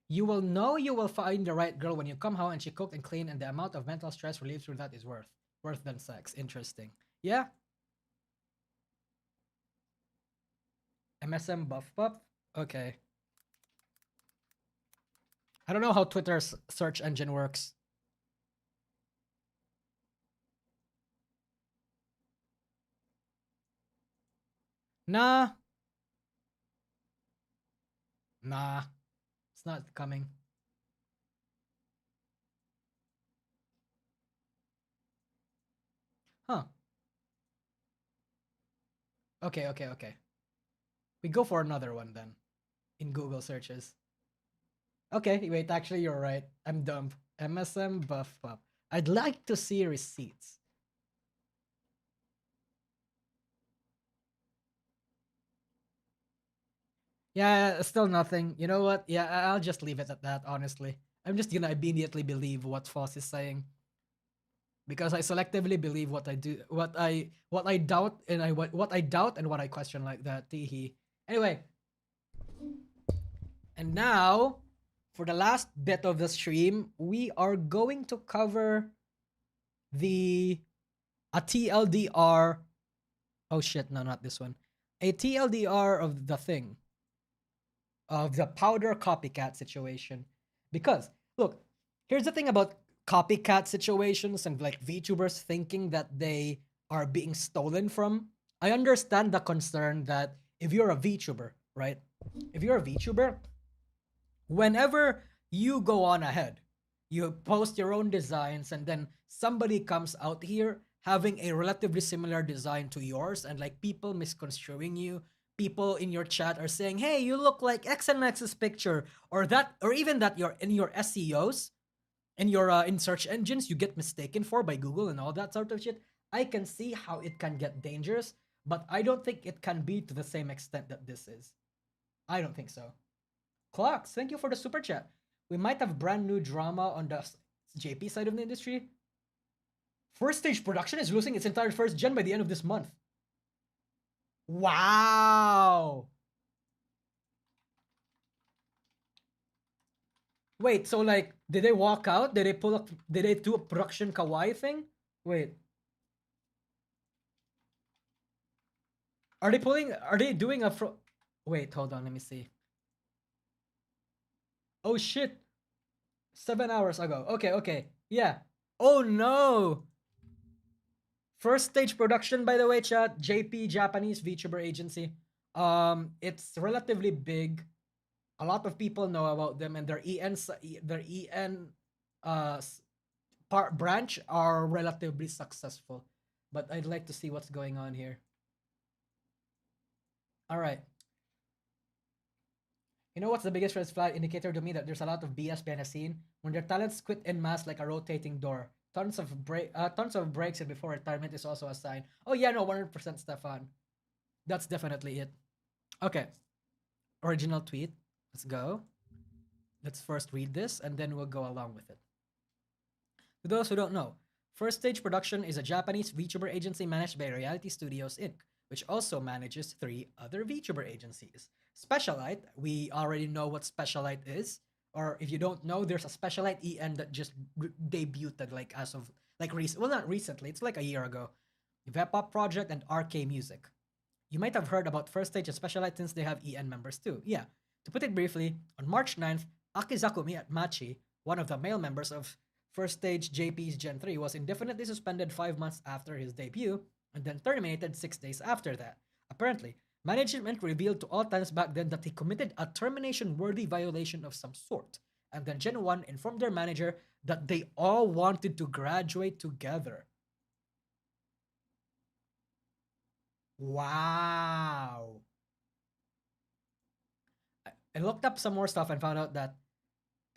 You will know you will find the right girl when you come home and she cooked and cleaned, and the amount of mental stress relieved through that is worth than sex. Interesting. Yeah. MSM buff buff. Okay. I don't know how Twitter's search engine works. Nah. Nah. It's not coming. Huh. Okay, okay, okay. We go for another one then. In Google searches. Okay, wait, actually you're right. I'm dumb. MSM buff buff. I'd like to see receipts. Yeah, still nothing. You know what? Yeah, I'll just leave it at that, honestly. I'm just gonna immediately believe what Foss is saying. Because I selectively believe what I do, what I doubt, and what I doubt and what I question like that. Teehee. Anyway, and now for the last bit of the stream, we are going to cover the a TLDR. Oh shit, no, not this one. A TLDR of the thing. Of the Powder copycat situation. Because, look, here's the thing about copycat situations and like VTubers thinking that they are being stolen from. I understand the concern that if you're a VTuber, right? If you're a VTuber, whenever you go on ahead, you post your own designs, and then somebody comes out here having a relatively similar design to yours, and like people misconstruing you, people in your chat are saying, hey, you look like X and X's picture, or that, or even that you're in your SEOs and your in search engines, you get mistaken for by Google and all that sort of shit. I can see how it can get dangerous, but I don't think it can be to the same extent that this is. I don't think so. Clocks, thank you for the super chat. We might have brand new drama on the JP side of the industry. First Stage Production is losing its entire first gen by the end of this month. Wow. Wait, so like, did they walk out? Did they pull up? Did they do a production kawaii thing? Wait. Are they pulling? Are they doing a Wait, hold on, let me see. Oh shit. 7 hours ago. Okay, okay. Yeah. Oh no. First Stage Production, by the way, chat. JP, Japanese VTuber agency. It's relatively big. A lot of people know about them, and their EN part branch are relatively successful. But I'd like to see what's going on here. All right. You know what's the biggest red flag indicator to me that there's a lot of BS behind the scene? When their talents quit en masse like a rotating door. Tons of breaks and before retirement is also a sign. Oh yeah, no, 100% Stefan. That's definitely it. Okay. Original tweet. Let's go. Let's first read this and then we'll go along with it. To those who don't know, First Stage Production is a Japanese VTuber agency managed by Reality Studios Inc., which also manages 3 other VTuber agencies. Specialite, we already know what Specialite is. Or if you don't know, there's a Specialite EN that just debuted like as of like well, not recently, it's like a year ago. Vpop Project and RK Music. You might have heard about First Stage and Specialite since they have EN members too. Yeah. To put it briefly, on March 9th, Akizaku Machi, one of the male members of First Stage JP's Gen 3, was indefinitely suspended 5 months after his debut and then terminated 6 days after that. Apparently, management revealed to all times back then that he committed a termination-worthy violation of some sort, and then Gen 1 informed their manager that they all wanted to graduate together. Wow. I looked up some more stuff and found out that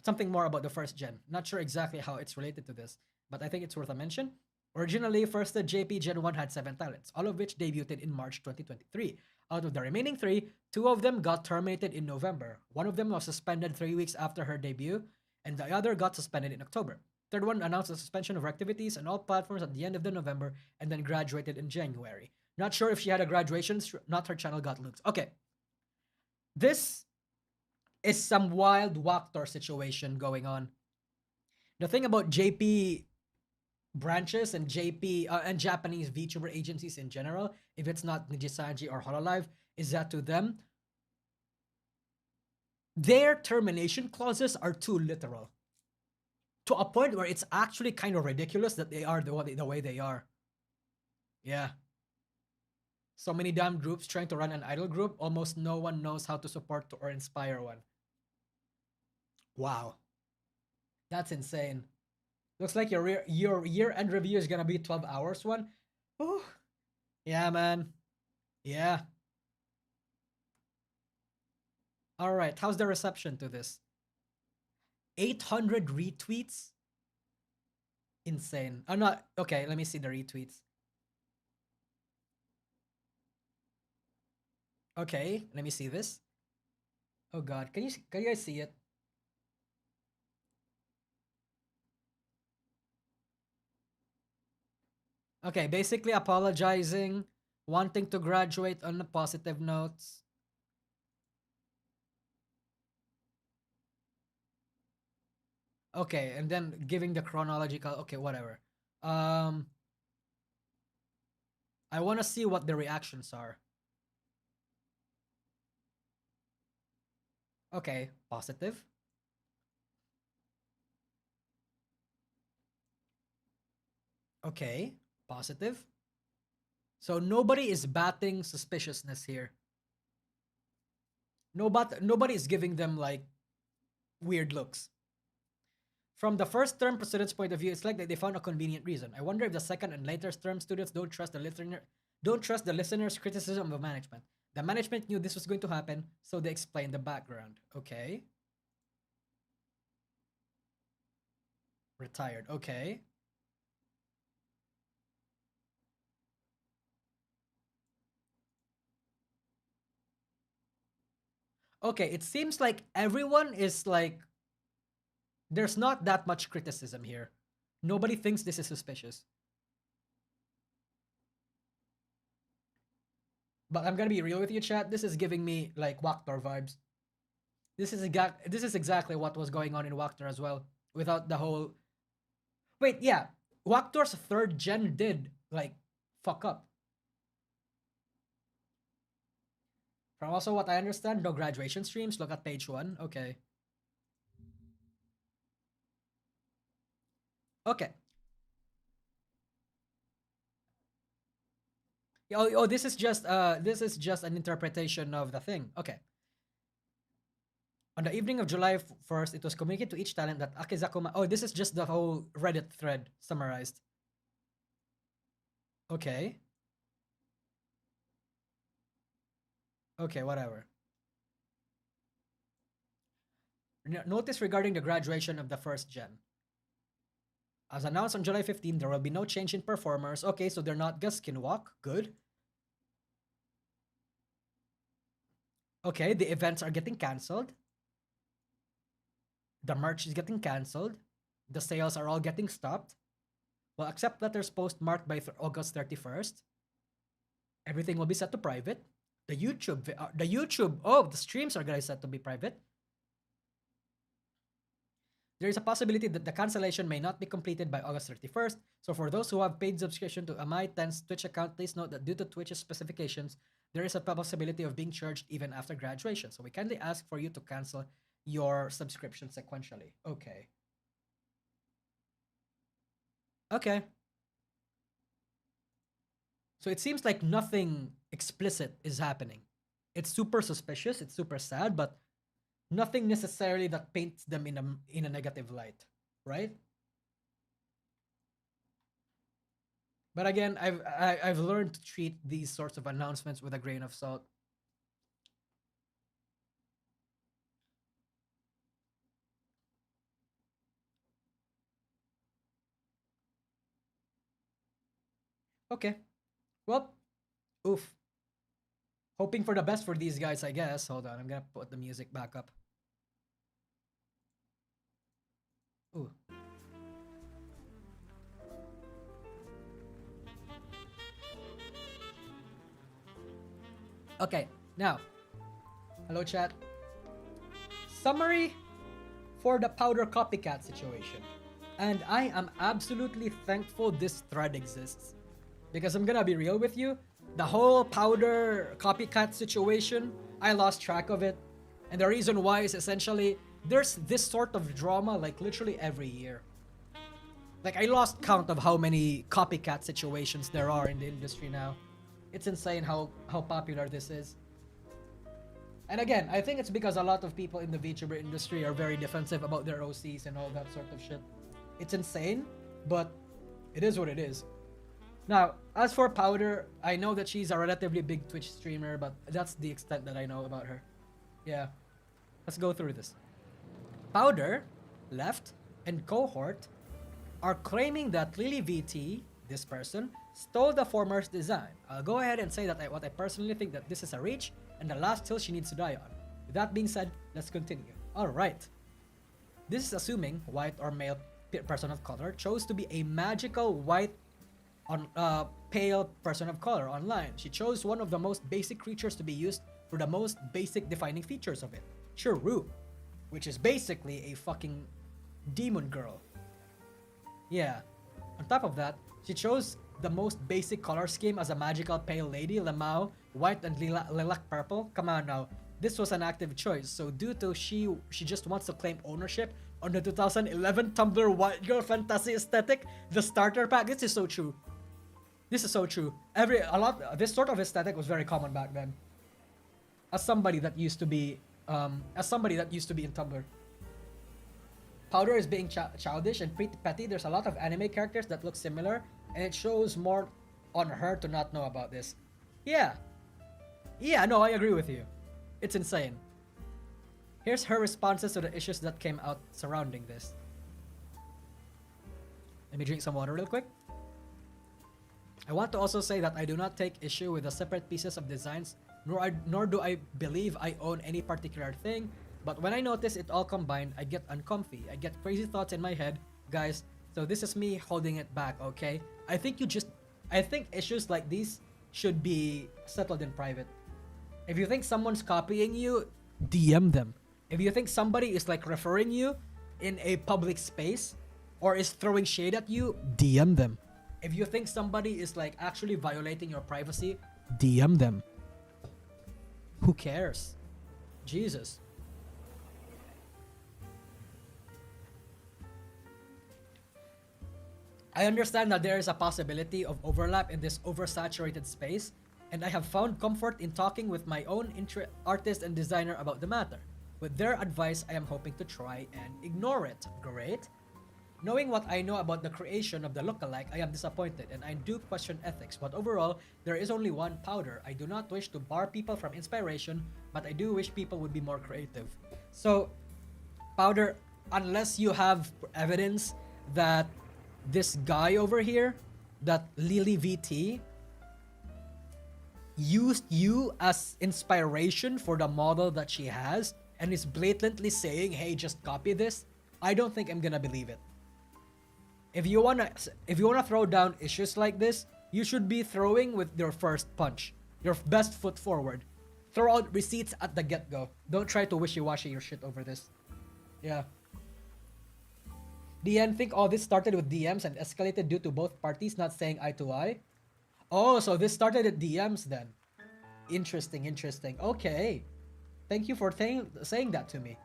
something more about the first gen. Not sure exactly how it's related to this, but I think it's worth a mention. Originally, first the JP Gen 1 had 7 talents, all of which debuted in March 2023. Out of the remaining 3, 2 of them got terminated in November. One of them was suspended 3 weeks after her debut, and the other got suspended in October. Third one announced the suspension of activities on all platforms at the end of the November and then graduated in January. Not sure if she had a graduation. Not her channel got leaked. Okay. This is some wild Waktor situation going on. The thing about JP branches and JP and Japanese VTuber agencies in general, if it's not NIJISANJI or Hololive, is that to them, their termination clauses are too literal. To a point where it's actually kind of ridiculous that they are the way they are. Yeah. So many damn groups trying to run an idol group, almost no one knows how to support or inspire one. Wow. That's insane. Looks like your year-end review is gonna be 12 hours one. Oh, yeah, man. Yeah. All right, how's the reception to this? 800 retweets? Insane. I'm not, okay, let me see the retweets. Okay, let me see this. Oh God, can you guys see it? Okay, basically apologizing, wanting to graduate on the positive notes. Okay, and then giving the chronological, okay, whatever. I want to see what the reactions are. Okay, positive. Okay, positive. So nobody is batting suspiciousness here. Nobody is giving them like weird looks. From the first term students' point of view, it's like they found a convenient reason. I wonder if the second and later term students don't trust the listener's criticism of management. The management knew this was going to happen, so they explained the background. Okay. Retired. Okay. Okay, it seems like everyone is like, there's not that much criticism here. Nobody thinks this is suspicious. But I'm gonna be real with you, chat. This is giving me like Waktor vibes. This is exactly what was going on in Waktor as well. Without the whole. Wait, yeah. Waktor's third gen did like fuck up. From also what I understand, no graduation streams. Look at page 1. Okay. Okay. Oh, this is just an interpretation of the thing. Okay. On the evening of July 1st, it was communicated to each talent that Akizakuma. Oh, this is just the whole Reddit thread summarized. Okay. Okay, whatever. Notice regarding the graduation of the first gen. As announced on July 15, there will be no change in performers. Okay, so they're not gonna skinwalk. Good. Okay, the events are getting cancelled. The merch is getting cancelled. The sales are all getting stopped. Well, accept letters post marked by August 31st. Everything will be set to private. The streams are gonna set to be private. There is a possibility that the cancellation may not be completed by August 31st. So for those who have paid subscription to Amai10's Twitch account, please note that due to Twitch's specifications, there is a possibility of being charged even after graduation. So we kindly ask for you to cancel your subscription sequentially. Okay. Okay. So it seems like nothing explicit is happening. It's super suspicious, it's super sad, but nothing necessarily that paints them in a negative light, right? But again, I've learned to treat these sorts of announcements with a grain of salt. Okay. Well, oof. Hoping for the best for these guys, I guess. Hold on, I'm gonna put the music back up. Ooh. Okay, now, hello chat. Summary for the Powdur Copycat situation. And I am absolutely thankful this thread exists. Because I'm gonna be real with you, the whole Powdur Copycat situation, I lost track of it. And the reason why is essentially, there's this sort of drama like literally every year. Like, I lost count of how many copycat situations there are in the industry now. It's insane how popular this is. And again, I think it's because a lot of people in the VTuber industry are very defensive about their OCs and all that sort of shit. It's insane, but it is what it is. Now, as for Powdur, I know that she's a relatively big Twitch streamer, but that's the extent that I know about her. Yeah. Let's go through this. Powdur, Left, and Cohort are claiming that Lily VT, this person, stole the former's design. I'll go ahead and say that what I personally think that this is a reach and the last hill she needs to die on. With that being said, let's continue. Alright. This is assuming white or male person of color chose to be a magical white pale person of color online. She chose one of the most basic creatures to be used for the most basic defining features of it. Chiru, which is basically a fucking demon girl. Yeah. On top of that, she chose the most basic color scheme as a magical pale lady, Lamau, white and lilac purple. Come on now. This was an active choice, so due to she just wants to claim ownership on the 2011 Tumblr white girl fantasy aesthetic, the starter pack. This is so true. This is so true. This sort of aesthetic was very common back then. As somebody that used to be in Tumblr. Powdur is being childish and pretty petty. There's a lot of anime characters that look similar, and it shows more on her to not know about this. Yeah. Yeah, no, I agree with you. It's insane. Here's her responses to the issues that came out surrounding this. Let me drink some water real quick. I want to also say that I do not take issue with the separate pieces of designs, nor do I believe I own any particular thing. But when I notice it all combined, I get uncomfy. I get crazy thoughts in my head. Guys, so this is me holding it back, okay? I think issues like these should be settled in private. If you think someone's copying you, DM them. If you think somebody is like referring you in a public space or is throwing shade at you, DM them. If you think somebody is like actually violating your privacy, DM them. Who cares? Jesus. I understand that there is a possibility of overlap in this oversaturated space, and I have found comfort in talking with my own artist and designer about the matter. With their advice, I am hoping to try and ignore it. Great. Knowing what I know about the creation of the lookalike, I am disappointed, and I do question ethics, but overall, there is only one Powdur. I do not wish to bar people from inspiration, but I do wish people would be more creative. So, Powdur, unless you have evidence that this guy over here, that Lily VT, used you as inspiration for the model that she has, and is blatantly saying, hey, just copy this, I don't think I'm gonna believe it. If you wanna throw down issues like this, you should be throwing with your first punch, your best foot forward. Throw out receipts at the get-go. Don't try to wishy-washy your shit over this. Yeah. DN think all this started with DMs and escalated due to both parties not saying eye to eye? Oh, so this started at DMs then. Interesting. Okay. Thank you for saying that to me.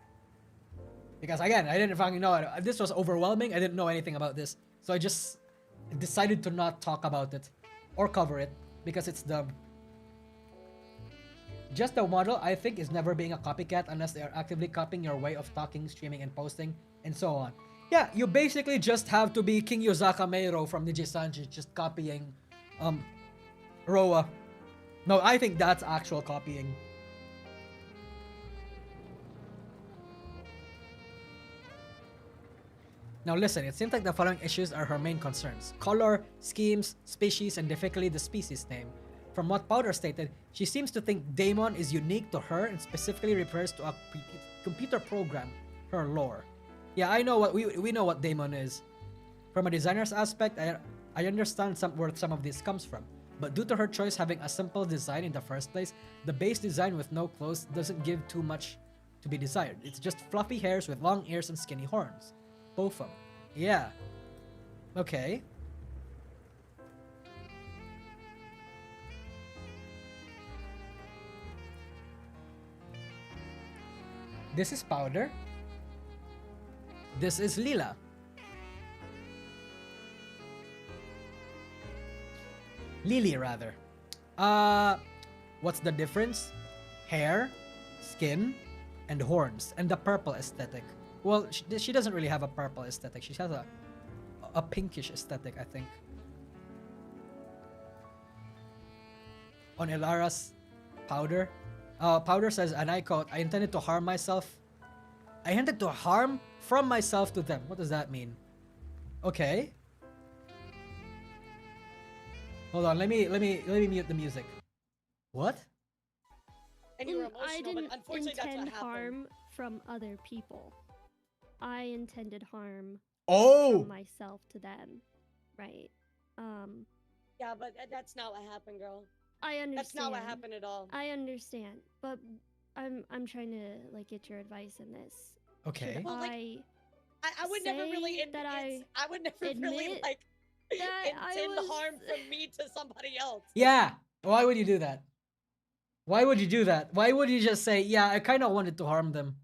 Because again, I didn't fucking know it. This was overwhelming. I didn't know anything about this. So I just decided to not talk about it or cover it because it's dumb. Just the model, I think, is never being a copycat unless they are actively copying your way of talking, streaming, and posting, and so on. Yeah, you basically just have to be King Yuzaka Meiro from NIJISANJI, just copying Roa. No, I think that's actual copying. Now listen, it seems like the following issues are her main concerns. Color, schemes, species, and difficultly the species name. From what Powdur stated, she seems to think Daemon is unique to her and specifically refers to a computer program, her lore. Yeah, I know what we know what Daemon is. From a designer's aspect, I understand where some of this comes from. but due to her choice having a simple design in the first place, the base design with no clothes doesn't give too much to be desired. It's just fluffy hairs with long ears and skinny horns. Both of them. Yeah. Okay. This is Powder. This is Lila. Lily, rather. What's the difference? Hair, skin, and horns, and the purple aesthetic. Well, she doesn't really have a purple aesthetic. She has a pinkish aesthetic, I think. On Ilara's Powder. Powder says, and I quote, I intended to harm myself. I intended to harm from myself to them. What does that mean? Okay. Hold on, let me mute the music. What? And you were I emotional, but didn't unfortunately that's what intend happened. harm from other people. I intended harm Oh! from myself to them. Right. Yeah, but that's not what happened, girl. I understand. That's not what happened at all. I understand, but I'm trying to like get your advice in this. Okay. Should Well, like, I I would never really say that I would never really admit like that I intend was- harm from me to somebody else. Yeah. Why would you do that? Why would you do that? Why would you just say, yeah, I kind of wanted to harm them?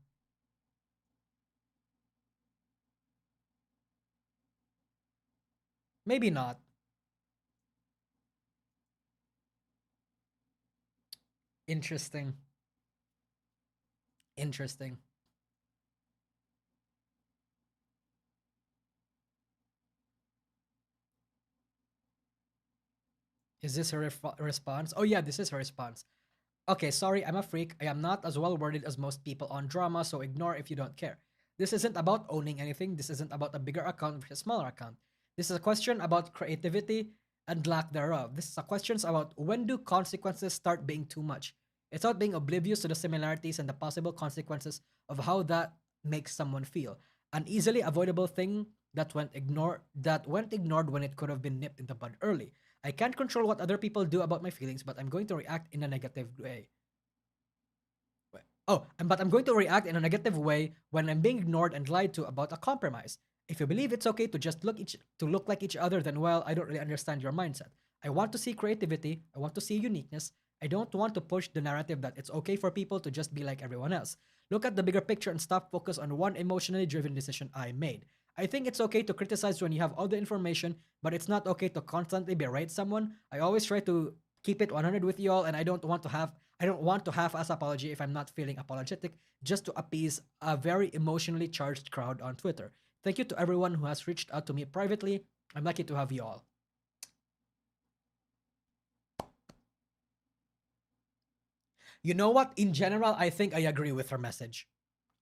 Maybe not. Interesting. Interesting. Is this her response? Oh yeah, this is her response. Okay, sorry, I'm a freak. I am not as well worded as most people on drama, so ignore if you don't care. This isn't about owning anything. This isn't about a bigger account versus a smaller account. This is a question about creativity and lack thereof. This is a question about when do consequences start being too much. It's about being oblivious to the similarities and the possible consequences of how that makes someone feel. An easily avoidable thing that went ignored when it could have been nipped in the bud early. I can't control what other people do about my feelings, but I'm going to react in a negative way. But I'm going to react in a negative way when I'm being ignored and lied to about a compromise. If you believe it's okay to just look like each other, then well, I don't really understand your mindset. I want to see creativity. I want to see uniqueness. I don't want to push the narrative that it's okay for people to just be like everyone else. Look at the bigger picture and stop focus on one emotionally driven decision I made. I think it's okay to criticize when you have all the information, but it's not okay to constantly berate someone. I always try to keep it 100 with y'all, and I don't want to half-ass apology if I'm not feeling apologetic, just to appease a very emotionally charged crowd on Twitter. Thank you to everyone who has reached out to me privately. I'm lucky to have y'all. You know what? In general, I think I agree with her message.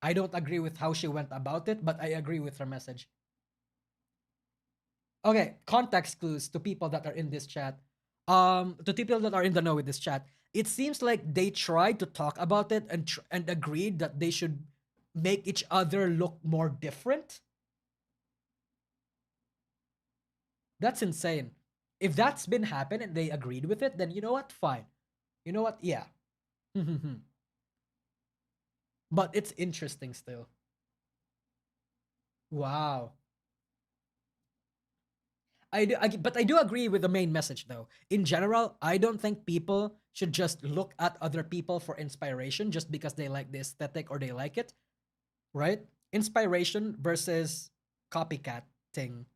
I don't agree with how she went about it, but I agree with her message. Okay, context clues to people that are in this chat. To people that are in the know with this chat. It seems like they tried to talk about it and agreed that they should make each other look more different. That's insane. If that's been happening and they agreed with it, then you know what? Fine. You know what? Yeah. But it's interesting still. Wow. But I do agree with the main message though. In general, I don't think people should just look at other people for inspiration just because they like the aesthetic or they like it, right? Inspiration versus copycat thing.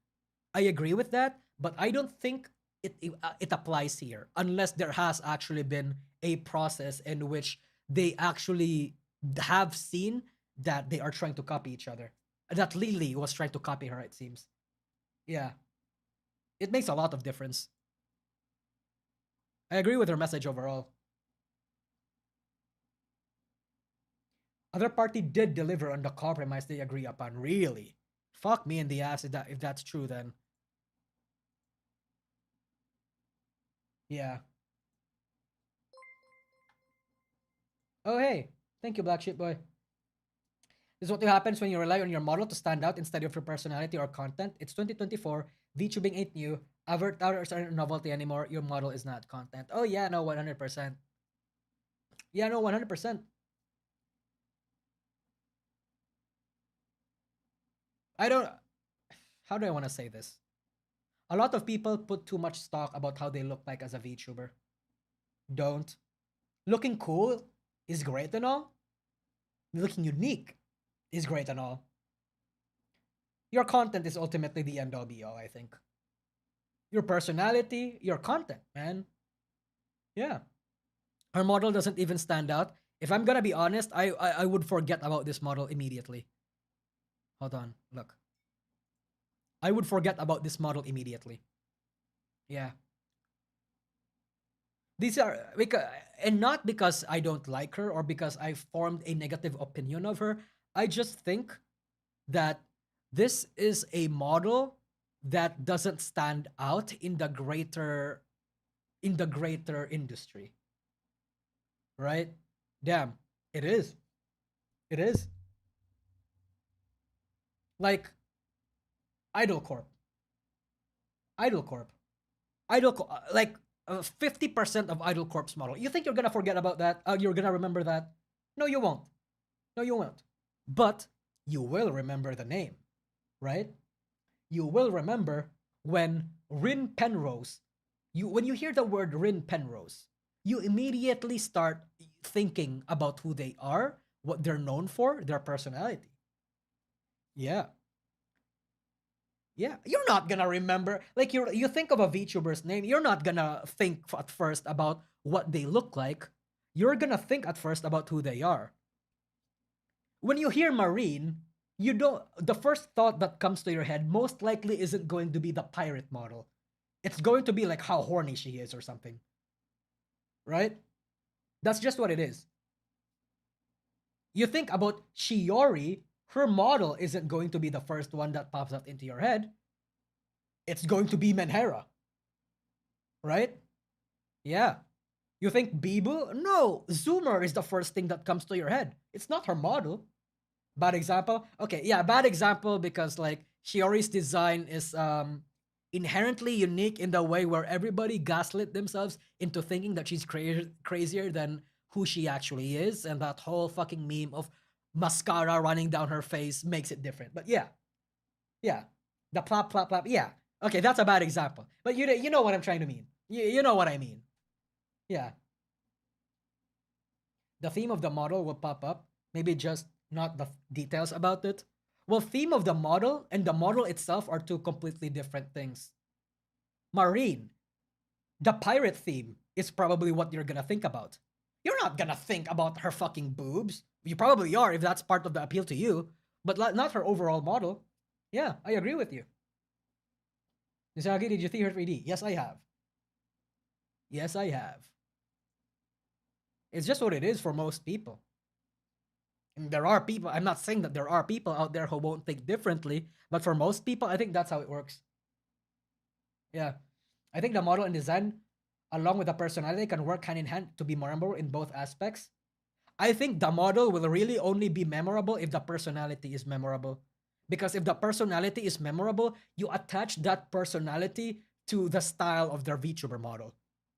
I agree with that, but I don't think it applies here unless there has actually been a process in which they actually have seen that they are trying to copy each other. That Lily was trying to copy her, it seems. Yeah. It makes a lot of difference. I agree with her message overall. Other party did deliver on the compromise they agree upon. Really? Fuck me in the ass if that's true then. Yeah. Oh hey. Thank you, Black Sheep Boy. This is what happens when you rely on your model to stand out instead of your personality or content. It's 2024. VTubing ain't new. Avatars aren't novelty anymore. Your model is not content. Oh yeah, no, 100%. Yeah, no, 100%. I don't. How do I want to say this? A lot of people put too much stock about how they look like as a VTuber. Don't. Looking cool is great and all. Looking unique is great and all. Your content is ultimately the end all be all, I think. Your personality, your content, man. Yeah. Her model doesn't even stand out. If I'm gonna be honest, I would forget about this model immediately. Hold on, look. I would forget about this model immediately. Yeah. These are because, and not because I don't like her or because I formed a negative opinion of her. I just think that this is a model that doesn't stand out in the greater industry. Right? Damn, it is. It is. Like Idol Corp. Idol Corp. Like 50% of Idol Corp's model. You think you're gonna forget about that? You're gonna remember that? No, you won't. No, you won't. But you will remember the name, right? You will remember when Rin Penrose, when you hear the word Rin Penrose, you immediately start thinking about who they are, what they're known for, their personality. Yeah. Yeah, you're not gonna remember. Like you think of a VTuber's name, you're not gonna think at first about what they look like. You're gonna think at first about who they are. When you hear Marine, you don't. The first thought that comes to your head most likely isn't going to be the pirate model. It's going to be like how horny she is or something. Right? That's just what it is. You think about Shiori, her model isn't going to be the first one that pops up into your head. It's going to be Menhera. Right? Yeah. You think Bibu? No, Zoomer is the first thing that comes to your head. It's not her model. Bad example? Okay, yeah, bad example because like Shiori's design is inherently unique in the way where everybody gaslit themselves into thinking that she's crazier than who she actually is, and that whole fucking meme of mascara running down her face makes it different. But yeah, the plop plop plop. Yeah, okay, that's a bad example. But you know what I'm trying to mean. You know what I mean. Yeah. The theme of the model will pop up. Maybe just not the details about it. Well, theme of the model and the model itself are two completely different things. Marine, the pirate theme is probably what you're gonna think about. You're not gonna think about her fucking boobs. You probably are if that's part of the appeal to you, but not her overall model. Yeah, I agree with you. Nisagi, did you see her 3D? Yes, I have. Yes, I have. It's just what it is for most people. And there are people, I'm not saying that there are people out there who won't think differently, but for most people, I think that's how it works. Yeah. I think the model and design, along with the personality, can work hand in hand to be memorable in both aspects. I think the model will really only be memorable if the personality is memorable. Because if the personality is memorable, you attach that personality to the style of their VTuber model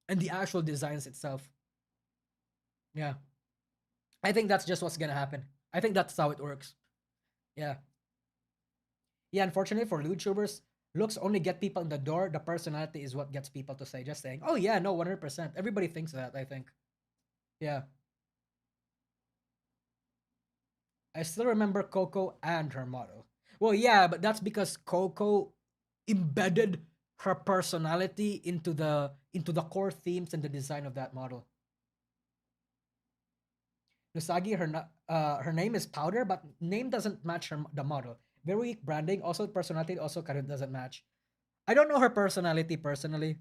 and the actual designs itself. Yeah. I think that's just what's gonna happen. I think that's how it works. Yeah. Yeah, unfortunately for YouTubers, looks only get people in the door. The personality is what gets people to say. Just saying, oh yeah, no, 100%. Everybody thinks that, I think. Yeah. I still remember Coco and her model. Well, yeah, but that's because Coco embedded her personality into the core themes and the design of that model. Usagi, her name is Powdur, but name doesn't match the model. Very weak branding. Also, personality also kind of doesn't match. I don't know her personality personally,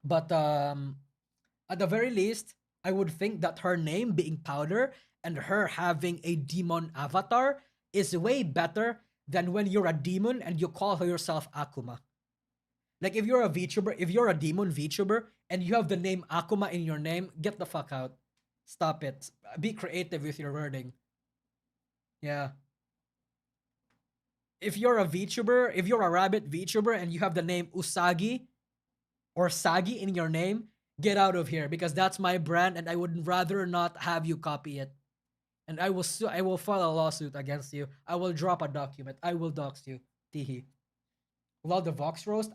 but at the very least, I would think that her name being Powdur and her having a demon avatar is way better than when you're a demon and you call yourself Akuma. Like if you're a VTuber, if you're a demon VTuber and you have the name Akuma in your name, get the fuck out. Stop it. Be creative with your wording. Yeah. if you're a VTuber, if you're a rabbit VTuber and you have the name Usagi or Sagi in your name, get out of here because that's my brand and I would rather not have you copy it. And I will file a lawsuit against you. I will drop a document. I will dox you. Teehee. Love the Vox roast.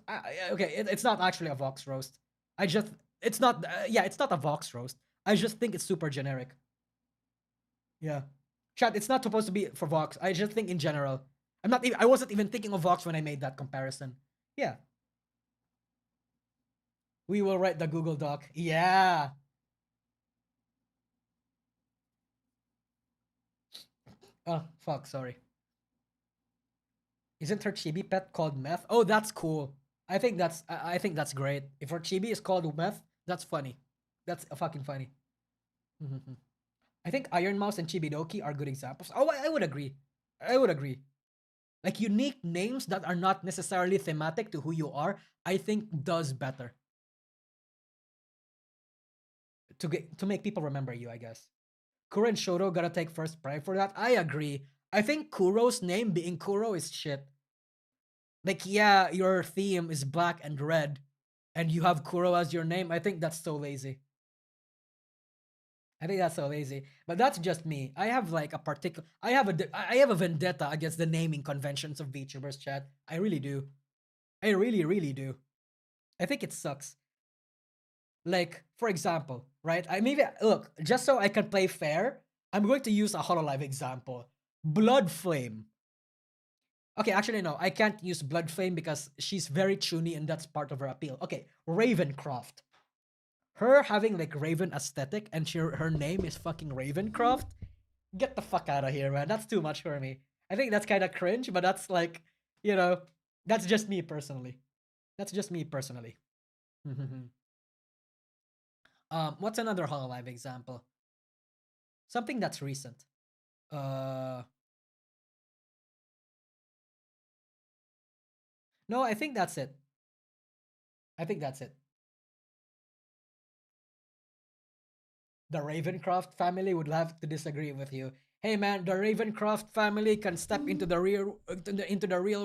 Okay, it's not actually a Vox roast. It's not a Vox roast. I just think it's super generic. Yeah. Chat, it's not supposed to be for Vox. I just think in general. I wasn't even thinking of Vox when I made that comparison. Yeah. We will write the Google Doc. Yeah. Oh, fuck, sorry. Isn't her chibi pet called Meth? Oh, that's cool. I think that's great. If her chibi is called Meth, that's funny. That's fucking funny. I think Iron Mouse and Chibidoki are good examples. Oh, I would agree. I would agree. Like unique names that are not necessarily thematic to who you are, I think does better. To make people remember you, I guess. Kuro and Shoto gotta take first pride for that. I agree. I think Kuro's name being Kuro is shit. Like, yeah, your theme is black and red, and you have Kuro as your name. I think that's so lazy. I think that's so lazy. But that's just me. I have like a particular. I have a vendetta against the naming conventions of VTubers, chat. I really do. I really, really do. I think it sucks. Like, for example, right? Look, just so I can play fair, I'm going to use a Hololive example. Blood Flame. Okay, actually, no, I can't use Blood Flame because she's very chuny and that's part of her appeal. Okay, Ravencroft. Her having like Raven aesthetic and her name is fucking Ravencroft. Get the fuck out of here, man. That's too much for me. I think that's kind of cringe, but that's like, you know, that's just me personally. That's just me personally. What's another Hololive example? Something that's recent. No, I think that's it. I think that's it. The Ravencroft family would have to disagree with you. Hey man, the Ravencroft family can step into the real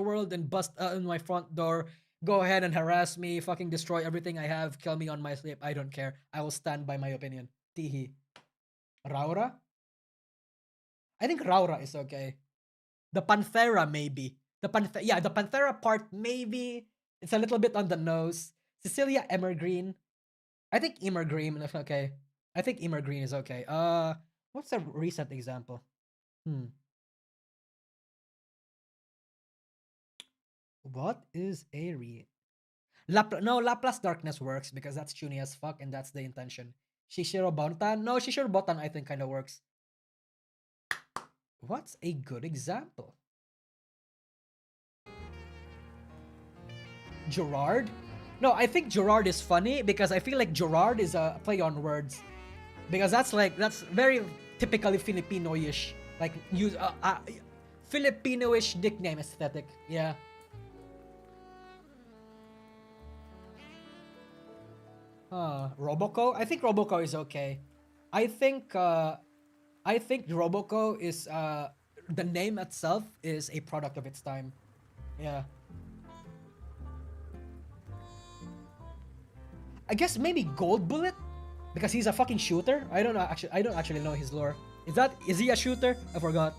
world and bust in my front door. Go ahead and harass me, fucking destroy everything I have, kill me on my sleep. I don't care. I will stand by my opinion. Teehee. Raura? I think Raura is okay. The Panthera maybe. The Panthera part maybe. It's a little bit on the nose. Cecilia Emergreen. I think Emergreen is okay. I think Emergreen is okay. What's a recent example? What is a Laplace Darkness works because that's chuny as fuck and that's the intention. Shishiro Bontan? No, Shishiro Bontan I think kind of works. What's a good example? Gerard? No, I think Gerard is funny because I feel like Gerard is a play on words. Because that's very typically Filipino-ish. Like, use Filipino-ish nickname aesthetic. Yeah. Roboco? I think Roboco is okay. I think Roboco is the name itself is a product of its time. Yeah. I guess maybe Gold Bullet because he's a fucking shooter. I don't know actually. I don't actually know his lore. Is he a shooter? I forgot.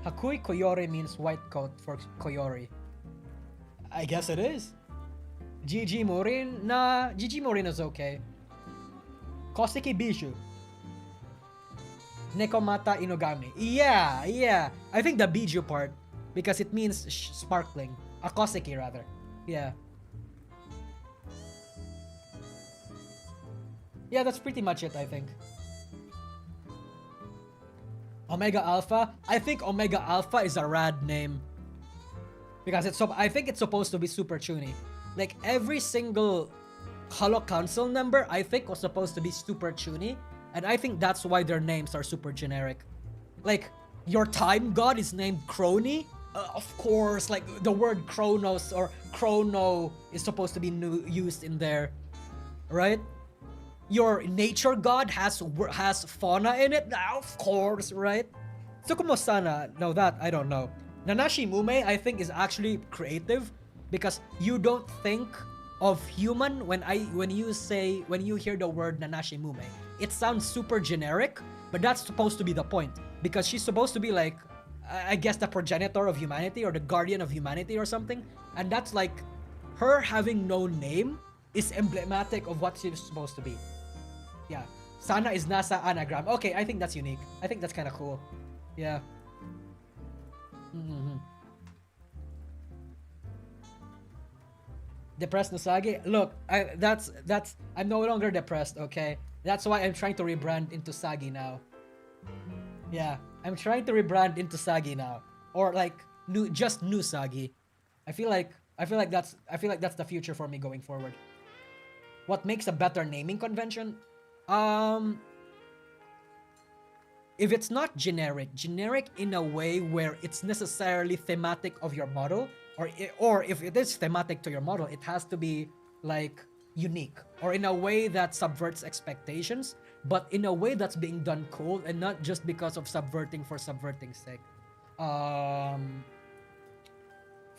Hakui Koyori means white coat for Koyori. I guess it is. GG Morin? Nah, GG Morin is okay. Koseki Bijou. Nekomata Inogami. Yeah. I think the Bijou part because it means sparkling. Koseki rather. Yeah. Yeah, that's pretty much it, I think. Omega Alpha? I think Omega Alpha is a rad name. Because I think it's supposed to be super chuny. Like, every single Holo Council member, I think, was supposed to be super chuny. And I think that's why their names are super generic. Like, your time god is named Crony? Of course, like, the word Chronos or Chrono is supposed to be used in there. Right? Your nature god has fauna in it? Of course, right? Tsukumo Sana, no, that I don't know. Nanashi Mume, I think, is actually creative because you don't think of human when you hear the word Nanashi Mume. It sounds super generic, but that's supposed to be the point because she's supposed to be like, I guess, the progenitor of humanity or the guardian of humanity or something, and that's like her having no name is emblematic of what she's supposed to be. Yeah, Sana is nasa anagram. Okay, I think that's unique. I think that's kind of cool. Yeah. Depressed Nosagi? Look, I'm no longer depressed, okay? That's why I'm trying to rebrand into Sagi now. Yeah, I'm trying to rebrand into Sagi now. Or like just new Sagi. I feel like that's the future for me going forward. What makes a better naming convention? If it's not generic in a way where it's necessarily thematic of your model, or if it is thematic to your model, it has to be like unique, or in a way that subverts expectations, but in a way that's being done cool and not just because of subverting for subverting's sake. For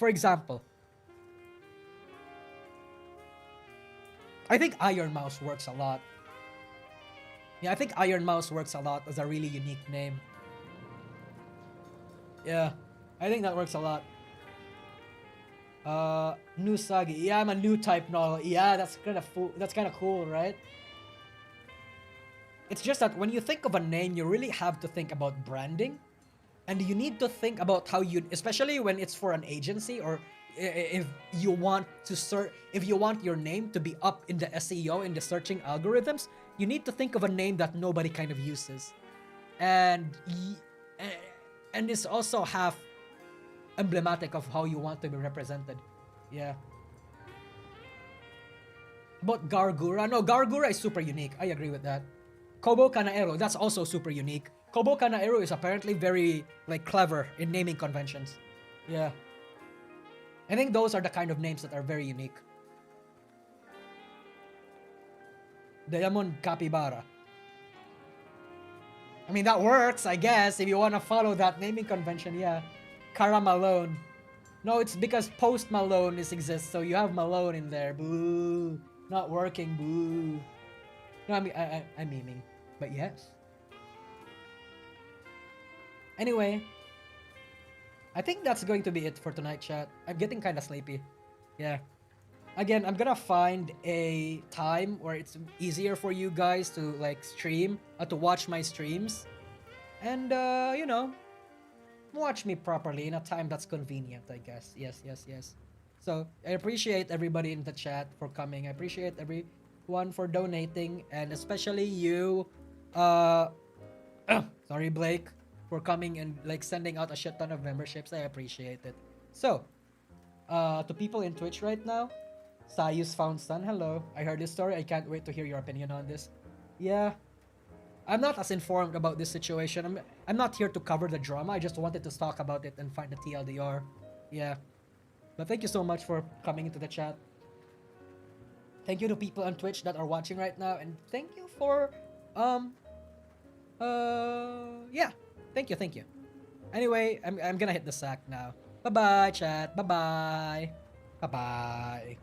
example, I think Iron Mouse works a lot. Yeah, I think Iron Mouse works a lot as a really unique name. Yeah, I think that works a lot. New Sagi. Yeah, I'm a new type novel. Yeah, that's kind of cool, right? It's just that when you think of a name, you really have to think about branding, and you need to think about how you, especially when it's for an agency, or if you want your name to be up in the SEO, in the searching algorithms, you need to think of a name that nobody kind of uses, and it's also half emblematic of how you want to be represented. Yeah. But Gargura, no, Gargura is super unique. I agree with that. Kobo Kanaero, that's also super unique. Kobo Kanaero is apparently very like clever in naming conventions. Yeah. I think those are the kind of names that are very unique. Diamond Capybara. I mean, that works, I guess, if you want to follow that naming convention, yeah. Cara Malone. No, it's because Post Malone exists, so you have Malone in there. Boo. Not working, boo. No, I mean, I'm memeing. But yes. Anyway, I think that's going to be it for tonight, chat. I'm getting kind of sleepy. Yeah. Again, I'm gonna find a time where it's easier for you guys to like stream, to watch my streams. And, you know, watch me properly in a time that's convenient, I guess. Yes. So, I appreciate everybody in the chat for coming. I appreciate everyone for donating. And especially you, sorry, Blake, for coming and like sending out a shit ton of memberships. I appreciate it. So, to people in Twitch right now, Sayus found son, hello. I heard this story. I can't wait to hear your opinion on this. Yeah. I'm not as informed about this situation. I'm not here to cover the drama. I just wanted to talk about it and find the TLDR. Yeah. But thank you so much for coming into the chat. Thank you to people on Twitch that are watching right now. And thank you for, yeah. Thank you. Anyway, I'm gonna hit the sack now. Bye-bye, chat. Bye-bye. Bye-bye.